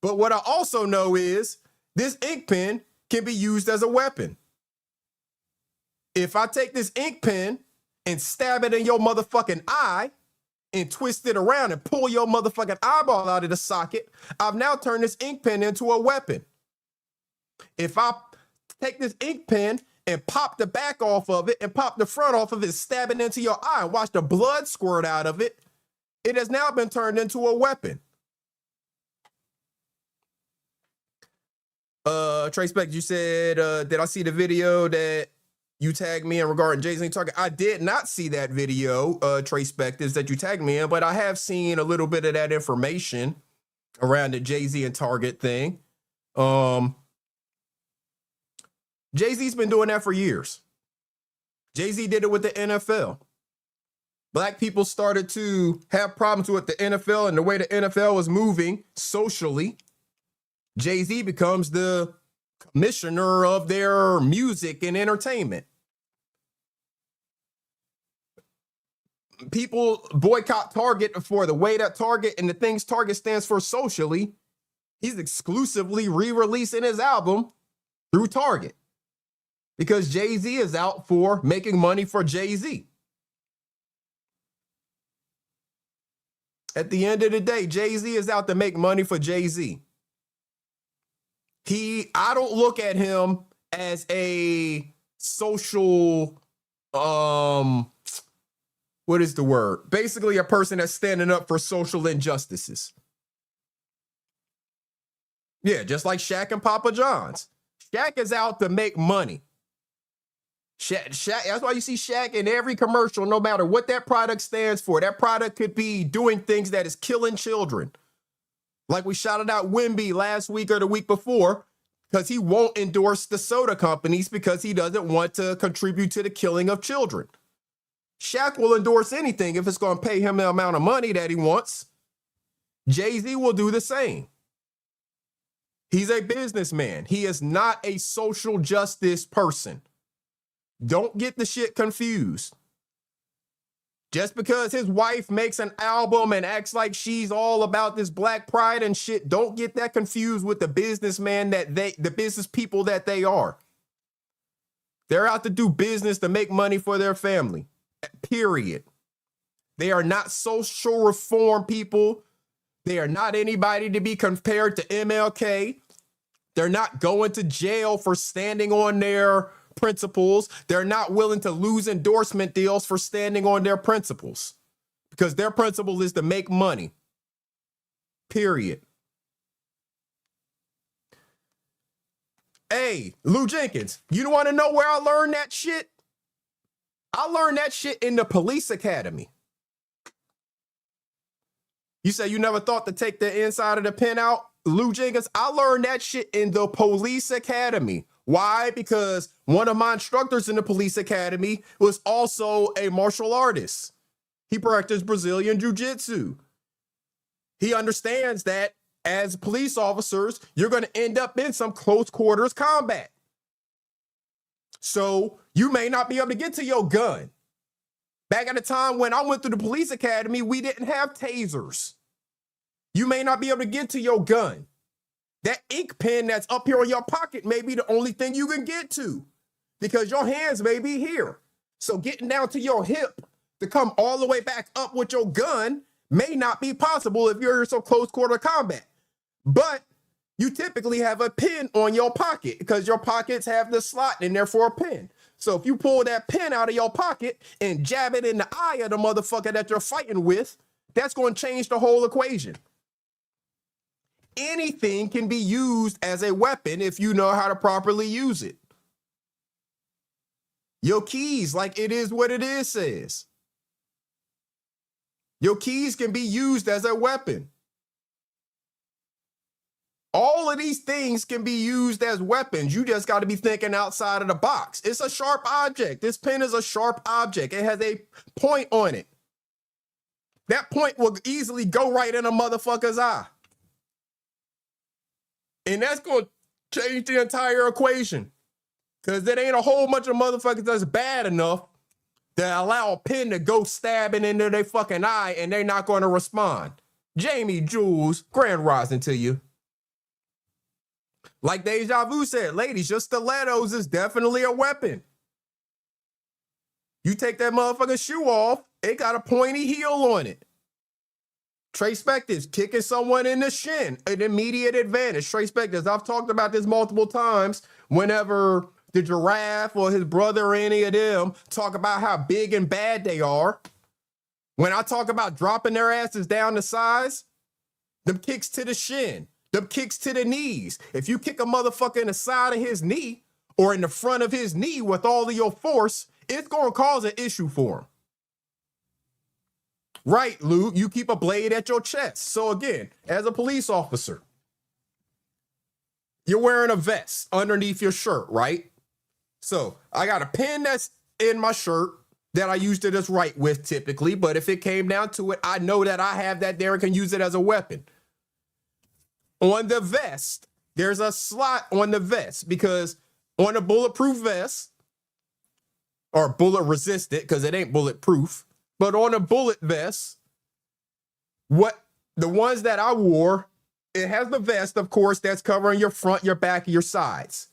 But what I also know is this ink pen can be used as a weapon. If I take this ink pen and stab it in your motherfucking eye and twist it around and pull your motherfucking eyeball out of the socket, I've now turned this ink pen into a weapon. If I take this ink pen and pop the back off of it and pop the front off of it, stab it into your eye and watch the blood squirt out of it, it has now been turned into a weapon. Trace Beck, you said, did I see the video that you tagged me in regarding Jay-Z and Target? I did not see that video, Trace Beck, that you tagged me in, but I have seen a little bit of that information around the Jay-Z and Target thing. Jay-Z's been doing that for years. Jay-Z did it with the NFL. Black people started to have problems with the NFL and the way the NFL was moving socially. Jay-Z becomes the commissioner of their music and entertainment. People boycott Target for the way that Target and the things Target stands for socially. He's exclusively re-releasing his album through Target. Because Jay-Z is out for making money for Jay-Z. At the end of the day, Jay-Z is out to make money for Jay-Z. I don't look at him as a social, what is the word? Basically a person that's standing up for social injustices. Yeah, just like Shaq and Papa John's. Shaq is out to make money. Shaq, that's why you see Shaq in every commercial, no matter what that product stands for. That product could be doing things that is killing children. Like we shouted out Wimby last week or the week before, because he won't endorse the soda companies because he doesn't want to contribute to the killing of children. Shaq will endorse anything if it's going to pay him the amount of money that he wants. Jay-Z will do the same. He's a businessman. He is not a social justice person. Don't get the shit confused. Just because his wife makes an album and acts like she's all about this black pride and shit, don't get that confused with the businessman the business people that they are. They're out to do business to make money for their family. Period. They are not social reform people. They are not anybody to be compared to MLK. They're not going to jail for standing on their principles. They're not willing to lose endorsement deals for standing on their principles because their principle is to make money. Period. Hey, Lou Jenkins, you want to know where I learned that shit? I learned that shit in the police academy. You say you never thought to take the inside of the pen out? Lou Jenkins, I learned that shit in the police academy. Why? Because one of my instructors in the police academy was also a martial artist. He practiced Brazilian jiu-jitsu. He understands that as police officers, you're going to end up in some close quarters combat. So you may not be able to get to your gun. Back at the time when I went through the police academy, we didn't have tasers. You may not be able to get to your gun. That ink pen that's up here in your pocket may be the only thing you can get to because your hands may be here. So getting down to your hip to come all the way back up with your gun may not be possible if you're in some close quarter combat. But you typically have a pen on your pocket because your pockets have the slot in there for a pen. So if you pull that pen out of your pocket and jab it in the eye of the motherfucker that you're fighting with, that's going to change the whole equation. Anything can be used as a weapon if you know how to properly use it. Your keys, like It Is What It Is says. Your keys can be used as a weapon. All of these things can be used as weapons. You just got to be thinking outside of the box. It's a sharp object. This pen is a sharp object. It has a point on it. That point will easily go right in a motherfucker's eye. And that's going to change the entire equation. Because there ain't a whole bunch of motherfuckers that's bad enough to allow a pen to go stabbing into their fucking eye and they're not going to respond. Jamie Jules, grand rising to you. Like Deja Vu said, ladies, your stilettos is definitely a weapon. You take that motherfucking shoe off, it got a pointy heel on it. Trace Spectors, kicking someone in the shin, an immediate advantage. Trace Spectors, I've talked about this multiple times whenever the giraffe or his brother or any of them talk about how big and bad they are. When I talk about dropping their asses down to size, them kicks to the shin, them kicks to the knees. If you kick a motherfucker in the side of his knee or in the front of his knee with all of your force, it's going to cause an issue for him. Right, Lou, you keep a blade at your chest. So again, as a police officer, you're wearing a vest underneath your shirt, right? So I got a pen that's in my shirt that I use to just write with typically, but if it came down to it, I know that I have that there and can use it as a weapon. On the vest, there's a slot on the vest because on a bulletproof vest, or bullet resistant, because it ain't bulletproof, but on a bullet vest, the ones that I wore, it has the vest, of course, that's covering your front, your back, and your sides.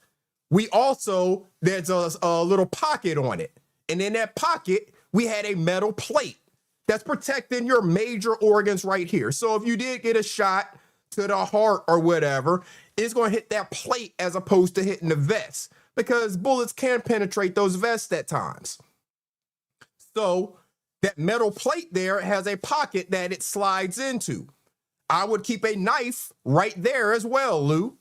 We also, there's a little pocket on it. And in that pocket, we had a metal plate that's protecting your major organs right here. So if you did get a shot to the heart or whatever, it's going to hit that plate as opposed to hitting the vest because bullets can penetrate those vests at times. So that metal plate there has a pocket that it slides into. I would keep a knife right there as well, Lou.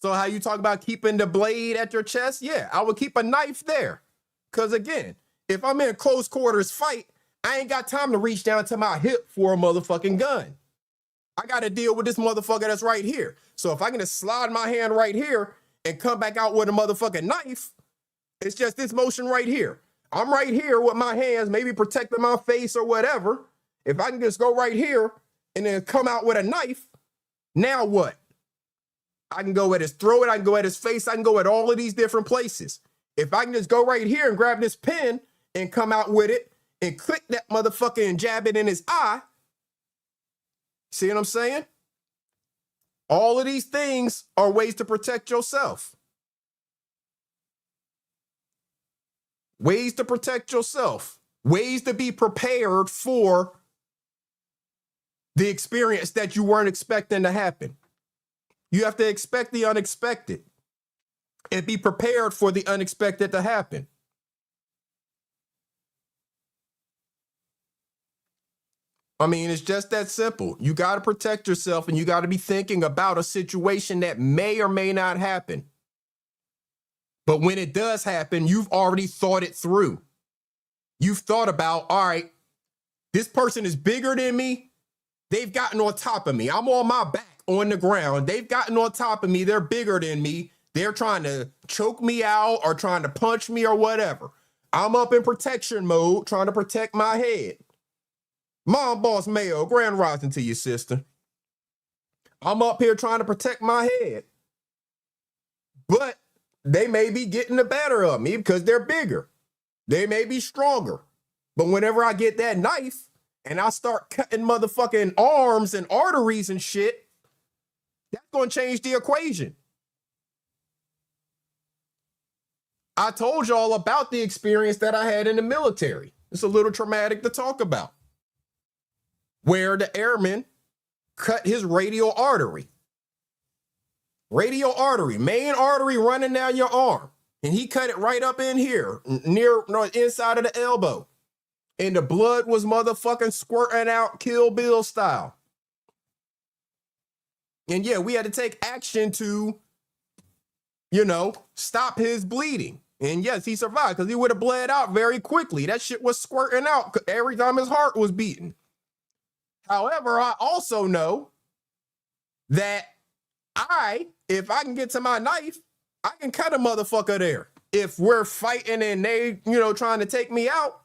So how you talk about keeping the blade at your chest? Yeah, I would keep a knife there. Because again, if I'm in a close quarters fight, I ain't got time to reach down to my hip for a motherfucking gun. I got to deal with this motherfucker that's right here. So if I can just slide my hand right here and come back out with a motherfucking knife, it's just this motion right here. I'm right here with my hands, maybe protecting my face or whatever. If I can just go right here and then come out with a knife, now what? I can go at his throat, I can go at his face, I can go at all of these different places. If I can just go right here and grab this pen and come out with it and click that motherfucker and jab it in his eye, see what I'm saying? All of these things are ways to protect yourself. Ways to protect yourself. Ways to be prepared for the experience that you weren't expecting to happen. You have to expect the unexpected and be prepared for the unexpected to happen. I mean, it's just that simple. You got to protect yourself and you got to be thinking about a situation that may or may not happen. But when it does happen, you've already thought it through. You've thought about, all right, this person is bigger than me. They've gotten on top of me. I'm on my back on the ground. They've gotten on top of me. They're bigger than me. They're trying to choke me out or trying to punch me or whatever. I'm up in protection mode, trying to protect my head. Mom, boss, Mayo, grand rising to you, sister. I'm up here trying to protect my head. But they may be getting the better of me because they're bigger. They may be stronger. But whenever I get that knife and I start cutting motherfucking arms and arteries and shit, that's going to change the equation. I told y'all about the experience that I had in the military. It's a little traumatic to talk about. Where the airman cut his radial artery. Radial artery, main artery running down your arm. And he cut it right up in here, near inside of the elbow. And the blood was motherfucking squirting out Kill Bill style. And yeah, we had to take action to, stop his bleeding. And yes, he survived because he would have bled out very quickly. That shit was squirting out every time his heart was beating. However, I also know that if I can get to my knife, I can cut a motherfucker there. If we're fighting and they, trying to take me out,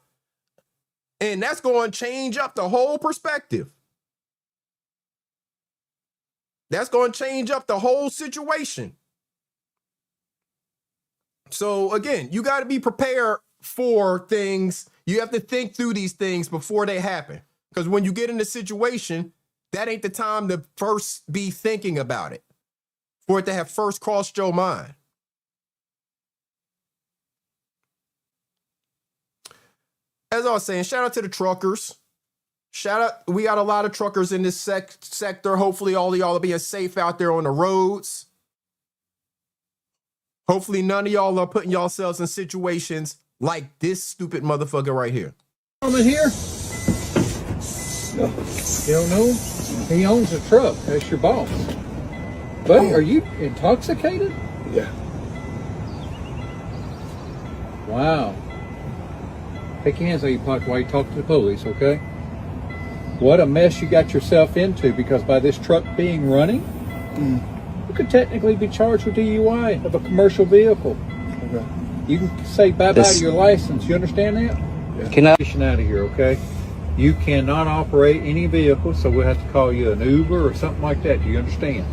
and that's going to change up the whole perspective. That's going to change up the whole situation. So again, you got to be prepared for things. You have to think through these things before they happen. Because when you get in a situation, that ain't the time to first be thinking about it. For it to have first crossed your mind. As I was saying, shout out to the truckers. Shout out, we got a lot of truckers in this sector. Hopefully all of y'all are being safe out there on the roads. Hopefully none of y'all are putting yourselves in situations like this stupid motherfucker right here. Gentleman here? No. You don't know? He owns a truck. That's your boss. Buddy, are you intoxicated? Yeah. Wow. Take your hands out of your pocket while you talk to the police, okay? What a mess you got yourself into, because by this truck being running, you could technically be charged with DUI of a commercial vehicle. Okay. You can say bye-bye to your license. You understand that? Yeah. Can I get out of here, okay? You cannot operate any vehicle, so we'll have to call you an Uber or something like that. Do you understand?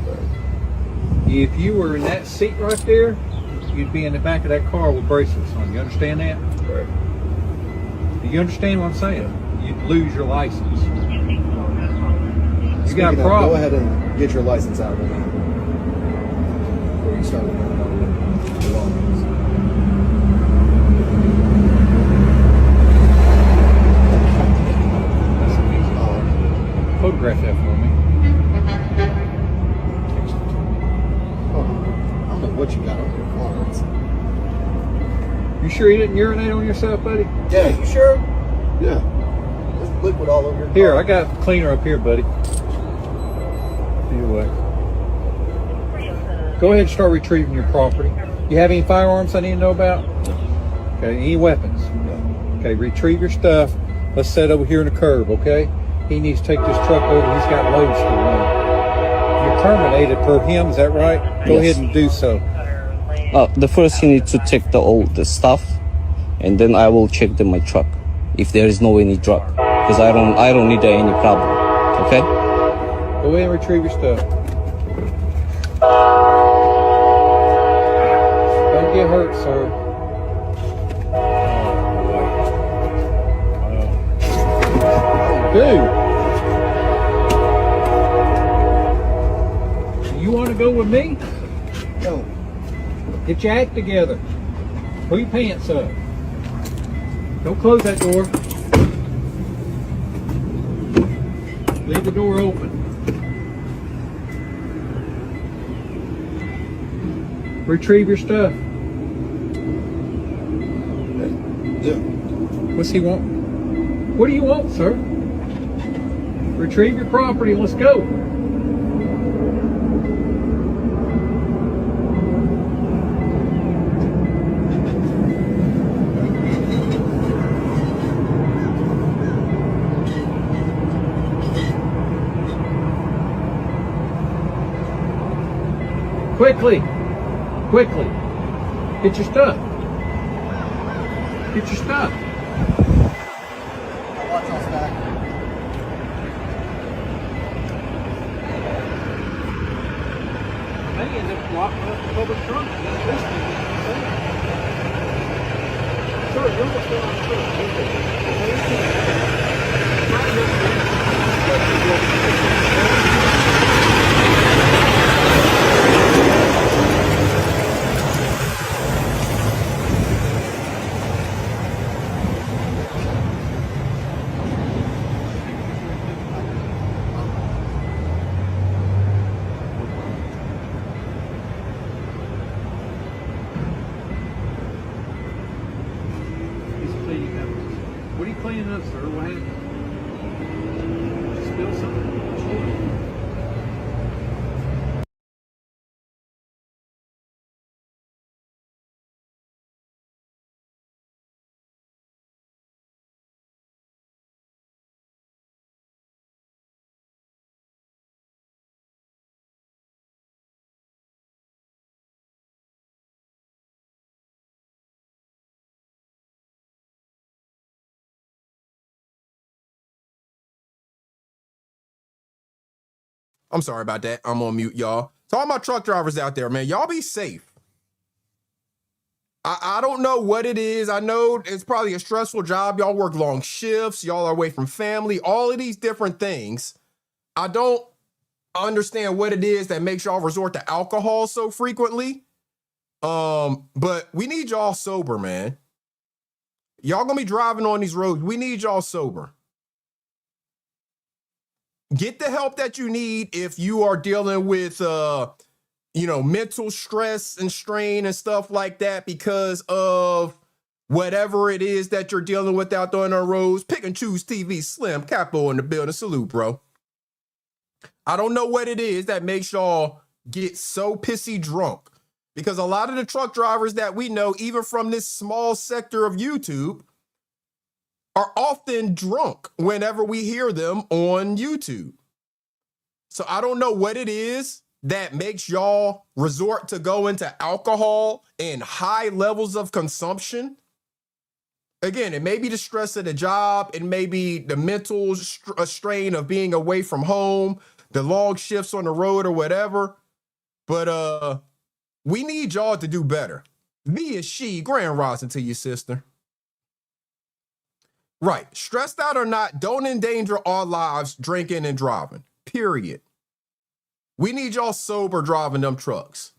If you were in that seat right there, you'd be in the back of that car with bracelets on. You understand that? Right. Do you understand what I'm saying? You'd lose your license. You got a problem. Go ahead and get your license out right now. Before you start with the belongings. Photograph that for me. I don't know what you got on your arms. You sure you didn't urinate on yourself, buddy? Yeah, you sure? Yeah. There's liquid all over your car. Here, I got a cleaner up here, buddy. Either way. Go ahead and start retrieving your property. You have any firearms I need to know about? Okay, any weapons? Okay, retrieve your stuff. Let's set over here in the curb, okay? He needs to take this truck over. He's got loads to run. You're terminated per him, is that right? Go ahead and do so. The first he needs to check all the stuff, and then I will check my truck if there is no any drug, because I don't need any problem. Okay? Go ahead and retrieve your stuff. Don't get hurt, sir. Dude, you want to go with me? No. Get your act together. Pull your pants up. Don't close that door. Leave the door open. Retrieve your stuff. Yeah. What's he want? What do you want, sir? Retrieve your property. Let's go. Quickly. Quickly. Get your stuff. Get your stuff. Watch us back. May end up locking up the public trunk. Sir, you're almost done on What are you cleaning up, sir? What happened? Spill something? I'm sorry about that. I'm on mute, y'all. To all my truck drivers out there, man, y'all be safe. I don't know what it is. I know it's probably a stressful job. Y'all work long shifts. Y'all are away from family. All of these different things. I don't understand what it is that makes y'all resort to alcohol so frequently. But we need y'all sober, man. Y'all gonna be driving on these roads. We need y'all sober. Get the help that you need if you are dealing with mental stress and strain and stuff like that because of whatever it is that you're dealing with out there on the roads. Pick and choose TV Slim, Capo in the building. Salute, bro. I don't know what it is that makes y'all get so pissy drunk because a lot of the truck drivers that we know, even from this small sector of YouTube, are often drunk whenever we hear them on YouTube. So I don't know what it is that makes y'all resort to go into alcohol and high levels of consumption. Again, it may be the stress of the job. It may be the mental strain of being away from home, the long shifts on the road or whatever. But we need y'all to do better. V is she, grand rising to your sister. Right. Stressed out or not, don't endanger our lives drinking and driving. Period. We need y'all sober driving them trucks.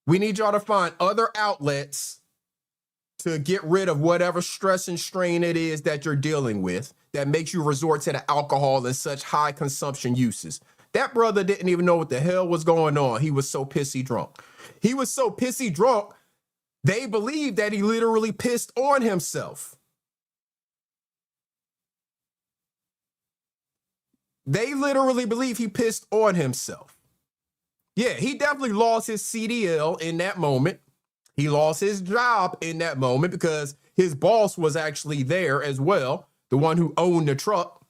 We need y'all to find other outlets to get rid of whatever stress and strain it is that you're dealing with that makes you resort to the alcohol and such high consumption uses. That brother didn't even know what the hell was going on. He was so pissy drunk. He was so pissy drunk, they believed that he literally pissed on himself. They literally believe he pissed on himself. Yeah, he definitely lost his CDL in that moment. He lost his job in that moment because his boss was actually there as well, the one who owned the truck.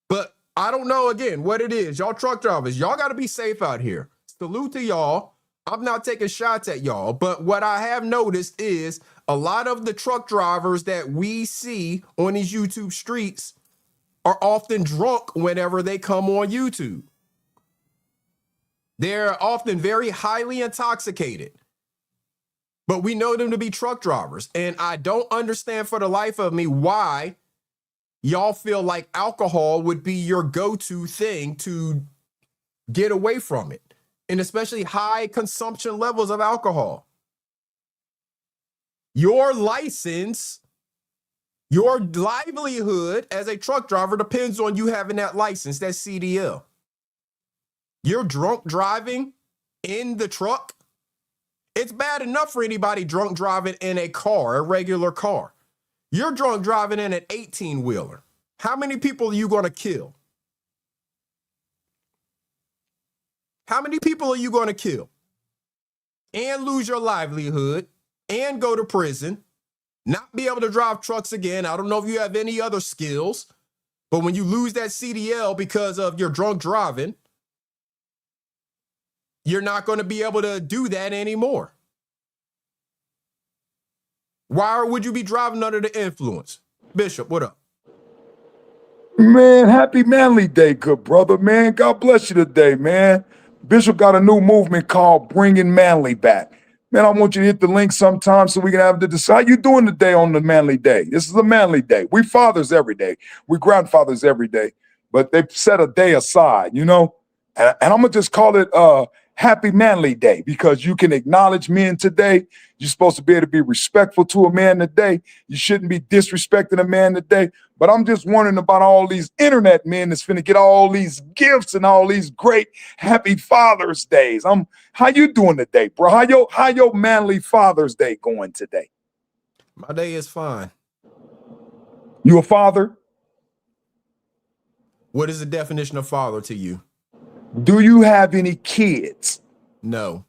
But I don't know, again, what it is. Y'all truck drivers, y'all got to be safe out here. Salute to y'all. I'm not taking shots at y'all, but what I have noticed is a lot of the truck drivers that we see on these YouTube streets are often drunk whenever they come on YouTube. They're often very highly intoxicated, but we know them to be truck drivers. And I don't understand for the life of me why y'all feel like alcohol would be your go-to thing to get away from it, and especially high consumption levels of alcohol. Your license Your livelihood as a truck driver depends on you having that license, that CDL. You're drunk driving in the truck. It's bad enough for anybody drunk driving in a car, a regular car. You're drunk driving in an 18-wheeler. How many people are you going to kill? How many people are you going to kill? And lose your livelihood and go to prison, not be able to drive trucks again. I don't know if you have any other skills, but when you lose that CDL because of your drunk driving, you're not going to be able to do that anymore. Why would you be driving under the influence? Bishop, what up? Man, happy Manly Day, good brother, man. God bless you today, man. Bishop got a new movement called Bringing Manly Back. Man, I want you to hit the link sometime so we can have the decide. How you doing today on the Manly Day? This is a Manly Day. We fathers every day. We grandfathers every day. But they set a day aside, you know? And I'm going to just call it Happy Manly Day because you can acknowledge men today. You're supposed to be able to be respectful to a man today. You shouldn't be disrespecting a man today. But I'm just wondering about all these internet men that's finna get all these gifts and all these great happy Father's Days. How you doing today, bro? How your manly Father's Day going today? My day is fine. You a father? What is the definition of father to you? Do you have any kids? No.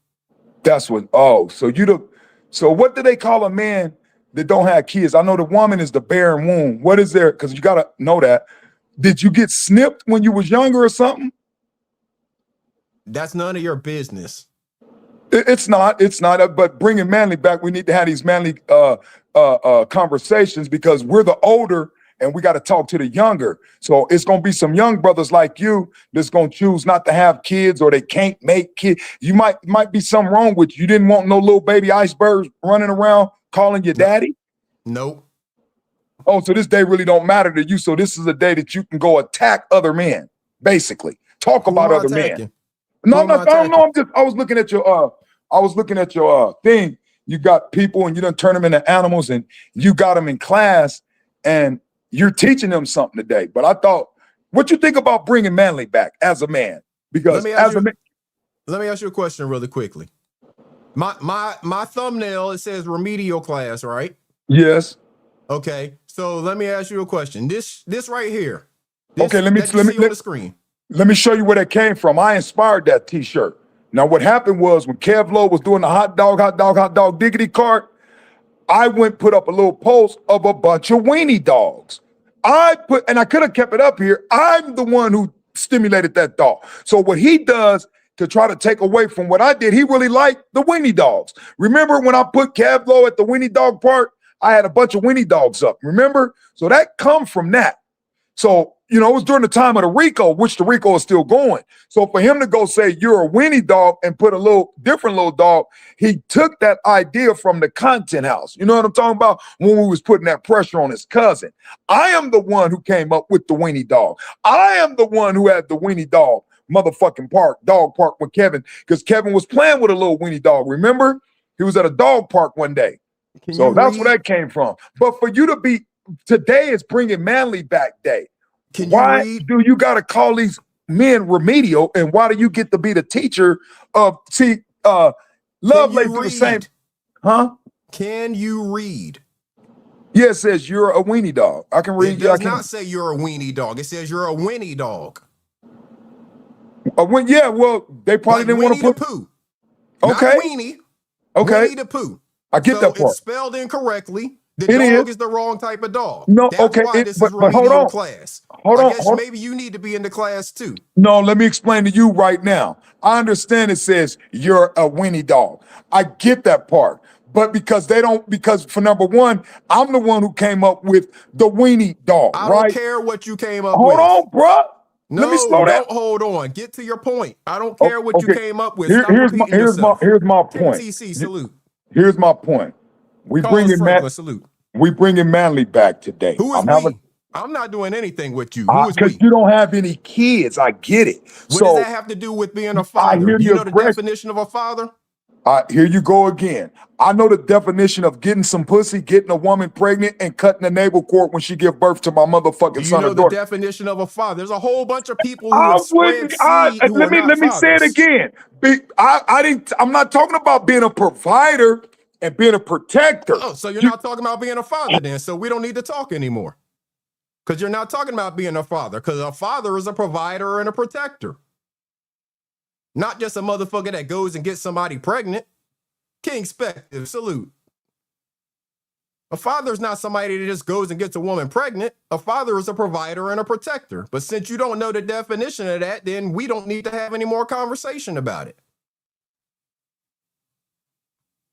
That's what, so what do they call a man that don't have kids? I know the woman is the barren womb. What is there? Because you got to know that. Did you get snipped when you was younger or something? That's none of your business. It's not. But bringing manly back, we need to have these manly conversations because we're the older and we got to talk to the younger. So it's going to be some young brothers like you that's going to choose not to have kids or they can't make kids. You might be something wrong with you. You didn't want no little baby icebergs running around calling you daddy? Nope. Oh, so this day really don't matter to you. So this is a day that you can go attack other men, basically. Talk about other men. No, I don't know. I was looking at your thing. You got people and you done turn them into animals and you got them in class and you're teaching them something today. But I thought, what you think about bringing manly back as a man? Because let me ask you a question really quickly. My thumbnail, it says remedial class, right? Yes. Okay. So let me ask you a question. This right here. Okay, let me see on the screen. Let me show you where that came from. I inspired that t-shirt. Now what happened was when Kev Lowe was doing the hot dog diggity cart, I put up a little post of a bunch of weenie dogs. And I could have kept it up here. I'm the one who stimulated that thought. So what he does to try to take away from what I did, he really liked the weenie dogs. Remember when I put Kev Lowe at the weenie dog part, I had a bunch of weenie dogs up, remember? So that come from that. So, it was during the time of the RICO, which the RICO is still going. So for him to go say, you're a weenie dog and put a different little dog, he took that idea from the content house. You know what I'm talking about? When we was putting that pressure on his cousin. I am the one who came up with the weenie dog. I am the one who had the weenie dog motherfucking dog park with Kevin, because Kevin was playing with a little weenie dog. Remember? He was at a dog park one day. So that's where that came from. But for you to be, today is bringing manly back day. Why do you got to call these men remedial? And why do you get to be the teacher of, Lovelace do the same, huh? Can you read? Yeah, it says you're a weenie dog. I can read. It does not say you're a weenie dog. It says you're a Winnie dog. Yeah, well, they probably didn't want to put. Pooh. Okay. Not weenie. Okay. Winnie the Pooh. I get that part. It's spelled incorrectly. The dog is the wrong type of dog. No, that's okay, why this is but remedial hold on. class. Hold I on, guess hold maybe you need to be in the class too. No, let me explain to you right now. I understand it says you're a weenie dog. I get that part. But because for number one, I'm the one who came up with the weenie dog, I right? don't care what you came up Hold with. on, bro. No, Let me slow down. don't hold on. Get to your point. I don't care what you came up with. Stop Here's repeating my yourself. point. TC, salute. Here's my point. We Carlos Franklin, salute. We bringing manly back today. Who is we? I'm not doing anything with you. Who is we? Because you don't have any kids. I get it. What does that have to do with being a father? You know the definition of a father? Here you go again. I know the definition of getting some pussy, getting a woman pregnant, and cutting the navel cord when she give birth to my motherfucking Do you son know or the daughter. definition of a father? There's a whole bunch of people who have spread seed who are Let not me say it fathers. again. I'm not talking about being a provider and being a protector. Oh, so you're not talking about being a father then, so we don't need to talk anymore. Because you're not talking about being a father, because a father is a provider and a protector. Not just a motherfucker that goes and gets somebody pregnant. King Spective, salute. A father is not somebody that just goes and gets a woman pregnant. A father is a provider and a protector. But since you don't know the definition of that, then we don't need to have any more conversation about it.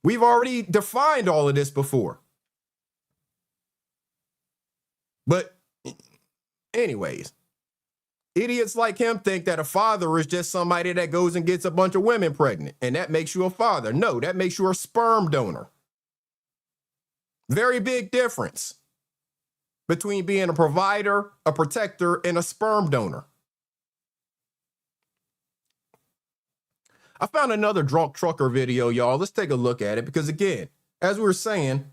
We've already defined all of this before. But anyways, idiots like him think that a father is just somebody that goes and gets a bunch of women pregnant, and that makes you a father. No, that makes you a sperm donor. Very big difference between being a provider, a protector, and a sperm donor. I found another drunk trucker video, y'all. Let's take a look at it because, again, as we were saying,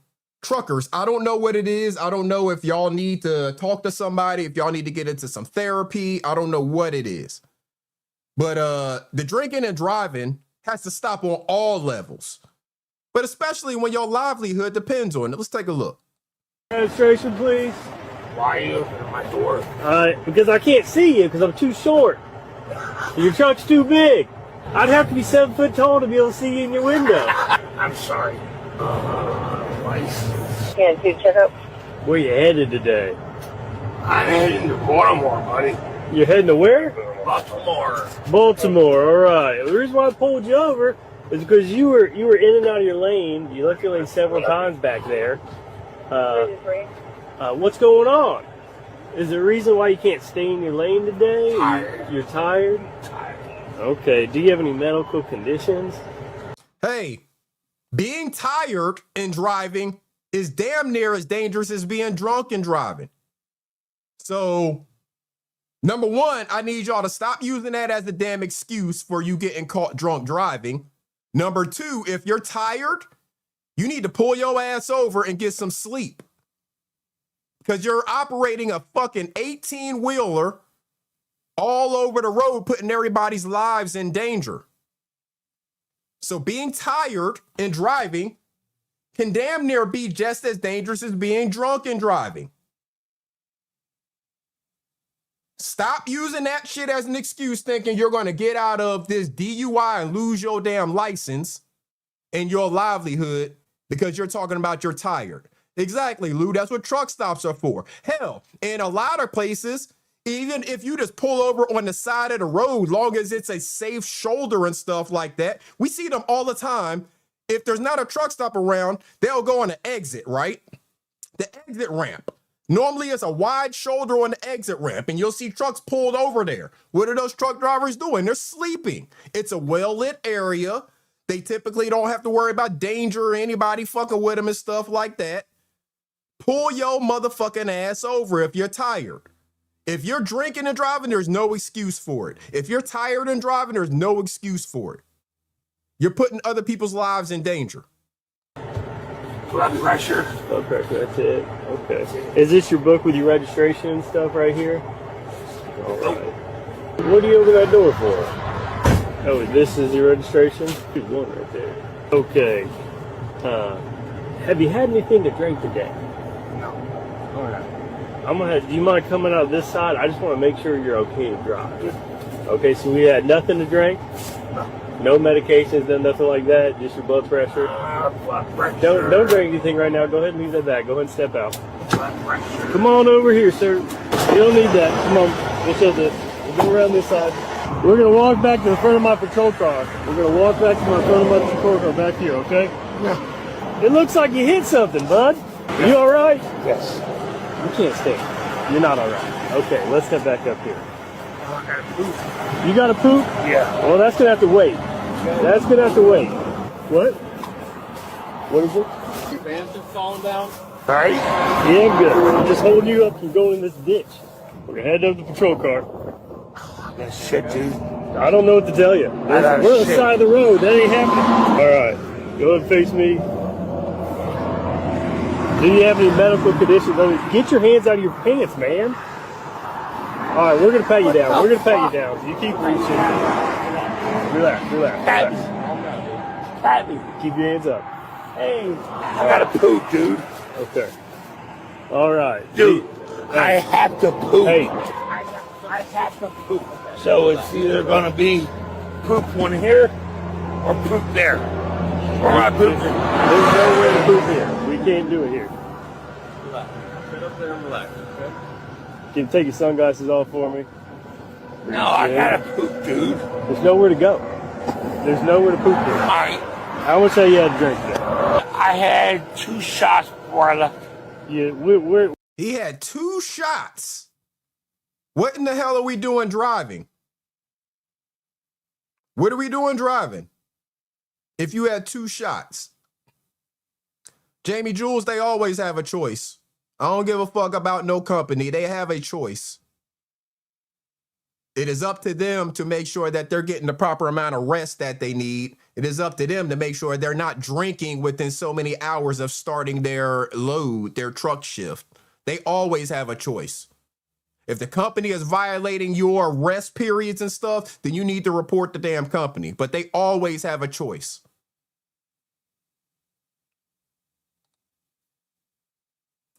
truckers, I don't know what it is. I don't know if y'all need to talk to somebody, if y'all need to get into some therapy. I don't know what it is. But the drinking and driving has to stop on all levels. But especially when your livelihood depends on it. Let's take a look. Registration, please. Why are you opening my door? Because I can't see you because I'm too short. Your truck's too big. I'd have to be 7 foot tall to be able to see you in your window. I'm sorry. License. Can't you check up? Where you headed today? I'm heading to Baltimore, buddy. You're heading to where? Baltimore. Baltimore. All right. The reason why I pulled you over is because you were in and out of your lane. You left your lane several times back there. What's going on? Is there a reason why you can't stay in your lane today? Tired. You're tired? Okay. Do you have any medical conditions? Hey, being tired and driving is damn near as dangerous as being drunk and driving. So, number one, I need y'all to stop using that as a damn excuse for you getting caught drunk driving. Number two, if you're tired, you need to pull your ass over and get some sleep. Because you're operating a fucking 18-wheeler all over the road, putting everybody's lives in danger. So being tired and driving can damn near be just as dangerous as being drunk and driving. Stop using that shit as an excuse thinking you're going to get out of this DUI and lose your damn license and your livelihood because you're talking about you're tired. Exactly, Lou. That's what truck stops are for. Hell, in a lot of places, even if you just pull over on the side of the road, long as it's a safe shoulder and stuff like that, we see them all the time. If there's not a truck stop around, they'll go on the exit, right? The exit ramp. Normally, it's a wide shoulder on the exit ramp, and you'll see trucks pulled over there. What are those truck drivers doing? They're sleeping. It's a well-lit area. They typically don't have to worry about danger or anybody fucking with them and stuff like that. Pull your motherfucking ass over if you're tired. If you're drinking and driving, there's no excuse for it. If you're tired and driving, there's no excuse for it. You're putting other people's lives in danger. Blood pressure. Blood pressure, that's it. Okay. Is this your book with your registration and stuff right here? All right. What do you open that door for? Oh, this is your registration? There's one right there. Okay. Have you had anything to drink today? No. All right. Do you mind coming out this side? I just want to make sure you're okay to drive. Okay, so we had nothing to drink? No medications, nothing like that, just your blood pressure. Blood pressure. Don't drink anything right now. Go ahead and leave that back. Go ahead and step out. Blood pressure. Come on over here, sir. You don't need that. Come on. We'll show this. We'll go around this side. We're going to walk back to the front of my patrol car. We're going to walk back to my front of my patrol car back here, okay? Yeah. It looks like you hit something, bud. Yeah. You all right? Yes. You can't stand. You're not all right. Okay, let's step back up here. I gotta poop. You got to poop? Yeah. Well, that's going to have to wait. That's going to have to wait. What? What is it? Your pants just falling down? All right. Yeah, good. I'm just holding you up from going in this ditch. We're going to head up to the patrol car. That shit, dude. I don't know what to tell you. We're on the side of the road. That ain't happening. All right. Go ahead and face me. Do you have any medical conditions? I mean, get your hands out of your pants, man. All right, we're going to pat you down. We're going to pat you down. You keep reaching. Relax. Pat me. Keep your hands up. Hey, I gotta poop, dude. Okay. All right. Dude, I have to poop. Hey. I have to poop. So it's either gonna be poop one here or poop there. Or I poop. There's nowhere to poop here. We can't do it here. Relax. Sit up there and relax, okay? Can you take your sunglasses off for me? No, I gotta poop, dude. There's nowhere to go. There's nowhere to poop here. Alright. How much have you had to drink today? I had 2 shots before I left. Yeah, we're He had 2 shots. What in the hell are we doing driving? What are we doing driving? If you had 2 shots. Jamie Jules, they always have a choice. I don't give a fuck about no company. They have a choice. It is up to them to make sure that they're getting the proper amount of rest that they need. It is up to them to make sure they're not drinking within so many hours of starting their load, their truck shift. They always have a choice. If the company is violating your rest periods and stuff, then you need to report the damn company. But they always have a choice.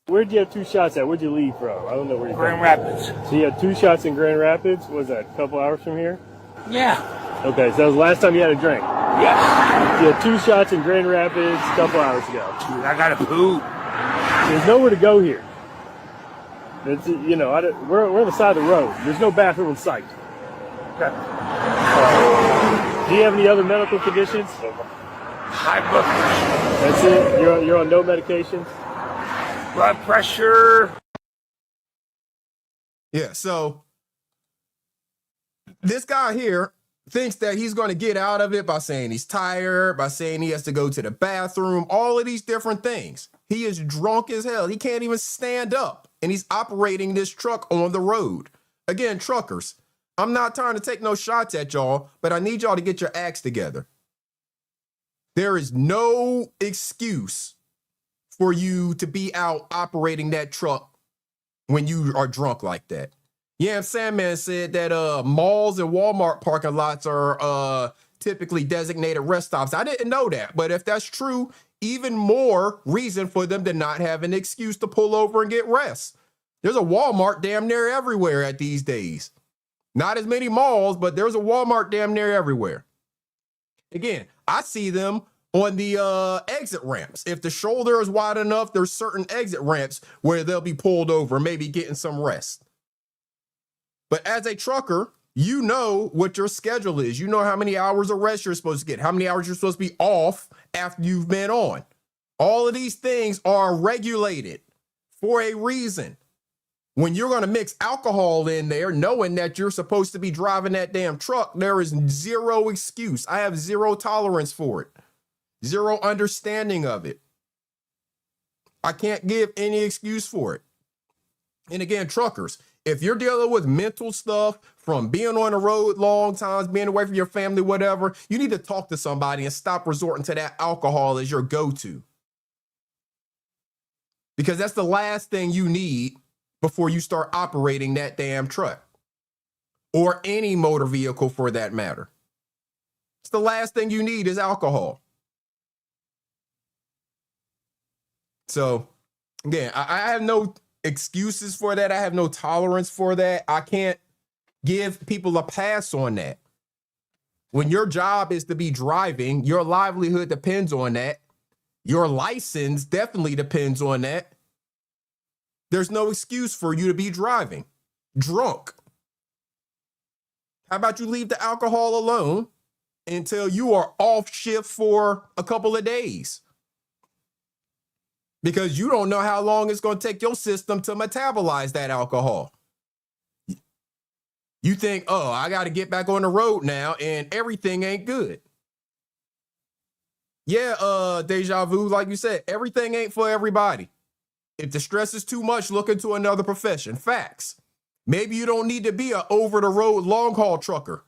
Where'd you have 2 shots at? Where'd you leave from? I don't know where you're Grand from. Rapids. So you had 2 shots in Grand Rapids? What was that, a couple hours from here? Yeah. Okay, so that was the last time you had a drink? Yes. You had 2 shots in Grand Rapids a couple hours ago. Dude, I gotta poop. There's nowhere to go here. It's, you know, we're on the side of the road. There's no bathroom in sight. Okay. Do you have any other medical conditions? High blood pressure. That's it? You're on no medications? Blood pressure. Yeah, so this guy here thinks that he's going to get out of it by saying he's tired, by saying he has to go to the bathroom, all of these different things. He is drunk as hell. He can't even stand up, and he's operating this truck on the road. Again, truckers, I'm not trying to take no shots at y'all, but I need y'all to get your acts together. There is no excuse for you to be out operating that truck when you are drunk like that. Yeah, Sandman said that malls and Walmart parking lots are typically designated rest stops. I didn't know that, but if that's true, even more reason for them to not have an excuse to pull over and get rest. There's a Walmart damn near everywhere at these days. Not as many malls, but there's a Walmart damn near everywhere. Again, I see them on the exit ramps. If the shoulder is wide enough, there's certain exit ramps where they'll be pulled over, maybe getting some rest. But as a trucker, you know what your schedule is. You know how many hours of rest you're supposed to get, how many hours you're supposed to be off after you've been on. All of these things are regulated for a reason. When you're going to mix alcohol in there, knowing that you're supposed to be driving that damn truck, there is zero excuse. I have zero tolerance for it. Zero understanding of it. I can't give any excuse for it. And again, truckers, if you're dealing with mental stuff from being on the road long times, being away from your family, whatever, you need to talk to somebody and stop resorting to that alcohol as your go-to. Because that's the last thing you need before you start operating that damn truck or any motor vehicle for that matter. It's the last thing you need is alcohol. So again, I have no excuses for that. I have no tolerance for that. I can't give people a pass on that. When your job is to be driving, your livelihood depends on that. Your license definitely depends on that. There's no excuse for you to be driving drunk. How about you leave the alcohol alone until you are off shift for a couple of days? Because you don't know how long it's going to take your system to metabolize that alcohol. You think, oh, I got to get back on the road now and everything ain't good. Yeah, deja vu, like you said, everything ain't for everybody. If the stress is too much, look into another profession. Facts. Maybe you don't need to be an over-the-road long-haul trucker.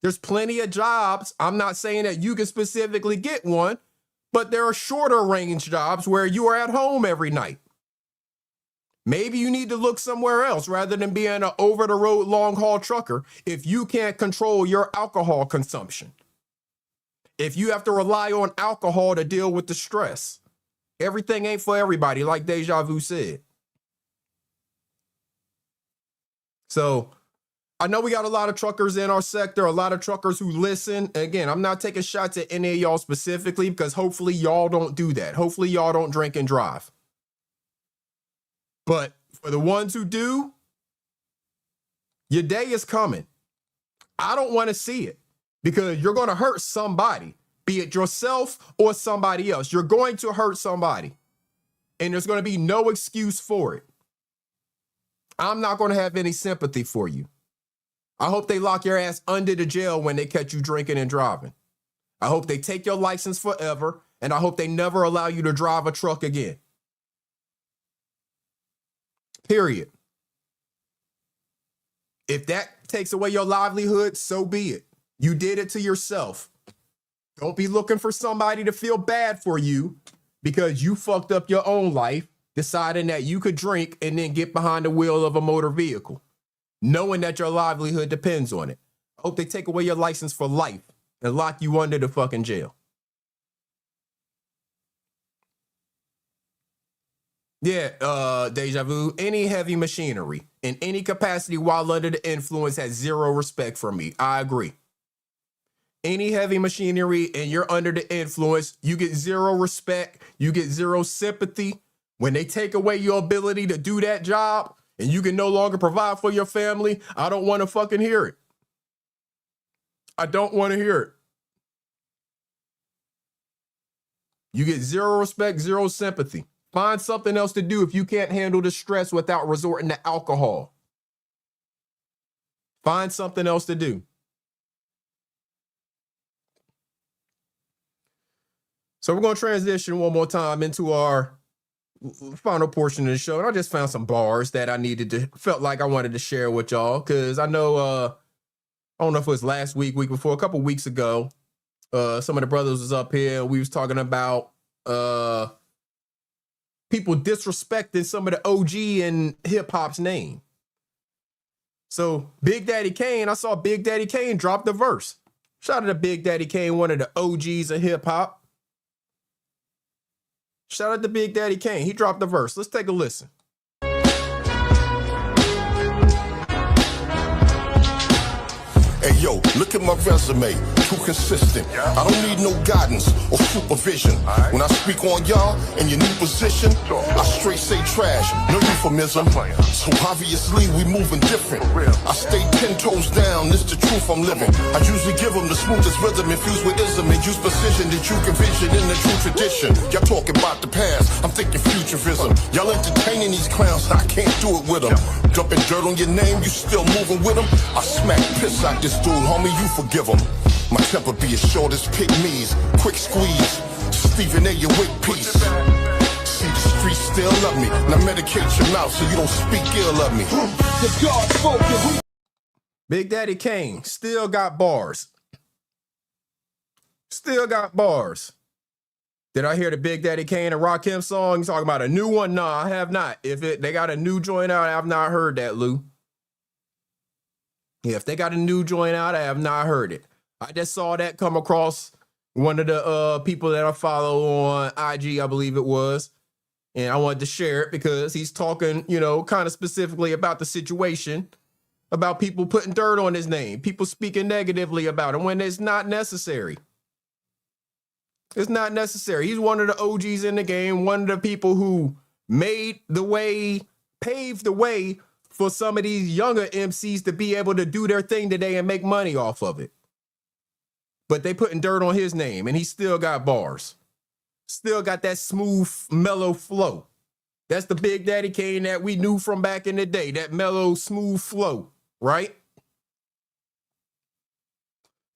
There's plenty of jobs. I'm not saying that you can specifically get one, but there are shorter range jobs where you are at home every night. Maybe you need to look somewhere else rather than being an over-the-road long-haul trucker if you can't control your alcohol consumption. If you have to rely on alcohol to deal with the stress. Everything ain't for everybody, like Deja Vu said. So I know we got a lot of truckers in our sector, a lot of truckers who listen. Again, I'm not taking shots at any of y'all specifically because hopefully y'all don't do that. Hopefully y'all don't drink and drive. But for the ones who do, your day is coming. I don't want to see it because you're going to hurt somebody, be it yourself or somebody else. You're going to hurt somebody, and there's going to be no excuse for it. I'm not going to have any sympathy for you. I hope they lock your ass under the jail when they catch you drinking and driving. I hope they take your license forever, and I hope they never allow you to drive a truck again. Period. If that takes away your livelihood, so be it. You did it to yourself. Don't be looking for somebody to feel bad for you because you fucked up your own life, deciding that you could drink and then get behind the wheel of a motor vehicle, knowing that your livelihood depends on it. I hope they take away your license for life and lock you under the fucking jail. Yeah, Deja Vu, any heavy machinery in any capacity while under the influence has zero respect for me. I agree. Any heavy machinery and you're under the influence, you get zero respect, you get zero sympathy. When they take away your ability to do that job and you can no longer provide for your family, I don't want to fucking hear it. I don't want to hear it. You get zero respect, zero sympathy. Find something else to do if you can't handle the stress without resorting to alcohol. Find something else to do. So we're going to transition one more time into our final portion of the show. And I just found some bars that I felt like I wanted to share with y'all. Because I know, I don't know if it was last week, week before, a couple weeks ago, some of the brothers was up here. We was talking about people disrespecting some of the OG in hip hop's name. So Big Daddy Kane, I saw Big Daddy Kane drop the verse. Shout out to Big Daddy Kane, one of the OGs of hip hop. Shout out to Big Daddy Kane. He dropped the verse. Let's take a listen. Hey yo, look at my resume, too consistent. I don't need no guidance or supervision. When I speak on y'all in your new position, I straight say trash, no euphemism. So obviously we moving different. I stay 10 toes down, this the truth I'm living. I usually give them the smoothest rhythm infused with ism and use precision that you can vision in the true tradition. Y'all talking about the past, I'm thinking futurism. Y'all entertaining these clowns, I can't do it with them. Dumping dirt on your name, you still moving with them? I smack piss out this dude, homie, you forgive him. My temper be as short as pygmies. Quick squeeze, Stephen A. your wig piece. See, the streets still love me. Now medicate your mouth so you don't speak ill of me. The God spoken. Big Daddy Kane still got bars. Still got bars. Did I hear the Big Daddy Kane and Rakim song? You talking about a new one? No, I have not. If they got a new joint out, I have not heard that, Lou. Yeah, if they got a new joint out, I have not heard it. I just saw that come across one of the people that I follow on IG, I believe it was. And I wanted to share it because he's talking, kind of specifically about the situation, about people putting dirt on his name, people speaking negatively about him when it's not necessary. It's not necessary. He's one of the OGs in the game, one of the people who made the way, paved the way for some of these younger MCs to be able to do their thing today and make money off of it. But they putting dirt on his name and he still got bars. Still got that smooth, mellow flow. That's the Big Daddy Kane that we knew from back in the day, that mellow, smooth flow, right?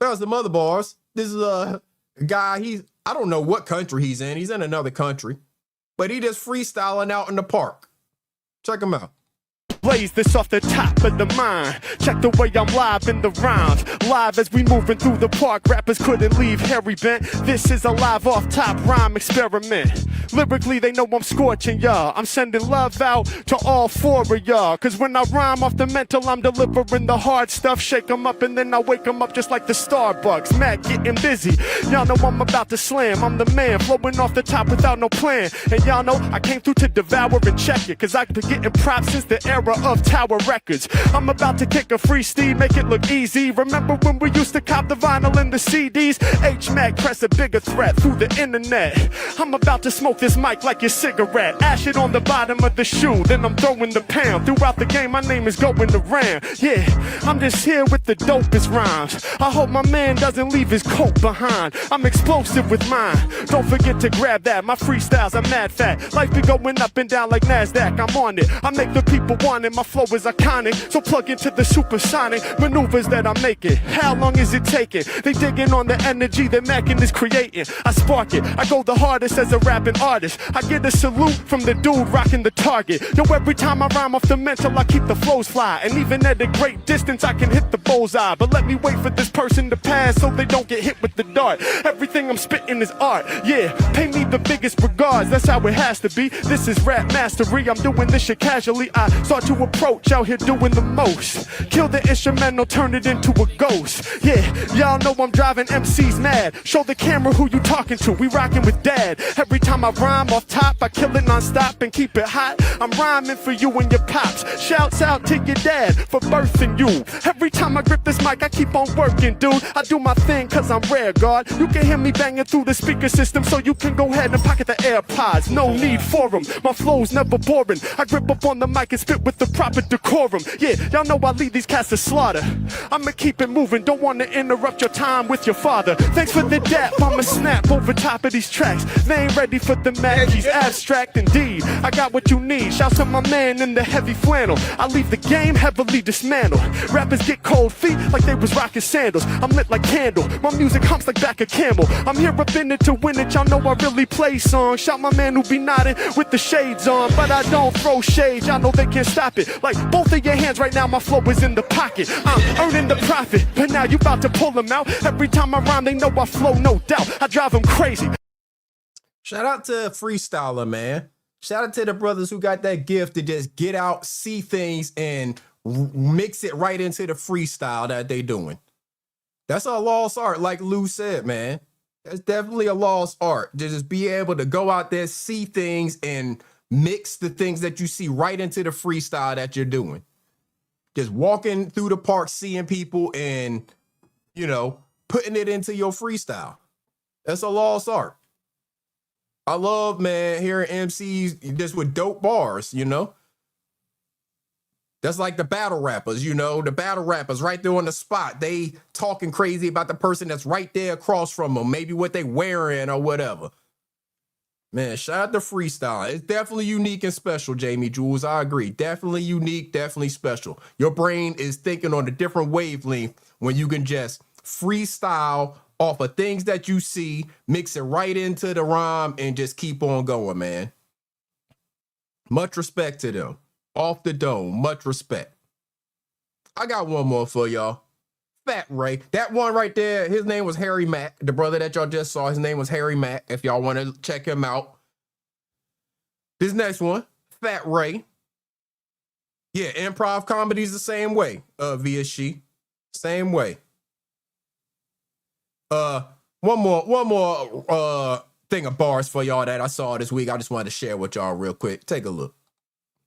That was the mother bars. This is a guy, I don't know what country he's in. He's in another country. But he just freestyling out in the park. Check him out. blaze this off the top of the mind. Check the way I'm live in the rhymes. Live as we moving through the park. Rappers couldn't leave Harry Bent. This is a live off top rhyme experiment. Lyrically, they know I'm scorching y'all. I'm sending love out to all four of y'all. Cause when I rhyme off the mental, I'm delivering the hard stuff. Shake them up and then I wake them up just like the Starbucks. Mac getting busy. Y'all know I'm about to slam. I'm the man, flowing off the top without no plan. And y'all know I came through to devour and check it. Cause I've been getting props since the era of Tower Records. I'm about to kick a free steed, make it look easy. Remember when we used to cop the vinyl and the CDs? H-Mac press a bigger threat through the internet. I'm about to smoke this mic like your cigarette. Ash it on the bottom of the shoe, then I'm throwing the pound. Throughout the game, my name is going around. Yeah, I'm just here with the dopest rhymes. I hope my man doesn't leave his coat behind. I'm explosive with mine. Don't forget to grab that. My freestyles are mad fat. Life be going up and down like NASDAQ. I'm on it. I make the people want it. My flow is iconic. So plug into the supersonic maneuvers that I'm making. How long is it taking? They digging on the energy that Mackin is creating. I spark it. I go the hardest as a rapping artist. I get a salute from the dude rocking the target. Yo, every time I rhyme off the mental, I keep the flows fly. And even at a great distance, I can hit the bullseye. But let me wait for this person to pass so they don't get hit with the dart. Everything I'm spitting is art. Yeah, pay me the biggest regards. That's how it has to be. This is rap mastery. I'm doing this shit casually. I start to approach out here doing the most. Kill the instrumental, turn it into a ghost. Yeah, y'all know I'm driving MCs mad. Show the camera who you talking to. We rocking with dad. Every time I rhyme off top, I kill it non-stop and keep it hot. I'm rhyming for you and your pops. Shouts out to your dad for birthing you. Every time I grip this mic, I keep on working, dude. I do my thing cause I'm rare, God. You can hear me banging through the speaker system, so you can go ahead and pocket the AirPods. No need for them. My flow's never boring. I grip up on the mic and spit with the proper decorum. Yeah, y'all know I lead these cats to slaughter. I'ma keep it moving. Don't wanna interrupt your time with your father. Thanks for the dap. I'ma snap over top of these tracks. They ain't ready for the Mac. He's abstract indeed. I got what you need. Shouts to my man in the heavy flannel. I leave the game heavily dismantled. Rappers get cold feet like they was rocking sandals. I'm lit like candle. My music humps like back of camel. I'm here up in it to win it. Y'all know I really play songs. Shout my man who be nodding with the shades on. But I don't throw shade. Y'all know they can't stop it. Like both of your hands right now, my flow is in the pocket. I'm earning the profit. But now you about to pull them out. Every time I rhyme, they know I flow, no doubt. I drive them crazy. Shout out to Freestyler, man. Shout out to the brothers who got that gift to just get out, see things, and mix it right into the freestyle that they doing. That's a lost art, like Lou said, man. That's definitely a lost art. To just be able to go out there, see things, and mix the things that you see right into the freestyle that you're doing. Just walking through the park, seeing people, and, you know, putting it into your freestyle. That's a lost art. I love, man, hearing MCs just with dope bars, you know? That's like the battle rappers, you know? The battle rappers right there on the spot. They talking crazy about the person that's right there across from them. Maybe what they wearing or whatever. Man, shout out to freestyle. It's definitely unique and special, Jamie Jules. I agree. Definitely unique, definitely special. Your brain is thinking on a different wavelength when you can just freestyle off of things that you see, mix it right into the rhyme, and just keep on going, man. Much respect to them. Off the dome, much respect. I got one more for y'all. Fat Ray. That one right there, his name was Harry Mack. The brother that y'all just saw, his name was Harry Mack, if y'all want to check him out. This next one, Fat Ray. Yeah, improv comedy's the same way, via she. Same way. One more thing of bars for y'all that I saw this week. I just wanted to share with y'all real quick. Take a look.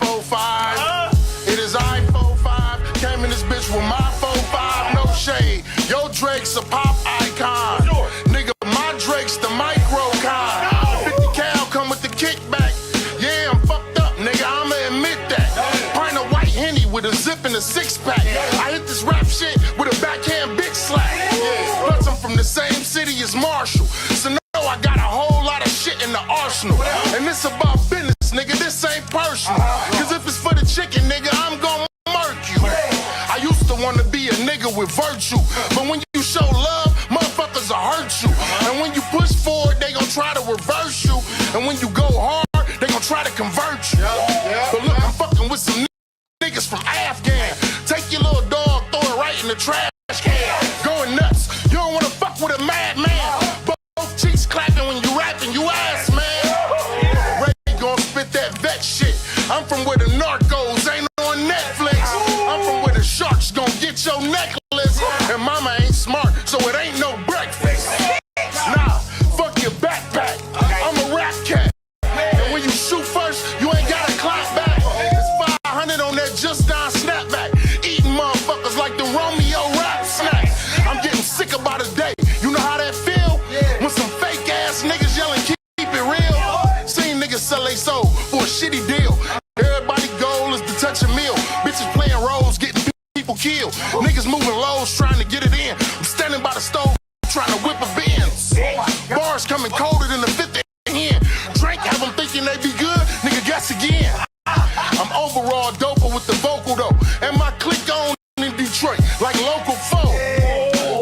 4-5. It is I-4-5. Came in this bitch with my 4-5. No shade. Yo, Drake's a pop icon. Nigga, my Drake's the micro kind. 50 cal come with the kickback. Yeah, I'm fucked up, nigga. I'ma admit that. Pint of white Henny with a zip and a 6-pack. I hit this rap shit with a backhand big slap. Yeah. Plus, I'm from the same city as Marshall. So no, I got a whole lot of shit in the arsenal. And this about business, nigga. This ain't personal. Cause if it's for the chicken, nigga, I'm gon' murk you. I used to wanna be a nigga with virtue. But when you show love, motherfuckers will hurt you. And when you push forward, they gon' try to reverse you. And when you go hard, they gon' try to convert you. But look, I'm fucking with some niggas niggas from Afghan. Take your little dog, throw it right in the trash can. Going nuts. You don't wanna fuck with a madman. Both cheeks clapping when you rapping, you ass man. Ray gon' spit that vet shit. I'm from where the narcos ain't on Netflix. I'm from where the sharks gon' get your necklace. And mama ain't smart, so it ain't no breakfast. Nah, fuck your backpack. I'm a rap cat. And when you shoot first, you ain't gotta clap back. It's 500 on that just down snapback. Eating motherfuckers like the Romeo rap snack. I'm getting sick about a day. You know how that feel? When some fake ass niggas yelling, keep it real. Seen niggas sell they soul for a shitty deal. Everybody goal is to touch a meal. Bitches playing roles, getting people killed. Niggas moving lows, trying to get it in. I'm standing by the stove, trying to whip a Benz. Bars coming colder than the 50 in. Drink have them thinking they be good. Nigga, guess again. I'm overall doper with the vocal though. And my clique on in Detroit like local folk.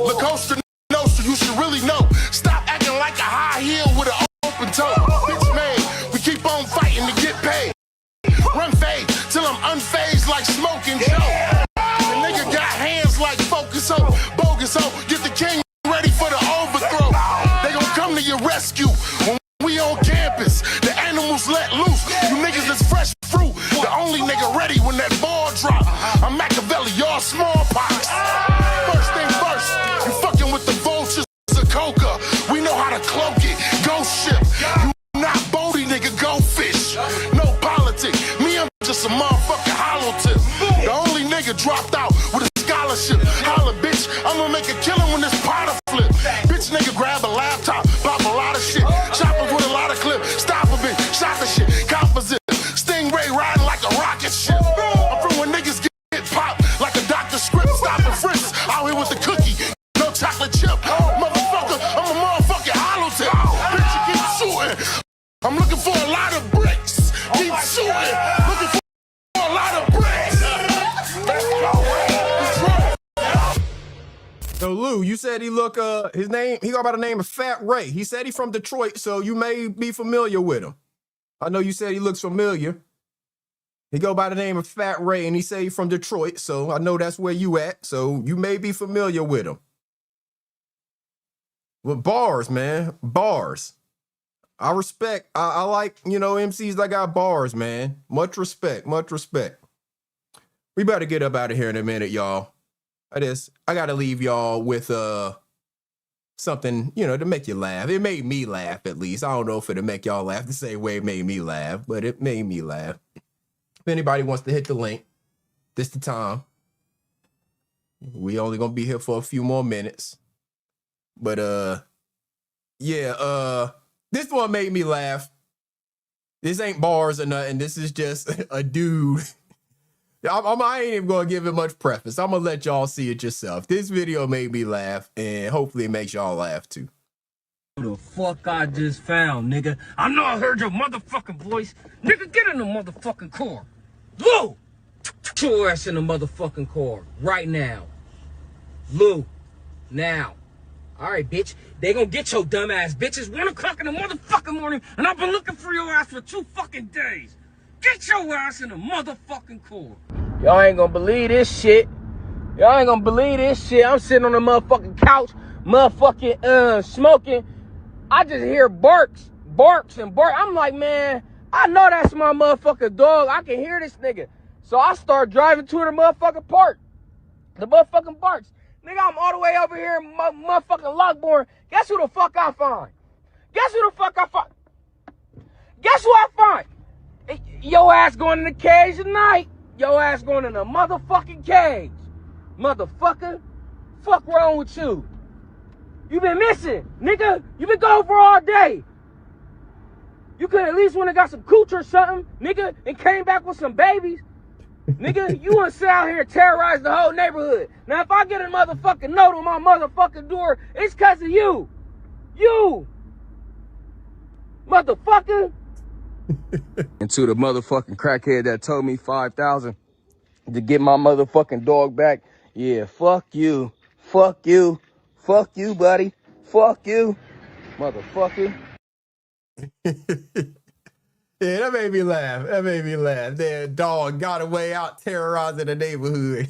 La Costa Nostra, you should really know. Stop acting like a high heel with an open toe. Bitch made, we keep on fighting to get paid. Run fade till I'm unfazed like smoking Joe. The nigga got hands like focus ho, bogus ho. Get the king ready for the overthrow. They gon' come to your rescue when we on campus. The animals let loose. You niggas is fresh fruit. The only nigga ready when that ball drop. I'm Machiavelli, y'all smallpox. First thing first, you fucking with the vultures of coca. We know how to cloak it. Ghost ship. You not Bodie, nigga, go fish. No politics. Me, I'm just a motherfucking hollow tip. The only nigga dropped out with a scholarship. Holla, bitch, I'ma make a killing when this Potter flip. Bitch, nigga, grab a laptop, pop a lot of shit. Choppers with a lot of clip. Stop a bitch, shot the shit. Composite. Stingray riding like a rocket ship. I'm from when niggas get popped like a doctor script. Stopping frisks out here with the cookie. No chocolate chip. Motherfucker, I'm a motherfucking hollow tip. Bitch, you keep shooting. I'm looking for a lot of bricks. Keep shooting. Looking for a lot of bricks. Let's go. So Lou, you said he look his name, he go by the name of Fat Ray. He said he from Detroit, so you may be familiar with him. I know you said he looks familiar. He go by the name of Fat Ray, and he say he from Detroit, so I know that's where you at. So you may be familiar with him. With bars, man, bars. I respect. I like, you know, MCs that got bars, man. Much respect, much respect. We better get up out of here in a minute, y'all. I gotta leave y'all with something, you know, to make you laugh. It made me laugh, at least. I don't know if it'll make y'all laugh the same way it made me laugh, but it made me laugh. If anybody wants to hit the link, this the time. We only gonna be here for a few more minutes. But yeah, this one made me laugh. This ain't bars or nothing. This is just a dude. I ain't even gonna give it much preface. I'm gonna let y'all see it yourself. This video made me laugh, and hopefully it makes y'all laugh too. Who the fuck I just found, nigga? I know I heard your motherfucking voice. Nigga, get in the motherfucking car. Lou! Put your ass in the motherfucking car. Right now. Lou. Now. Alright, bitch. They gonna get your dumb ass bitches 1 o'clock in the motherfucking morning, and I've been looking for your ass for 2 fucking days. Get your ass in the motherfucking car. Y'all ain't gonna believe this shit. Y'all ain't gonna believe this shit. I'm sitting on the motherfucking couch, motherfucking smoking. I just hear barks. I'm like, man, I know that's my motherfucking dog. I can hear this nigga. So I start driving to the motherfucking park. The motherfucking parks. Nigga, I'm all the way over here in motherfucking Lockbourne. Guess who the fuck I find? Guess who I find? Yo ass going in the cage tonight. Yo ass going in the motherfucking cage. Motherfucker. Fuck wrong with you? You been missing, nigga. You been gone for all day. You could at least went and got some cooch or something, nigga, and came back with some babies. Nigga, you wanna sit out here and terrorize the whole neighborhood. Now, if I get a motherfucking note on my motherfucking door, it's cause of you. You. Motherfucker. And to the motherfucking crackhead that told me 5,000 to get my motherfucking dog back. Yeah, fuck you. Fuck you. Fuck you, buddy. Fuck you. Motherfucker. Yeah, that made me laugh. That made me laugh. That dog got away out terrorizing the neighborhood.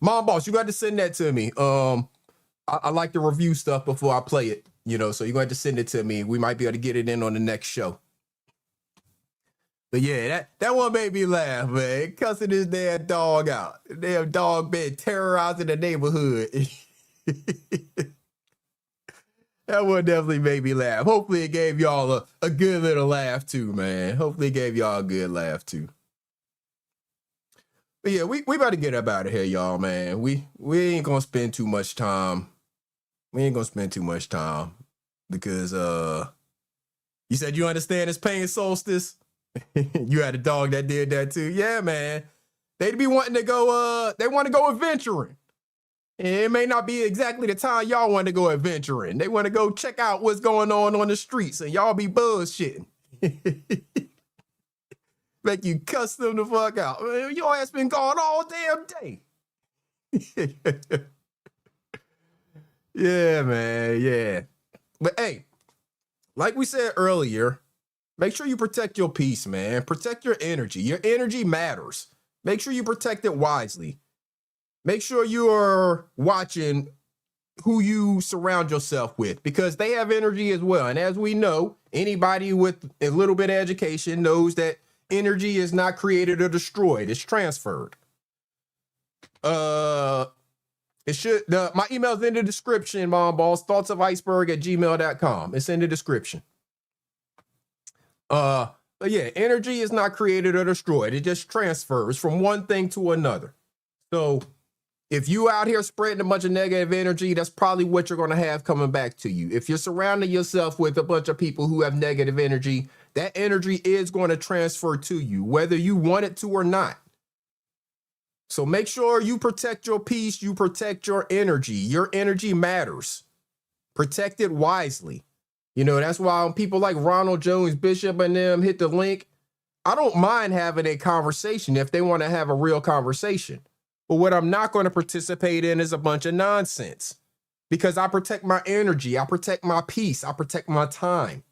Mom Boss, you got to send that to me. I like to review stuff before I play it, you know, so you're going to send it to me. We might be able to get it in on the next show. But yeah, that one made me laugh, man. Cussing his damn dog out. The damn dog been terrorizing the neighborhood. That one definitely made me laugh. Hopefully it gave y'all a good little laugh too, man. Hopefully it gave y'all a good laugh too. But yeah, we about to get up out of here, y'all, man. We ain't gonna spend too much time. We ain't gonna spend too much time because you said you understand it's pain solstice. You had a dog that did that too. Yeah, man. They'd be wanting to go, they want to go adventuring. And it may not be exactly the time y'all want to go adventuring. They want to go check out what's going on the streets, and y'all be bullshitting. Make you cuss them the fuck out. Man, your ass been gone all damn day. Yeah, man, yeah. But hey, like we said earlier, make sure you protect your peace, man. Protect your energy. Your energy matters. Make sure you protect it wisely. Make sure you are watching who you surround yourself with because they have energy as well. And as we know, anybody with a little bit of education knows that energy is not created or destroyed. It's transferred. My email's in the description, Mom Balls. thoughtsofIceberg@gmail.com. It's in the description. But yeah, energy is not created or destroyed. It just transfers from one thing to another. So if you out here spreading a bunch of negative energy, that's probably what you're going to have coming back to you. If you're surrounding yourself with a bunch of people who have negative energy, that energy is going to transfer to you, whether you want it to or not. So make sure you protect your peace, you protect your energy. Your energy matters. Protect it wisely. You know, that's why when people like Ronald Jones Bishop and them hit the link, I don't mind having a conversation if they want to have a real conversation. But what I'm not going to participate in is a bunch of nonsense because I protect my energy. I protect my peace. I protect my time.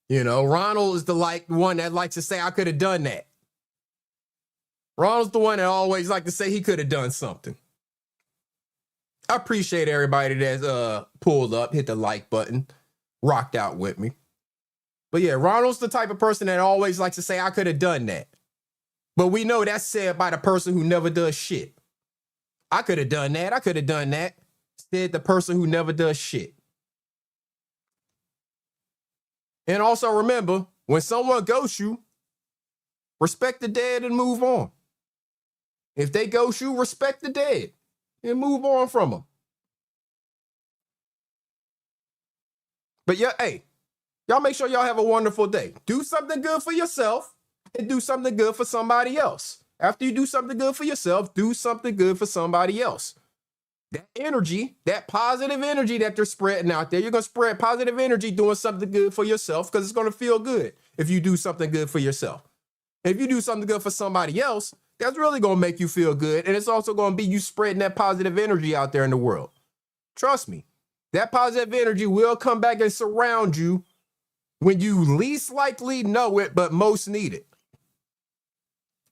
You know, Ronald is the one that likes to say, I could have done that. Ronald's the one that always like to say he could have done something. I appreciate everybody that's pulled up, hit the like button, rocked out with me. But yeah, Ronald's the type of person that always likes to say, I could have done that. But we know that's said by the person who never does shit. I could have done that. I could have done that. Said the person who never does shit. And also remember, when someone ghosts you, respect the dead and move on. If they ghost you, respect the dead and move on from them. But yeah, hey, y'all make sure y'all have a wonderful day. Do something good for yourself. And do something good for somebody else. After you do something good for yourself, do something good for somebody else. That energy, that positive energy that they're spreading out there, you're going to spread positive energy doing something good for yourself because it's going to feel good if you do something good for yourself. If you do something good for somebody else, that's really going to make you feel good. And it's also going to be you spreading that positive energy out there in the world. Trust me, that positive energy will come back and surround you when you least likely know it, but most need it.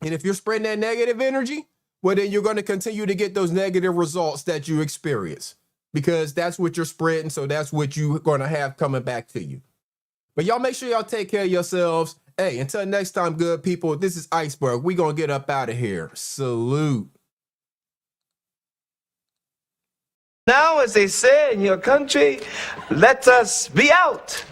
And if you're spreading that negative energy, well, then you're going to continue to get those negative results that you experience because that's what you're spreading. So that's what you're going to have coming back to you. But y'all make sure y'all take care of yourselves. Hey, until next time, good people, this is Iceberg. We're going to get up out of here. Salute. Now, as they say in your country, let us be out.